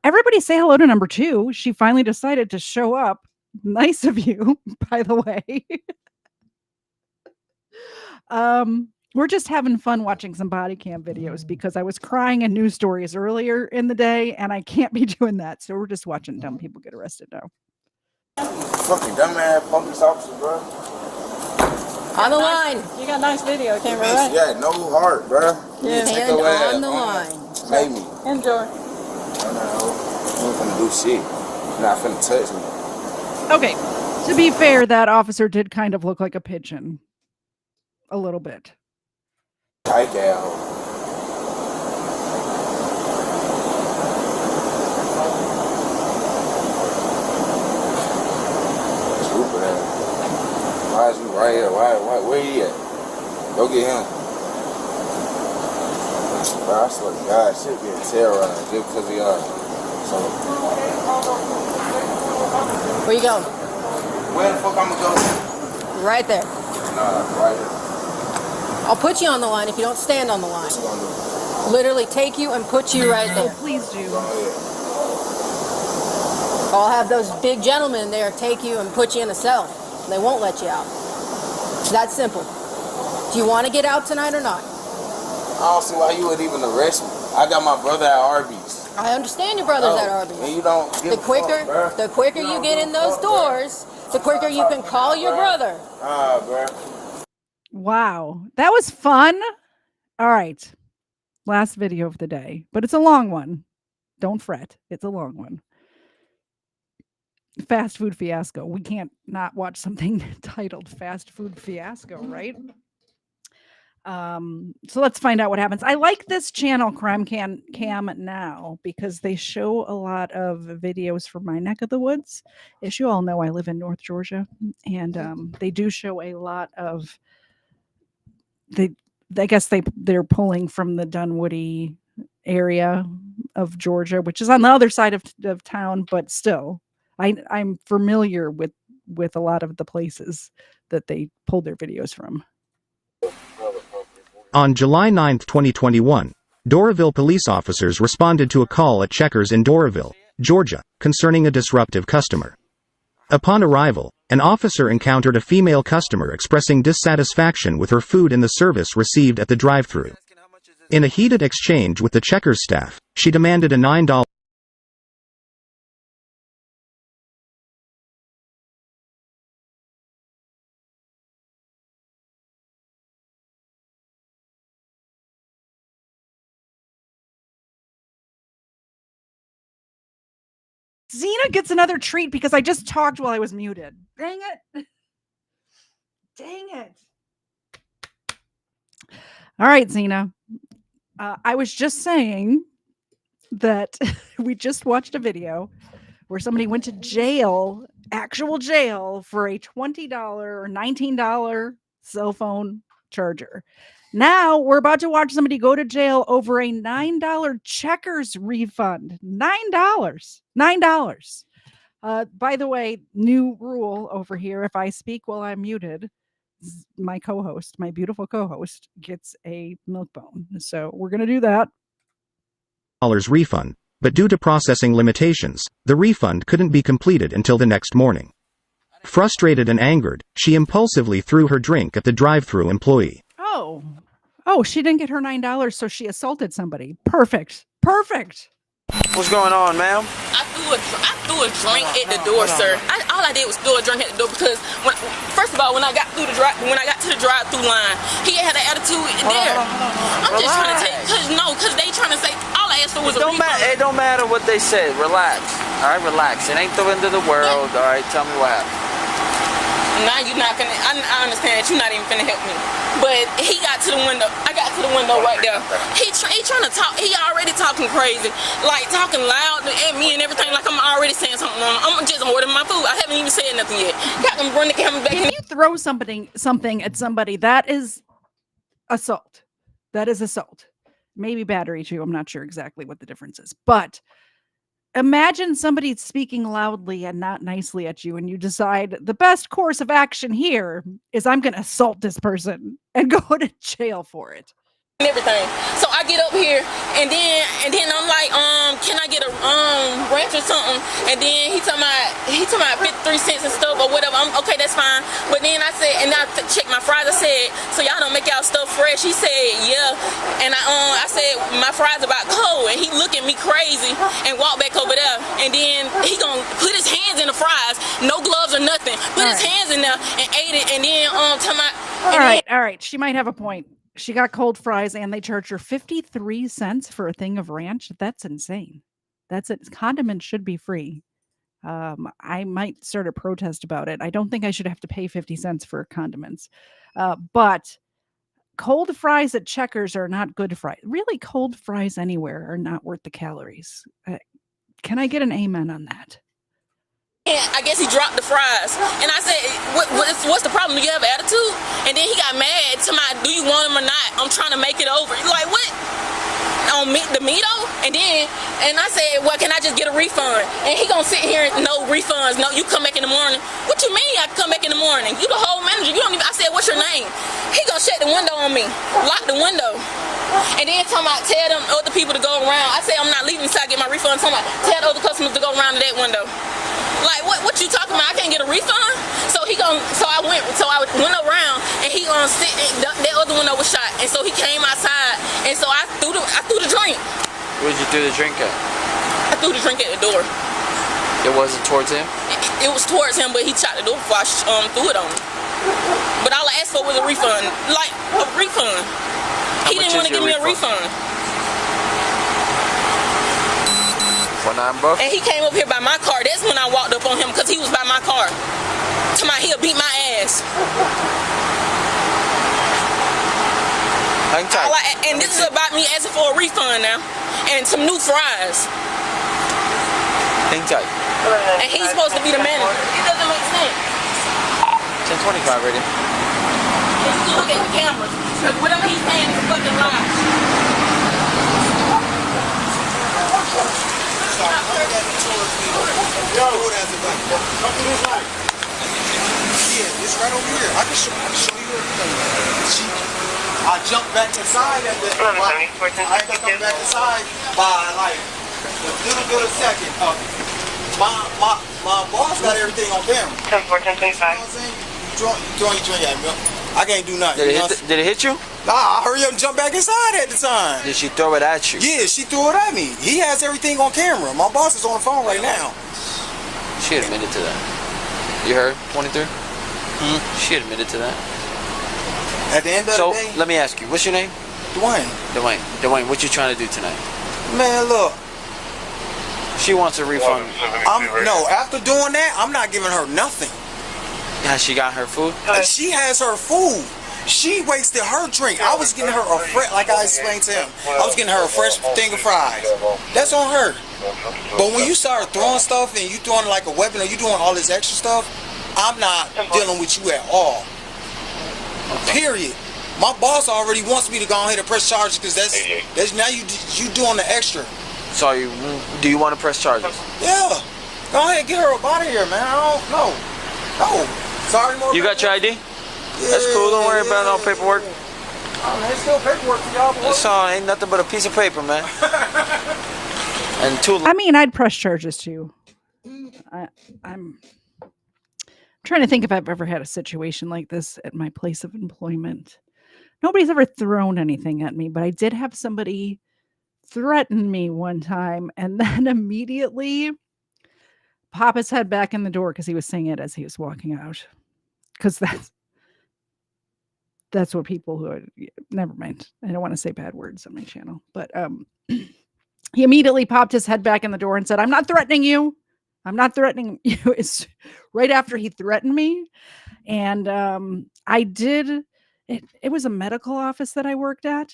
Everybody say hello to number 2. She finally decided to show up. Nice of you, by the way. We're just having fun watching some body cam videos because I was crying in news stories earlier in the day and I can't be doing that. So we're just watching dumb people get arrested now. Fucking dumbass police officer, bro. On the line. You got a nice video camera, Bitch, right? yeah, no heart, bro. Yeah. Take Hand your ass on the line. Made me. Enjoy. You ain't finna do shit. You're not finna touch me. Okay. To be fair, that officer did kind of look like a pigeon. A little bit. Tight down. Stupid ass. Why is he right here? Why, where he at? Go get him. Bro, I swear to God, shit getting terrorized just because of y'all. So. Where you going? Where the fuck I'ma go? Right there. Nah, right here. I'll put you on the line if you don't stand on the line. What you gonna do? Literally take you and put you right there. Oh, please do. Go ahead. I'll have those big gentlemen there take you and put you in a cell. They won't let you out. It's that simple. Do you want to get out tonight or not? I don't see why you would even arrest me. I got my brother at Arby's. I understand your brother's at Arby's. And you don't give The quicker you get in those doors, the quicker you can call your brother. Bro. Wow. That was fun. All right. Last video of the day, but it's a long one. Don't fret. It's a long one. Fast food fiasco. We can't not watch something titled Fast Food Fiasco, right? So let's find out what happens. I like this channel, Crime Cam Now, because they show a lot of videos from my neck of the woods. As you all know, I live in North Georgia, and they do show a lot of. I guess they're pulling from the Dunwoody area of Georgia, which is on the other side of town, but still, I'm familiar with a lot of the places that they pulled their videos from. On July 9, 2021, Doraville police officers responded to a call at Checkers in Doraville, Georgia, concerning a disruptive customer. Upon arrival, an officer encountered a female customer expressing dissatisfaction with her food and the service received at the drive-thru. In a heated exchange with the Checkers staff, she demanded a $9. Xena gets another treat because I just talked while I was muted. Dang it. Dang it. All right, Xena. I was just saying that we just watched a video where somebody went to jail, actual jail, for a $20 or $19 cell phone charger. Now we're about to watch somebody go to jail over a $9 Checkers refund. $9. By the way, new rule over here. If I speak while I'm muted, my co-host, my beautiful co-host, gets a milk bone. So we're going to do that. Refund, but due to processing limitations, the refund couldn't be completed until the next morning. Frustrated and angered, she impulsively threw her drink at the drive-thru employee. Oh, she didn't get her $9, so she assaulted somebody. Perfect. What's going on, ma'am? I threw a drink at the door, sir. All I did was throw a drink at the door because, first of all, when I got to the drive-through line, he had an attitude there. I'm just trying to take, because they trying to say all I asked for was a refund. It don't matter what they said. Relax. All right, relax. It ain't the end of the world. All right, tell me what happened. Now you're not gonna. I understand that you're not even gonna help me. But he got to the window. I got to the window right there. He trying to talk. He already talking crazy, like talking loud at me and everything. Like I'm already saying something wrong. I'm just ordering my food. I haven't even said nothing yet. Got them bring the camera back. If you throw something at somebody, that is assault. That is assault. Maybe battery too. I'm not sure exactly what the difference is, but. Imagine somebody speaking loudly and not nicely at you, and you decide the best course of action here is I'm going to assault this person and go to jail for it. Everything. So I get up here and then I'm like, can I get a ranch or something? And then he talking about 53 cents and stuff or whatever. Okay, that's fine. But then I said, and I checked my fries. I said, so y'all don't make y'all stuff fresh? He said, yeah. And I said, my fries about cold. And he looked at me crazy and walked back over there. And then he gonna put his hands in the fries, no gloves or nothing. Put his hands in there and ate it. And then talking about. All right. She might have a point. She got cold fries and they charged her 53 cents for a thing of ranch. That's insane. That's it. Condiments should be free. I might start a protest about it. I don't think I should have to pay 50 cents for condiments. But cold fries at Checkers are not good fries. Really, cold fries anywhere are not worth the calories. Can I get an amen on that? And I guess he dropped the fries. And I said, what's the problem? Do you have attitude? And then he got mad to my, do you want him or not? I'm trying to make it over. He's like, what? On the Mito? And I said, well, can I just get a refund? And he gonna sit here and no refunds. No, you come back in the morning. What you mean I can come back in the morning? You the whole manager. You don't even, I said, what's your name? He gonna shut the window on me. Lock the window. And then tell them other people to go around. I said, I'm not leaving until I get my refund. Tell the other customers to go around to that window. Like what you talking about? I can't get a refund. So I went around and he gonna sit. That other window was shot, and so he came outside, and so I threw the drink. Where'd you throw the drink at? I threw the drink at the door. It wasn't towards him. It was towards him, but he shot the door before I threw it on him. But all I asked for was a refund, like a refund. He didn't want to give me a refund. $9. And he came up here by my car. That's when I walked up on him because he was by my car. He'll beat my ass. Hang tight. And this is about me asking for a refund now. And some new fries. Hang tight. And he's supposed to be the manager. It doesn't make sense. 10:25 ready. And you can look at the cameras. Because whatever he's saying is a fucking lie. Yo, come to this light. Yeah, it's right over here. I can show you everything. I jumped back inside at the I had to come back inside by like a little bit of a second. My boss got everything on camera. 10:25. You know what I'm saying? You drink at me. I can't do nothing. Did it hit you? Nah, I hurry up and jump back inside at the time. Did she throw it at you? Yeah, she threw it at me. He has everything on camera. My boss is on the phone right now. She admitted to that. You heard? 23? She admitted to that. At the end of the day. So, let me ask you, what's your name? Dwayne, what you trying to do tonight? Man, look. She wants a refund. No, after doing that, I'm not giving her nothing. Has she got her food? She has her food. She wasted her drink. I was getting her a fresh, like I explained to him, I was getting her a fresh thing of fries. That's on her. But when you start throwing stuff and you throwing like a weapon or you doing all this extra stuff, I'm not dealing with you at all. Period. My boss already wants me to go ahead and press charges because that's now you doing the extra. So do you want to press charges? Yeah. Go ahead, get her up out of here, man. I don't know. No. Sorry, more. You got your ID? That's cool. Don't worry about no paperwork. There's still paperwork for y'all, boys. It's all ain't nothing but a piece of paper, man. And I mean, I'd press charges too. I'm trying to think if I've ever had a situation like this at my place of employment. Nobody's ever thrown anything at me, but I did have somebody threaten me one time and then immediately pop his head back in the door because he was saying it as he was walking out. Because that's what people who are, never mind. I don't want to say bad words on my channel, but he immediately popped his head back in the door and said, "I'm not threatening you. I'm not threatening you." It's right after he threatened me. And I did, it was a medical office that I worked at.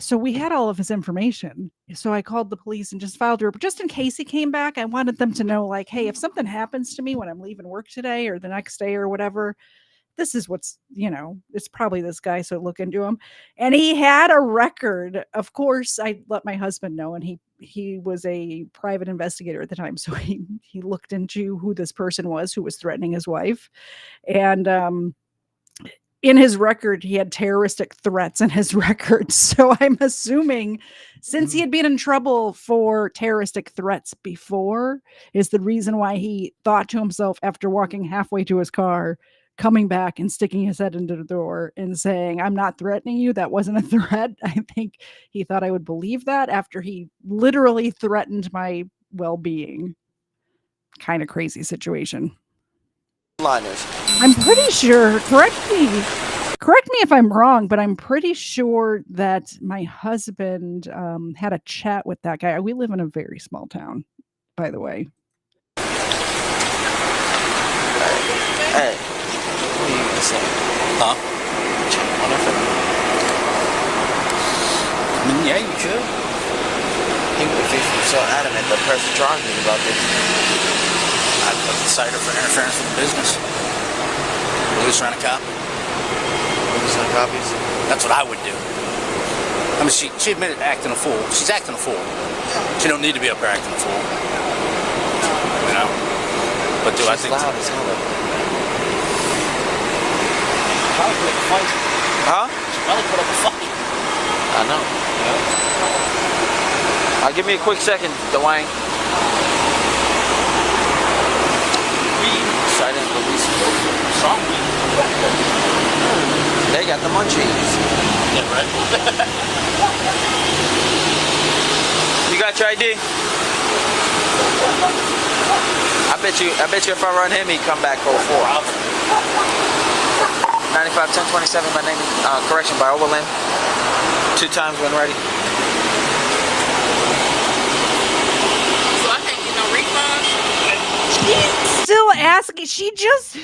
So we had all of his information. So I called the police and just filed a report. Just in case he came back, I wanted them to know, like, hey, if something happens to me when I'm leaving work today or the next day or whatever, this is what's, it's probably this guy. So look into him. And he had a record. Of course, I let my husband know, and he was a private investigator at the time. So he looked into who this person was who was threatening his wife. And in his record, he had terroristic threats in his record. So I'm assuming since he had been in trouble for terroristic threats before is the reason why he thought to himself after walking halfway to his car, coming back and sticking his head into the door and saying, "I'm not threatening you. That wasn't a threat." I think he thought I would believe that after he literally threatened my well-being. Kind of crazy situation. Liners. I'm pretty sure, correct me if I'm wrong, but I'm pretty sure that my husband had a chat with that guy. We live in a very small town, by the way. Hey, what are you gonna say? Huh? I mean, yeah, you should. If you're so adamant to press charges about this, I'd put the cite her for interference with the business. Loose around a copy. Loose around copies? That's what I would do. I mean, she admitted acting a fool. She's acting a fool. She don't need to be up there acting a fool. You know? But do I think... She's loud as hell. Probably put up a fight. Huh? She probably put up a fight. I know. Give me a quick second, Dwayne. Citing police. Strong. They got the munchies. Yeah, right. You got your ID? I bet you if I run him, he'd come back 04. 95 10 27. My name, correction by Overland. 2 times when ready. So I can't get no refund. Still asking. She just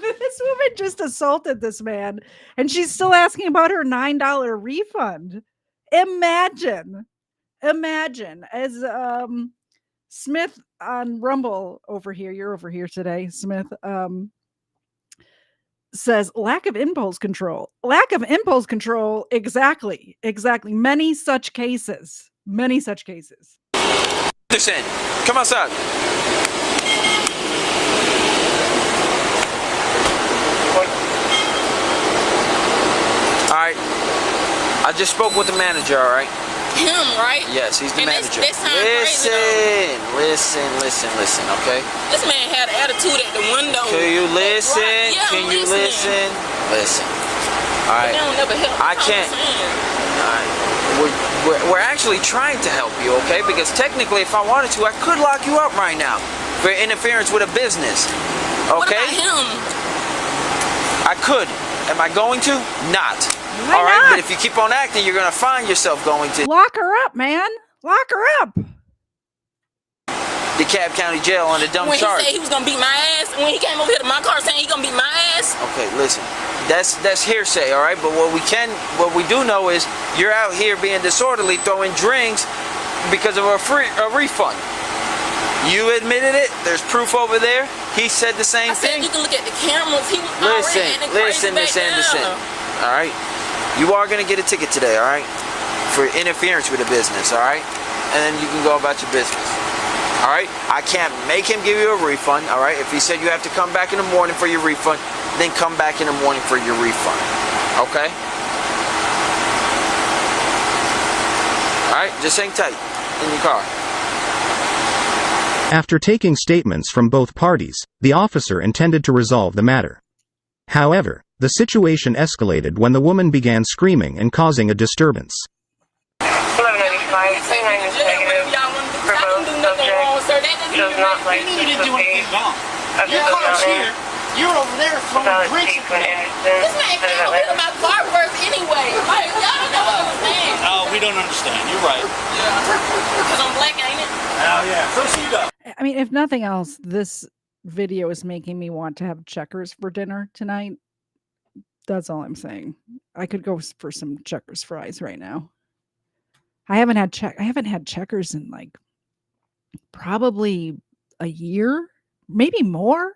This woman just assaulted this man, and she's still asking about her $9 refund. Imagine as Smith on Rumble over here. You're over here today, Smith. Says lack of impulse control. Lack of impulse control. Exactly. Many such cases. Listen, come outside. All right. I just spoke with the manager, all right? Him, right? Yes, he's the manager. Listen, okay? This man had an attitude at the window. Can you listen? Yeah, Can you listen? Listen. All right. They don't never help. I can't. All right. We're actually trying to help you, okay? Because technically, if I wanted to, I could lock you up right now for interference with a business. Okay? What about him? I could. Am I going to? Not. Why all right, not? but if you keep on acting, you're gonna find yourself going to Lock her up, man. Lock her up. DeKalb County Jail on a dumb When charge. he said he was gonna beat my ass, when he came over here to my car saying he gonna beat my ass. Okay, listen. That's hearsay, all right. But what we do know is you're out here being disorderly, throwing drinks because of a refund. You admitted it. There's proof over there. He said the same thing. You can look at the cameras. He was Listen, Miss Anderson. All right. You are gonna get a ticket today, all right, for interference with a business, all right, and then you can go about your business. All right. I can't make him give you a refund. All right. If he said you have to come back in the morning for your refund, then come back in the morning for your refund. Okay. All right. Just hang tight in your car. After taking statements from both parties, the officer intended to resolve the matter. However, the situation escalated when the woman began screaming and causing a disturbance. 1195, 29 is negative for both subjects. Does not like to proceed. Your car's here. You're over there throwing drinks. This man came over here to my car first anyway. Like, y'all don't understand. Oh, we don't understand. You're right. Because I'm black, ain't it? Oh, yeah. So she does. I mean, if nothing else, this video is making me want to have Checkers for dinner tonight. That's all I'm saying. I could go for some Checkers fries right now. I haven't had Checkers in like probably a year, maybe more.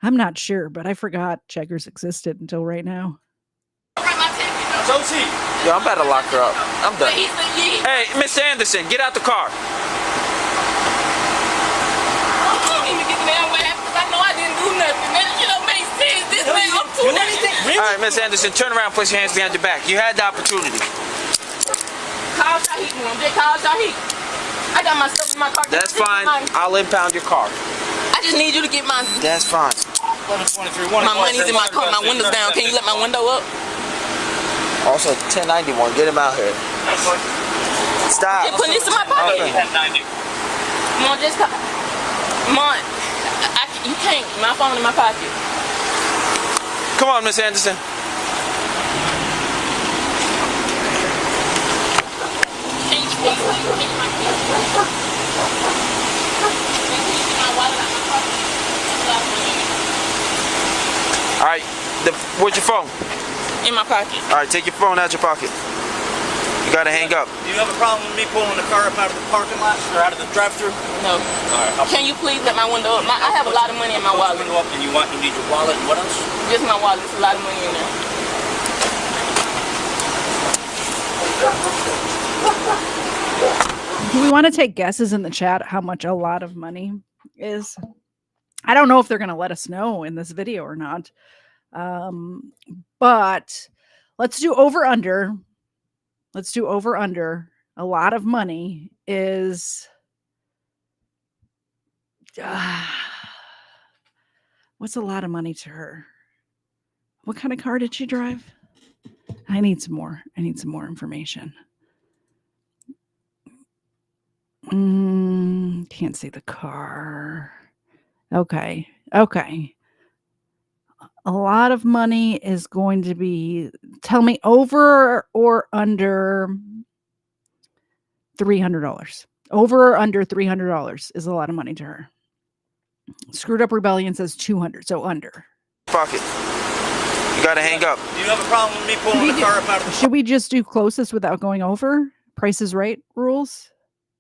I'm not sure, but I forgot Checkers existed until right now. Josie. Yeah, I'm about to lock her up. I'm done. Hey, Miss Anderson, get out the car. All right, Miss Anderson, turn around, place your hands behind your back. You had the opportunity. Call Shaheed, Mom. Just call Shaheed. I got my stuff in my car. That's fine. I'll impound your car. I just need you to get my. That's fine. 1123. My money's in my car. My window's down. Can you let my window up? Also, 1091. Get him out here. Stop. Just put this in my pocket. Okay. Come on, just come. Come on. You can't. My phone in my pocket. Come on, Miss Anderson. All right. Where's your phone? In my pocket. All right. Take your phone out your pocket. You gotta hang up. Do you have a problem with me pulling the car up out of the parking lot or out of the drive-thru? No. All right. Can you please let my window up? I have a lot of money in my wallet. Window up, and you need your wallet and what else? Just my wallet. There's a lot of money in there. Do we want to take guesses in the chat how much a lot of money is? I don't know if they're going to let us know in this video or not. But let's do over under. Let's do over under. A lot of money is what's a lot of money to her? What kind of car did she drive? I need some more information. Can't see the car. Okay. A lot of money is going to be, tell me, over or under $300. Over or under $300 is a lot of money to her. Screwed Up Rebellion says 200, so under. pocket. You gotta hang up. Do you have a problem with me pulling the car up out of the... Should we just do closest without going over? Price is Right rules?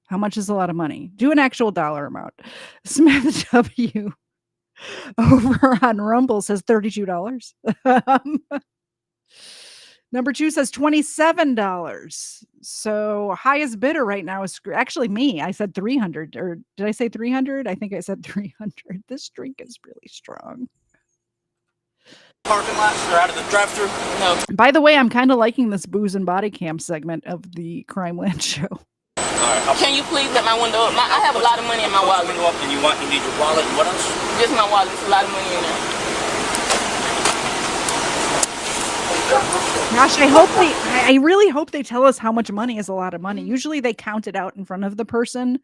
How much is a lot of money? Do an actual dollar amount. Smith W. over on Rumble says $32. Number 2 says $27. So highest bidder right now is actually me. I said 300, or did I say 300? I think I said 300. This drink is really strong. Parking lots or out of the drive-thru? No. By the way, I'm kind of liking this booze and body cam segment of the Crimeland show. Can you please let my window up? I have a lot of money in my wallet. Window up, and you need your wallet and what else? Just my wallet. There's a lot of money in there. Gosh, I really hope they tell us how much money is a lot of money. Usually they count it out in front of the person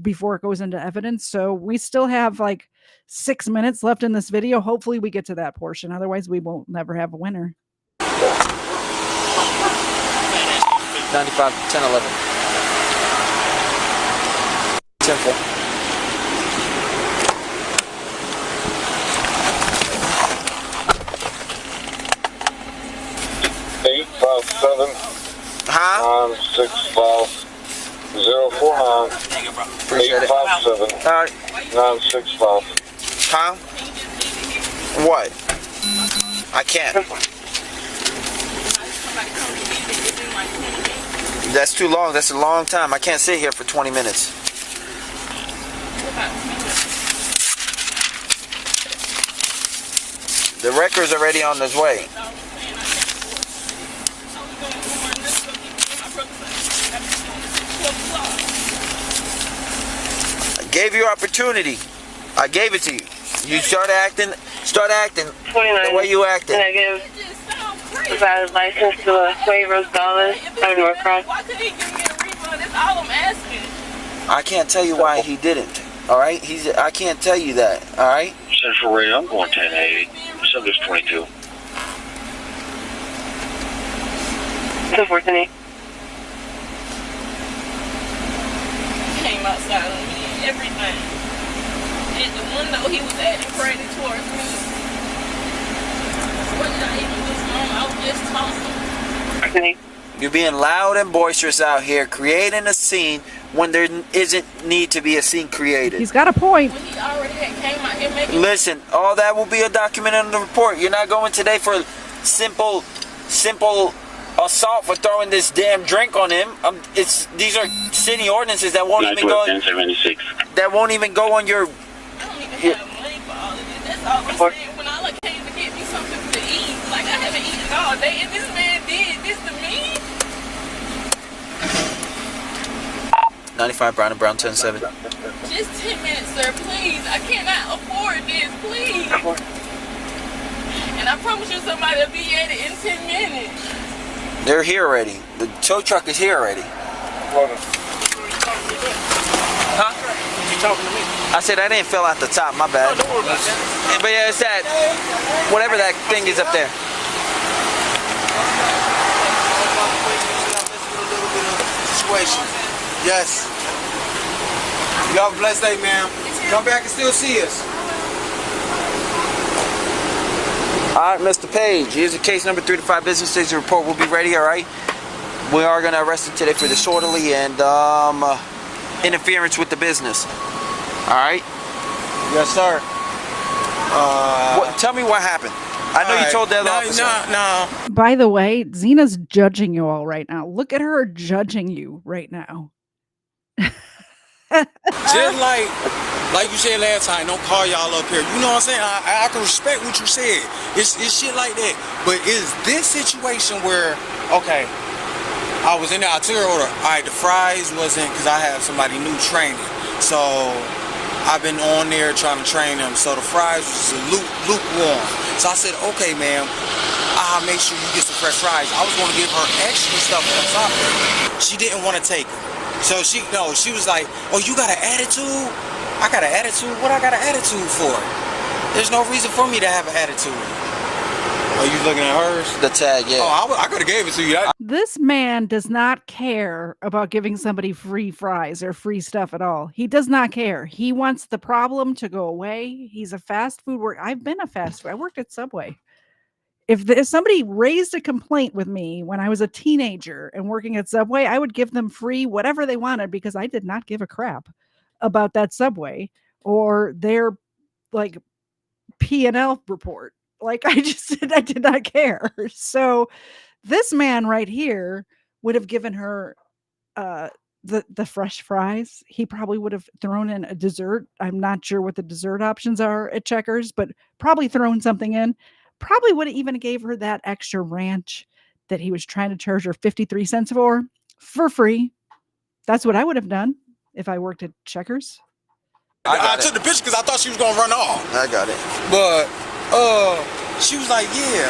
before it goes into evidence. So we still have like 6 minutes left in this video. Hopefully we get to that portion. Otherwise we won't never have a winner. 95, 10, 11. 10, 4. Huh? 965-049. Appreciate it. 857-965. Huh? What? I can't. That's too long. That's a long time. I can't sit here for 20 minutes. The record's already on his way. I gave you opportunity. I gave it to you. You start acting the way you acted. Negative. A valid license to a Quavers Dallas, North Cross. Why couldn't he give me a refund? That's all I'm asking. I can't tell you why he didn't. All right? I can't tell you that. All right? Central Radio, I'm going 1080. Subject 22. 214. Came outside on me and everything. At the window, he was acting crazy towards me. What did I even do wrong? I was just talking. You're being loud and boisterous out here, creating a scene when there isn't need to be a scene created. He's got a point. When he already came out here making... Listen, all that will be documented in the report. You're not going today for simple assault for throwing this damn drink on him. These are city ordinances that won't even go. That won't even go on your. I don't even have money for all of this. That's all I'm saying. When I came to get me something to eat, like I haven't eaten all day, and this man did this to me. 95 Brown and Brown 10-7. Just 10 minutes, sir, please. I cannot afford this, please. And I promise you somebody will be at it in 10 minutes. They're here already. The tow truck is here already. Huh? You talking to me? I said I didn't fill out the top, my bad. Oh, don't worry about that. But yeah, it's that, whatever that thing is up there. Situation. Yes. You have a blessed day, ma'am. Come back and still see us. All right, Mr. Page, here's a case number 3 to 5 business days. The report will be ready, all right? We are going to arrest him today for disorderly and interference with the business. All right? Yes, sir. Tell me what happened. I know you told the other officer. No. By the way, Zena's judging you all right now. Look at her judging you right now. Just like you said last time, don't call y'all up here. You know what I'm saying? I can respect what you said. It's shit like that. But is this situation where, okay, I was in there, I took her order. All right, the fries wasn't, because I have somebody new training. So I've been on there trying to train them. So the fries was lukewarm. So I said, okay, ma'am, I'll make sure you get some fresh fries. I was going to give her extra stuff on top of it. She didn't want to take it. So she was like, oh, you got an attitude? I got an attitude? What I got an attitude for? There's no reason for me to have an attitude. Are you looking at hers? The tag, yeah. Oh, I could have gave it to you. this man does not care about giving somebody free fries or free stuff at all. He does not care. He wants the problem to go away. He's a fast food worker. I've been a fast food. I worked at Subway. If somebody raised a complaint with me when I was a teenager and working at Subway, I would give them free whatever they wanted because I did not give a crap about that Subway or their like P&L report. Like I did not care. So this man right here would have given her the fresh fries. He probably would have thrown in a dessert. I'm not sure what the dessert options are at Checkers, but probably thrown something in. Probably would have even gave her that extra ranch that he was trying to charge her 53 cents for free. That's what I would have done if I worked at Checkers. I took the picture because I thought she was gonna run off. I got it. But she was like, yeah.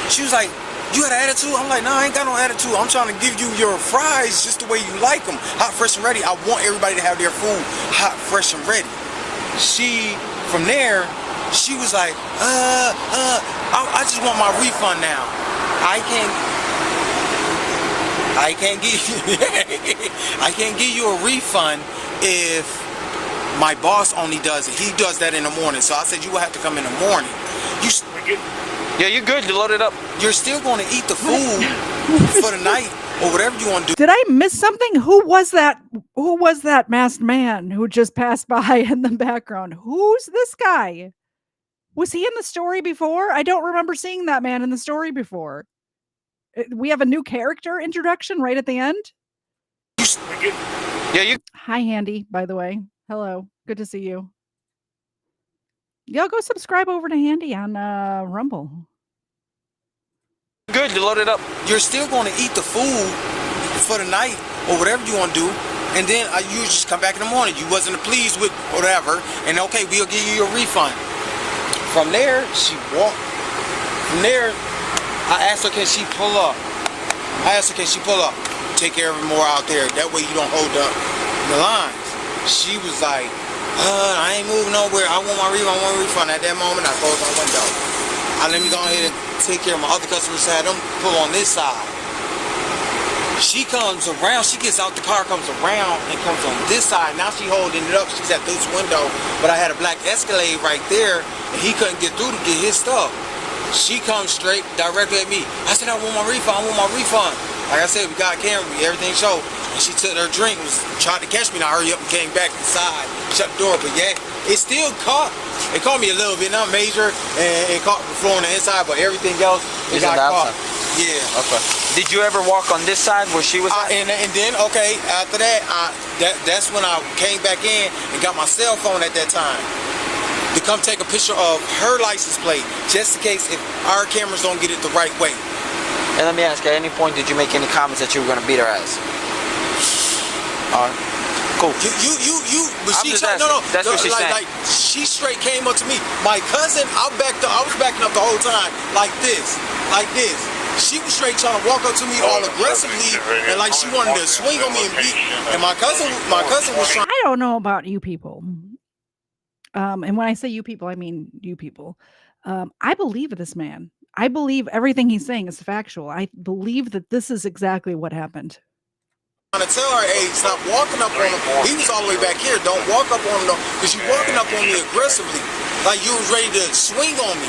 She was like, you got an attitude? I'm like, no, I ain't got no attitude. I'm trying to give you your fries just the way you like them, hot, fresh, and ready. I want everybody to have their food hot, fresh, and ready. From there, she was like, I just want my refund now. I can't give you a refund if my boss only does it. He does that in the morning. So I said, you will have to come in the morning. Yeah, you're good. You loaded up. You're still going to eat the food for the night or whatever you want to do. Did I miss something? Who was that? Who was that masked man who just passed by in the background? Who's this guy? Was he in the story before? I don't remember seeing that man in the story before. We have a new character introduction right at the end. Yeah, you. Hi, Handy, by the way. Hello. Good to see you. Y'all go subscribe over to Handy on Rumble. Good, you loaded up. You're still going to eat the food for the night or whatever you want to do. And then you just come back in the morning. You wasn't pleased with whatever. And okay, we'll give you your refund. From there, she walked. From there, I asked her, can she pull up? Take care of it more out there. That way you don't hold up the lines. She was like, I ain't moving nowhere. I want my refund. At that moment, I closed my window. Let me go ahead and take care of my other customers. Had them pull on this side. She comes around. She gets out the car, comes around, and comes on this side. Now she holding it up. She's at this window, but I had a black Escalade right there, and he couldn't get through to get his stuff. She comes straight directly at me. I said, I want my refund. Like I said, we got a camera, everything showed. And she took her drink, tried to catch me, and I hurry up and came back inside, shut the door. But yeah, it still caught. It caught me a little bit, not major, and it caught the floor on the inside, but everything else, it got caught. Yeah. Okay. Did you ever walk on this side where she was at? And then, okay, after that, that's when I came back in and got my cell phone at that time to come take a picture of her license plate, just in case if our cameras don't get it the right way. And let me ask, at any point did you make any comments that you were going to beat her ass? All right. Cool. But she that's what she's saying. Like, she straight came up to me. My cousin, I was backing up the whole time, like this. She was straight trying to walk up to me all aggressively, and like she wanted to swing on me and beat. And my cousin was trying. I don't know about you people. And when I say you people, I mean you people. I believe this man. I believe everything he's saying is factual. I believe that this is exactly what happened. I'm trying to tell her, hey, stop walking up on him. He was all the way back here. Don't walk up on him, because you're walking up on me aggressively, like you was ready to swing on me.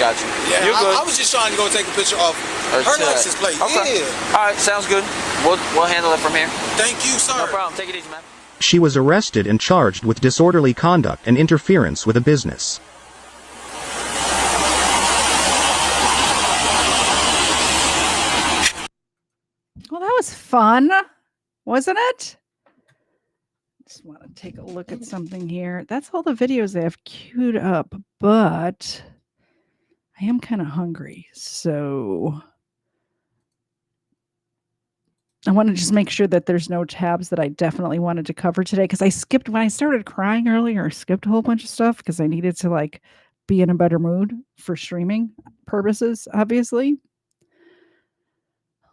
Gotcha. Yeah, You're good. I was just trying to go take a picture of her license plate. Okay. Yeah. All right, sounds good. We'll handle it from here. Thank you, sir. No problem. Take it easy, man. She was arrested and charged with disorderly conduct and interference with a business. Well, that was fun, wasn't it? Just want to take a look at something here. That's all the videos they have queued up, but I am kind of hungry, so I want to just make sure that there's no tabs that I definitely wanted to cover today, because I skipped when I started crying earlier. I skipped a whole bunch of stuff because I needed to like be in a better mood for streaming purposes, obviously.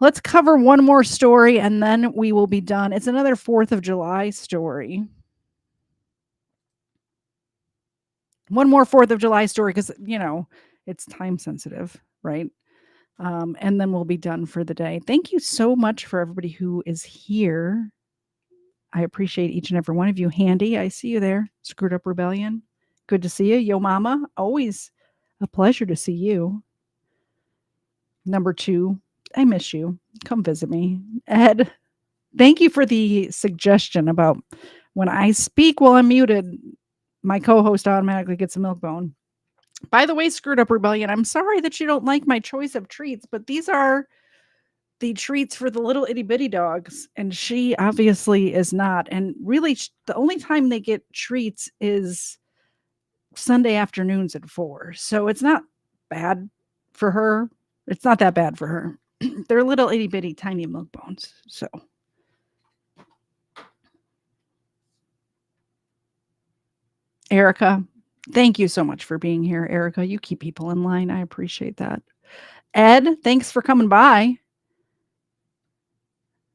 Let's cover one more story and then we will be done. It's another 4th of July story. One more 4th of July story because, you know, it's time sensitive, right? And then we'll be done for the day. Thank you so much for everybody who is here. I appreciate each and every one of you. Handy, I see you there. Screwed Up Rebellion. Good to see you. Yo Mama, always a pleasure to see you. Number 2, I miss you. Come visit me. Ed, thank you for the suggestion about when I speak while I'm muted, my co-host automatically gets a milk bone. By the way, Screwed Up Rebellion, I'm sorry that you don't like my choice of treats, but these are the treats for the little itty bitty dogs, and she obviously is not. And really, the only time they get treats is Sunday afternoons at 4. So it's not bad for her. It's not that bad for her. They're little itty bitty tiny milk bones. So Erica, thank you so much for being here. Erica, you keep people in line. I appreciate that. Ed, thanks for coming by.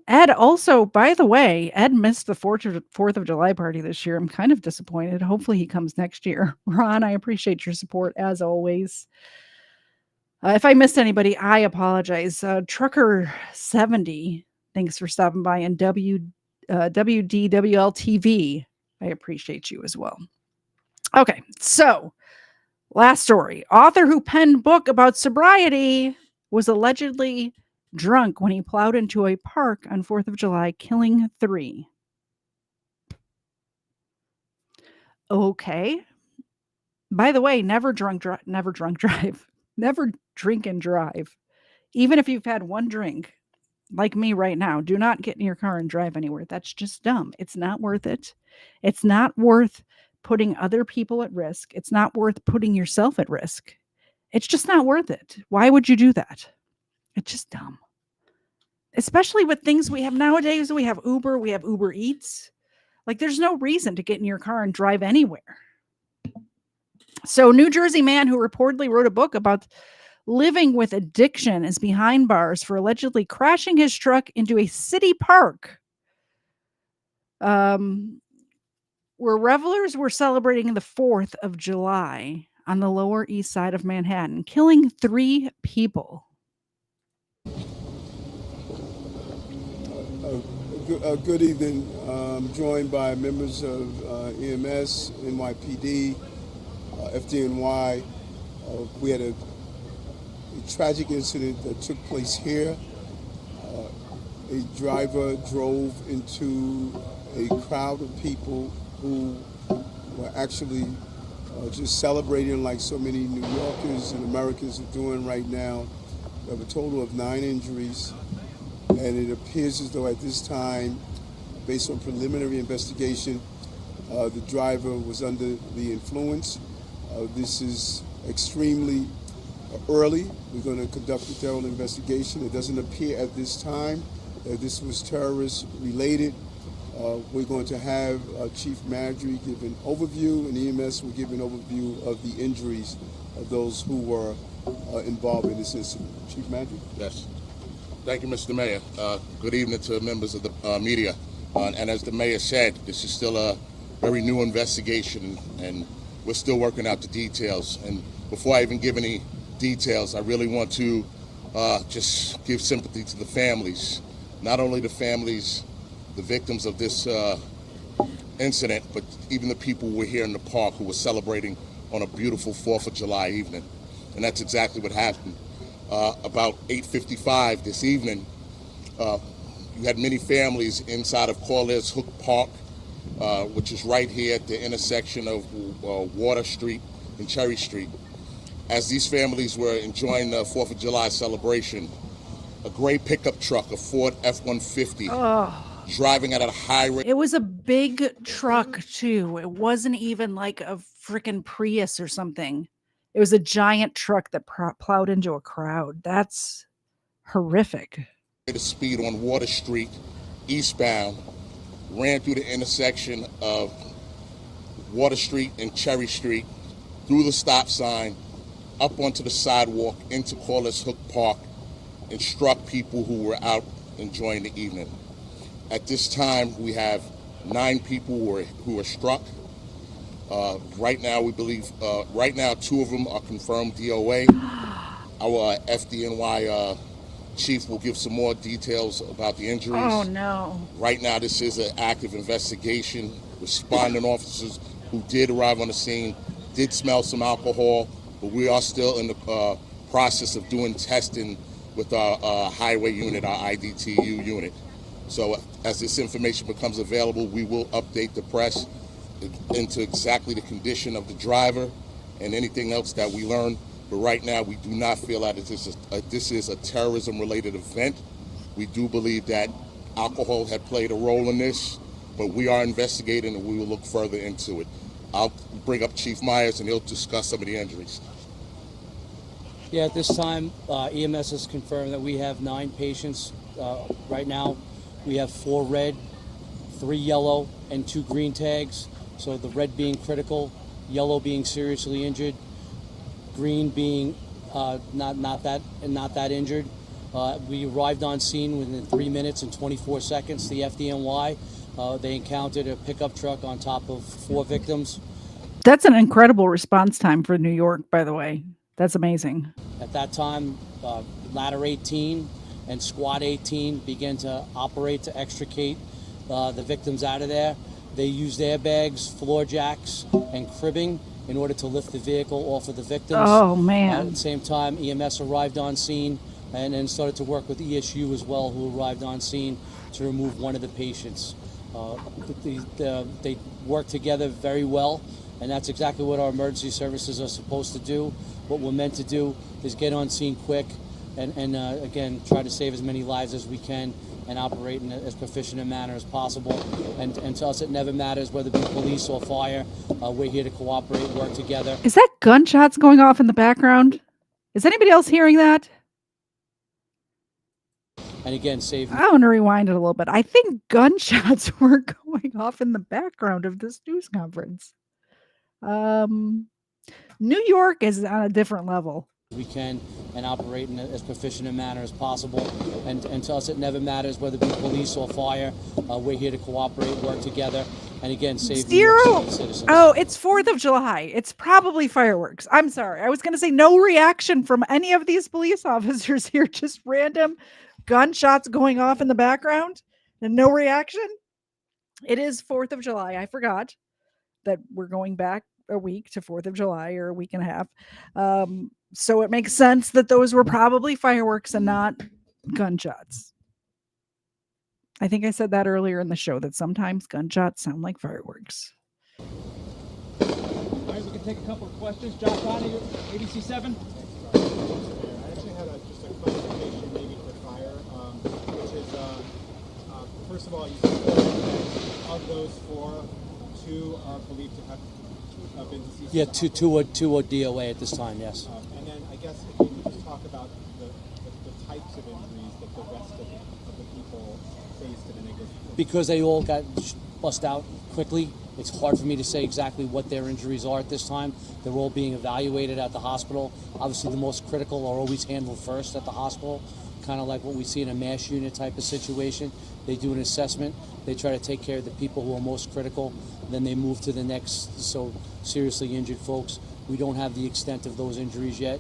Ed, also, by the way, Ed missed the 4th of July party this year. I'm kind of disappointed. Hopefully he comes next year. Ron, I appreciate your support as always. If I missed anybody, I apologize. Trucker70, thanks for stopping by. And WDWLTV, I appreciate you as well. Okay, so last story. Author who penned book about sobriety was allegedly drunk when he plowed into a park on 4th of July, killing 3. Okay. By the way, never drink and drive. Never drink and drive. Even if you've had one drink, like me right now, do not get in your car and drive anywhere. That's just dumb. It's not worth it. It's not worth putting other people at risk. It's not worth putting yourself at risk. It's just not worth it. Why would you do that? It's just dumb. Especially with things we have nowadays. We have Uber, we have Uber Eats. Like, there's no reason to get in your car and drive anywhere. So, New Jersey man who reportedly wrote a book about living with addiction is behind bars for allegedly crashing his truck into a city park where revelers were celebrating the 4th of July on the Lower East Side of Manhattan, killing 3 people. Good evening. I'm joined by members of EMS, NYPD, FDNY. We had a tragic incident that took place here. A driver drove into a crowd of people who were actually just celebrating like so many New Yorkers and Americans are doing right now. We have a total of 9 injuries. And it appears as though at this time, based on preliminary investigation, the driver was under the influence. This is extremely early. We're going to conduct a thorough investigation. It doesn't appear at this time that this was terrorist related. We're going to have Chief Madry give an overview, and EMS will give an overview of the injuries of those who were involved in this incident. Chief Madry? Yes. Thank you, Mr. Mayor. Good evening to members of the media. And as the mayor said, this is still a very new investigation, and we're still working out the details. And before I even give any details, I really want to just give sympathy to the families, not only the families, the victims of this incident, but even the people who were here in the park who were celebrating on a beautiful 4th of July evening. And that's exactly what happened. About 8:55 this evening, you had many families inside of Corliss Hook Park, which is right here at the intersection of Water Street and Cherry Street. As these families were enjoying the 4th of July celebration, a gray pickup truck, a Ford F-150, driving at a high rate. It was a big truck, too. It wasn't even like a freaking Prius or something. It was a giant truck that plowed into a crowd. That's horrific. The speed on Water Street, eastbound, ran through the intersection of Water Street and Cherry Street, through the stop sign, up onto the sidewalk, into Corliss Hook Park, and struck people who were out enjoying the evening. At this time, we have 9 people who were struck. Right now, we believe, 2 of them are confirmed DOA. Our FDNY chief will give some more details about the injuries. Oh, no. Right now, this is an active investigation. Responding officers who did arrive on the scene did smell some alcohol, but we are still in the process of doing testing with our highway unit, our IDTU unit. So as this information becomes available, we will update the press into exactly the condition of the driver and anything else that we learn. But right now, we do not feel that this is a terrorism-related event. We do believe that alcohol had played a role in this, but we are investigating and we will look further into it. I'll bring up Chief Myers and he'll discuss some of the injuries. Yeah, at this time, EMS has confirmed that we have 9 patients. Right now, we have 4 red, 3 yellow, and 2 green tags. So the red being critical, yellow being seriously injured, green being not that injured. We arrived on scene within 3 minutes and 24 seconds. The FDNY, they encountered a pickup truck on top of 4 victims. That's an incredible response time for New York, by the way. That's amazing. At that time, Ladder 18 and Squad 18 began to operate to extricate the victims out of there. They used airbags, floor jacks, and cribbing in order to lift the vehicle off of the victims. Oh, man. At the same time, EMS arrived on scene and then started to work with ESU as well, who arrived on scene to remove one of the patients. They worked together very well, and that's exactly what our emergency services are supposed to do. What we're meant to do is get on scene quick and again, try to save as many lives as we can and operate in as proficient a manner as possible. And to us, it never matters whether it be police or fire. We're here to cooperate, work together. Is that gunshots going off in the background? Is anybody else hearing that? And again, save. I want to rewind it a little bit. I think gunshots were going off in the background of this news conference. New York is on a different level. We can and operate in as proficient a manner as possible. And to us, it never matters whether it be police or fire. We're here to cooperate, work together, and again, save New York City citizens. Oh, it's 4th of July. It's probably fireworks. I'm sorry. I was going to say no reaction from any of these police officers here. Just random gunshots going off in the background and no reaction. It is 4th of July. I forgot that we're going back a week to 4th of July, or a week and a half. So it makes sense that those were probably fireworks and not gunshots. I think I said that earlier in the show, that sometimes gunshots sound like fireworks. All right, we can take a couple of questions. Josh Bonnie, ABC 7. I actually had just a clarification maybe for fire, which is, first of all, you said that of those 4, 2 are believed to have been deceased. Yeah, two are DOA at this time, yes. And then I guess if you could just talk about the types of injuries that the rest of the people faced in an Because they all got bust out quickly, it's hard for me to say exactly what their injuries are at this time. They're all being evaluated at the hospital. Obviously, the most critical are always handled first at the hospital, kind of like what we see in a MASH unit type of situation. They do an assessment. They try to take care of the people who are most critical. Then they move to the next, so seriously injured folks. We don't have the extent of those injuries yet.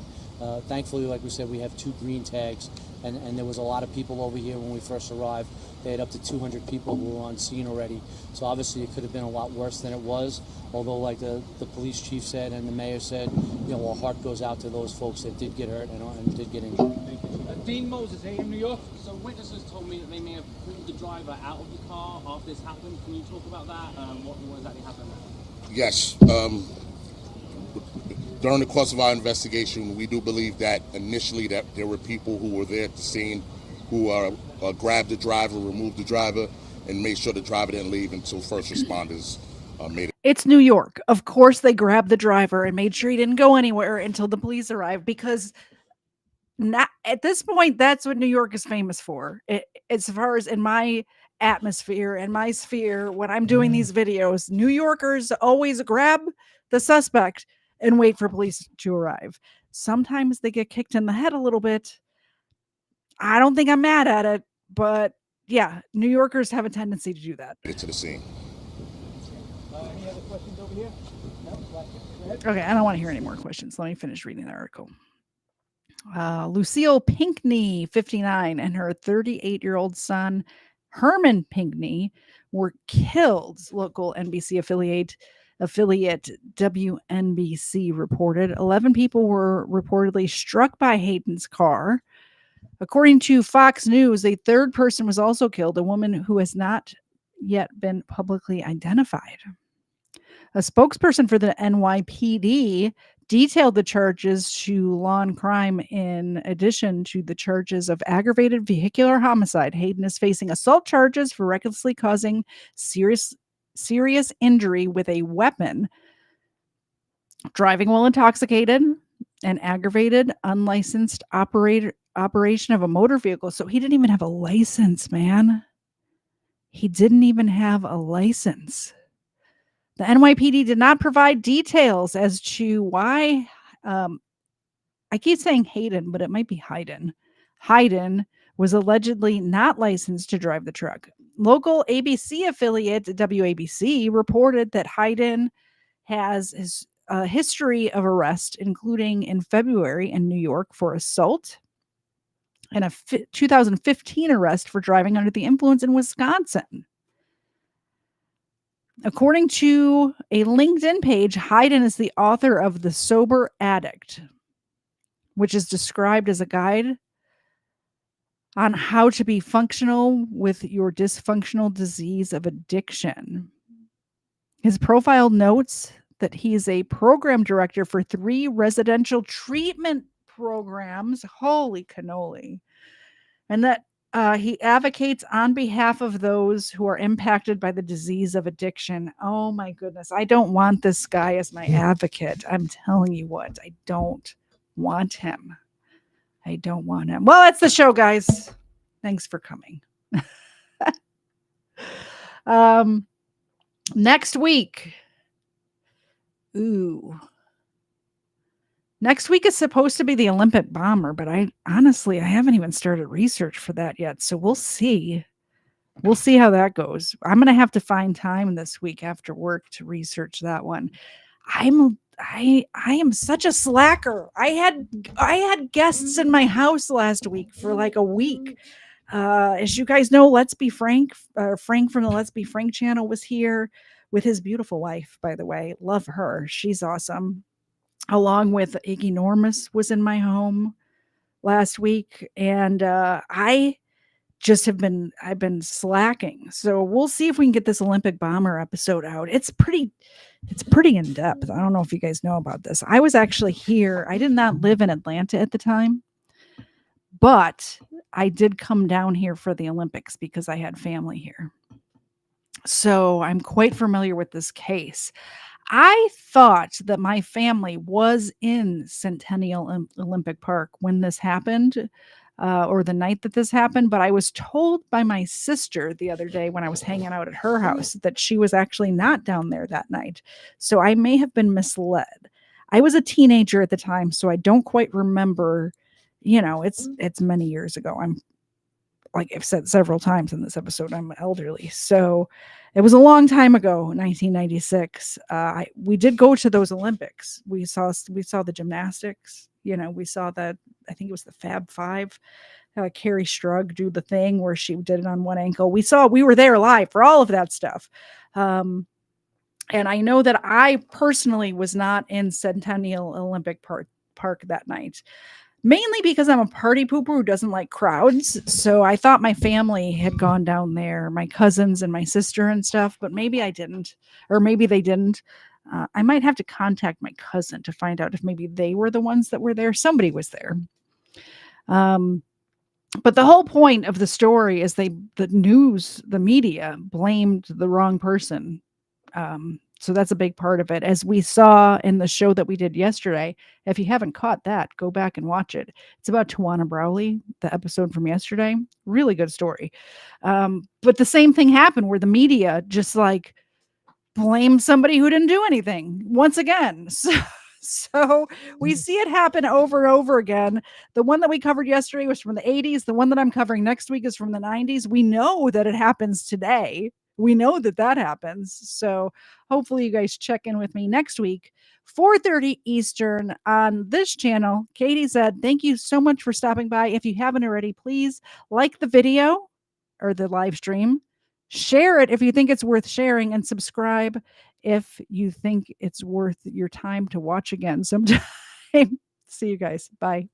Thankfully, like we said, we have 2 green tags, and there was a lot of people over here when we first arrived. They had up to 200 people who were on scene already. So obviously it could have been a lot worse than it was. Although, like the police chief said and the mayor said, you know, our heart goes out to those folks that did get hurt and did get injured. Dean Moses, AM New York. So witnesses told me that they may have pulled the driver out of the car after this happened. Can you talk about that? What exactly happened there? Yes. During the course of our investigation, we do believe that initially that there were people who were there at the scene who grabbed the driver, removed the driver, and made sure the driver didn't leave until first responders made it. It's New York. Of course, they grabbed the driver and made sure he didn't go anywhere until the police arrived, because at this point, that's what New York is famous for. As far as in my atmosphere and my sphere, when I'm doing these videos, New Yorkers always grab the suspect and wait for police to arrive. Sometimes they get kicked in the head a little bit. I don't think I'm mad at it, but yeah, New Yorkers have a tendency to do that. Get to the scene. Any other questions over here? No? Okay, I don't want to hear any more questions. Let me finish reading the article. Lucille Pinckney, 59, and her 38-year-old son, Herman Pinckney, were killed, local NBC affiliate WNBC reported. 11 people were reportedly struck by Hayden's car. According to Fox News, a third person was also killed, a woman who has not yet been publicly identified. A spokesperson for the NYPD detailed the charges to law and crime in addition to the charges of aggravated vehicular homicide. Hayden is facing assault charges for recklessly causing serious injury with a weapon, driving while intoxicated, and aggravated unlicensed operation of a motor vehicle. So he didn't even have a license, man. He didn't even have a license. The NYPD did not provide details as to why, I keep saying Hayden, but it might be Hayden. Hayden was allegedly not licensed to drive the truck. Local ABC affiliate WABC reported that Hayden has a history of arrest, including in February in New York for assault and a 2015 arrest for driving under the influence in Wisconsin. According to a LinkedIn page, Hayden is the author of The Sober Addict, which is described as a guide on how to be functional with your dysfunctional disease of addiction. His profile notes that he is a program director for 3 residential treatment programs. Holy cannoli. And that he advocates on behalf of those who are impacted by the disease of addiction. Oh my goodness. I don't want this guy as my advocate. I'm telling you what, I don't want him. I don't want him. Well, that's the show, guys. Thanks for coming. Next week. Next week is supposed to be the Olympic bomber, but I haven't even started research for that yet. So we'll see. We'll see how that goes. I'm going to have to find time this week after work to research that one. I am such a slacker. I had guests in my house last week for like a week. As you guys know, Let's Be Frank, Frank from the Let's Be Frank channel was here with his beautiful wife, by the way. Love her. She's awesome. Along with Iggy Normus was in my home last week. And I've been slacking. So we'll see if we can get this Olympic bomber episode out. It's pretty in depth. I don't know if you guys know about this. I was actually here. I did not live in Atlanta at the time, but I did come down here for the Olympics because I had family here. So I'm quite familiar with this case. I thought that my family was in Centennial Olympic Park when this happened, or the night that this happened, but I was told by my sister the other day when I was hanging out at her house that she was actually not down there that night. So I may have been misled. I was a teenager at the time, so I don't quite remember. It's many years ago. I'm, like I've said several times in this episode, I'm elderly. So it was a long time ago, 1996. We did go to those Olympics. We saw the gymnastics. We saw that, I think it was the Fab Five. Carrie Strug do the thing where she did it on one ankle. We were there live for all of that stuff. And I know that I personally was not in Centennial Olympic Park that night. Mainly because I'm a party pooper who doesn't like crowds. So I thought my family had gone down there, my cousins and my sister and stuff, but maybe I didn't, or maybe they didn't. I might have to contact my cousin to find out if maybe they were the ones that were there. Somebody was there. But the whole point of the story is the media blamed the wrong person. So that's a big part of it. As we saw in the show that we did yesterday, if you haven't caught that, go back and watch it. It's about Tawana Browley, the episode from yesterday. Really good story. But the same thing happened where the media just like blamed somebody who didn't do anything once again. So we see it happen over and over again. The one that we covered yesterday was from the 80s. The one that I'm covering next week is from the 90s. We know that it happens today. we know that happens. So hopefully you guys check in with me next week, 4:30 Eastern on this channel. Katie said, thank you so much for stopping by. If you haven't already, please like the video or the live stream, share it if you think it's worth sharing, and subscribe if you think it's worth your time to watch again sometime. See you guys. Bye.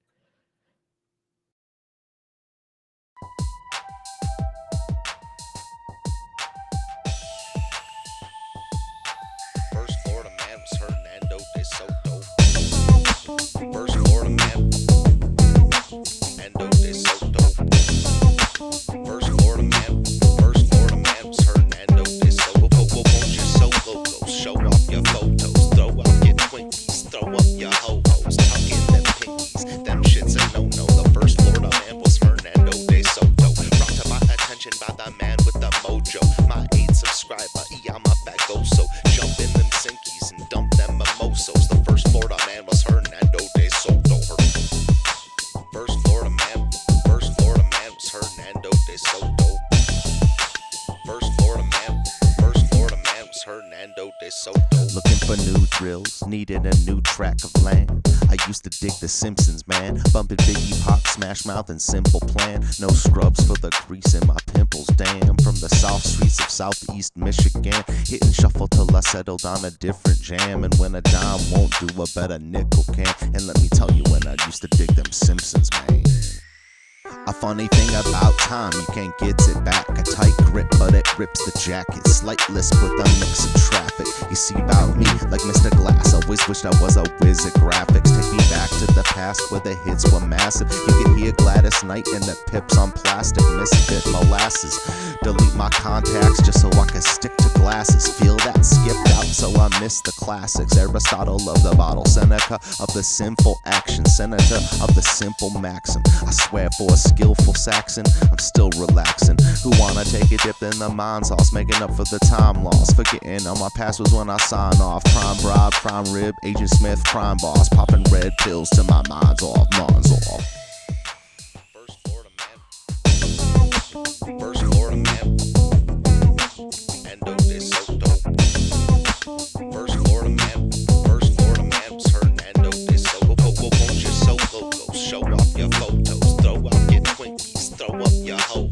First Florida man was Hernando de Soto. First Florida man, Hernando de Soto. First Florida man was Hernando de Soto. Won't you so loco? Show off your photos, throw out your Twinkies, throw up your ho-hos, tuck in them pinkies. Them shits a no-no. The first Florida man was Hernando de Soto. Brought to my attention by the man with the mojo. My 8 subscriber, I'm a bagoso. Jump in them Sinkies and dump them mimosos. The first Florida man was Hernando de Soto. First Florida man was Hernando de Soto. First Florida man was Hernando de Soto. Looking for new drills, needed a new track of land. I used to dig the Simpsons, man. Bumping Biggie, Pop, Smash Mouth, and Simple Plan. No scrubs for the crease in my pimples, damn. From the south streets of southeast Michigan, hitting shuffle till I settled on a different jam. And when a dime won't do, a better nickel can. And let me tell you, when I used to dig them Simpsons, man. A funny thing about time, you can't get it back. A tight grip, but it rips the jacket. Slight lisp with a mix of traffic. You see about me, like Mr. Glass, always wished I was a whiz at graphics. Take me back to the past where the hits were massive. You could hear Gladys Knight and the Pips on plastic. Misfit molasses. Delete my contacts just so I can stick to glasses. Feel that skipped out, so I miss the classics. Aristotle of the bottle, Seneca of the sinful action, senator of the simple maxim. I swear for a skillful Saxon, I'm still relaxing. Who wanna take a dip in the mind sauce, making up for the time lost, forgetting all my past was when I sign off. Prime bribe, prime rib, Agent Smith, crime boss, popping red pills till my mind's off, mind's off. First Florida man, Hernando de Soto. First Florida man was Hernando de Soto. Won't you so loco? Show off your photos, throw out your Twinkies, throw up your ho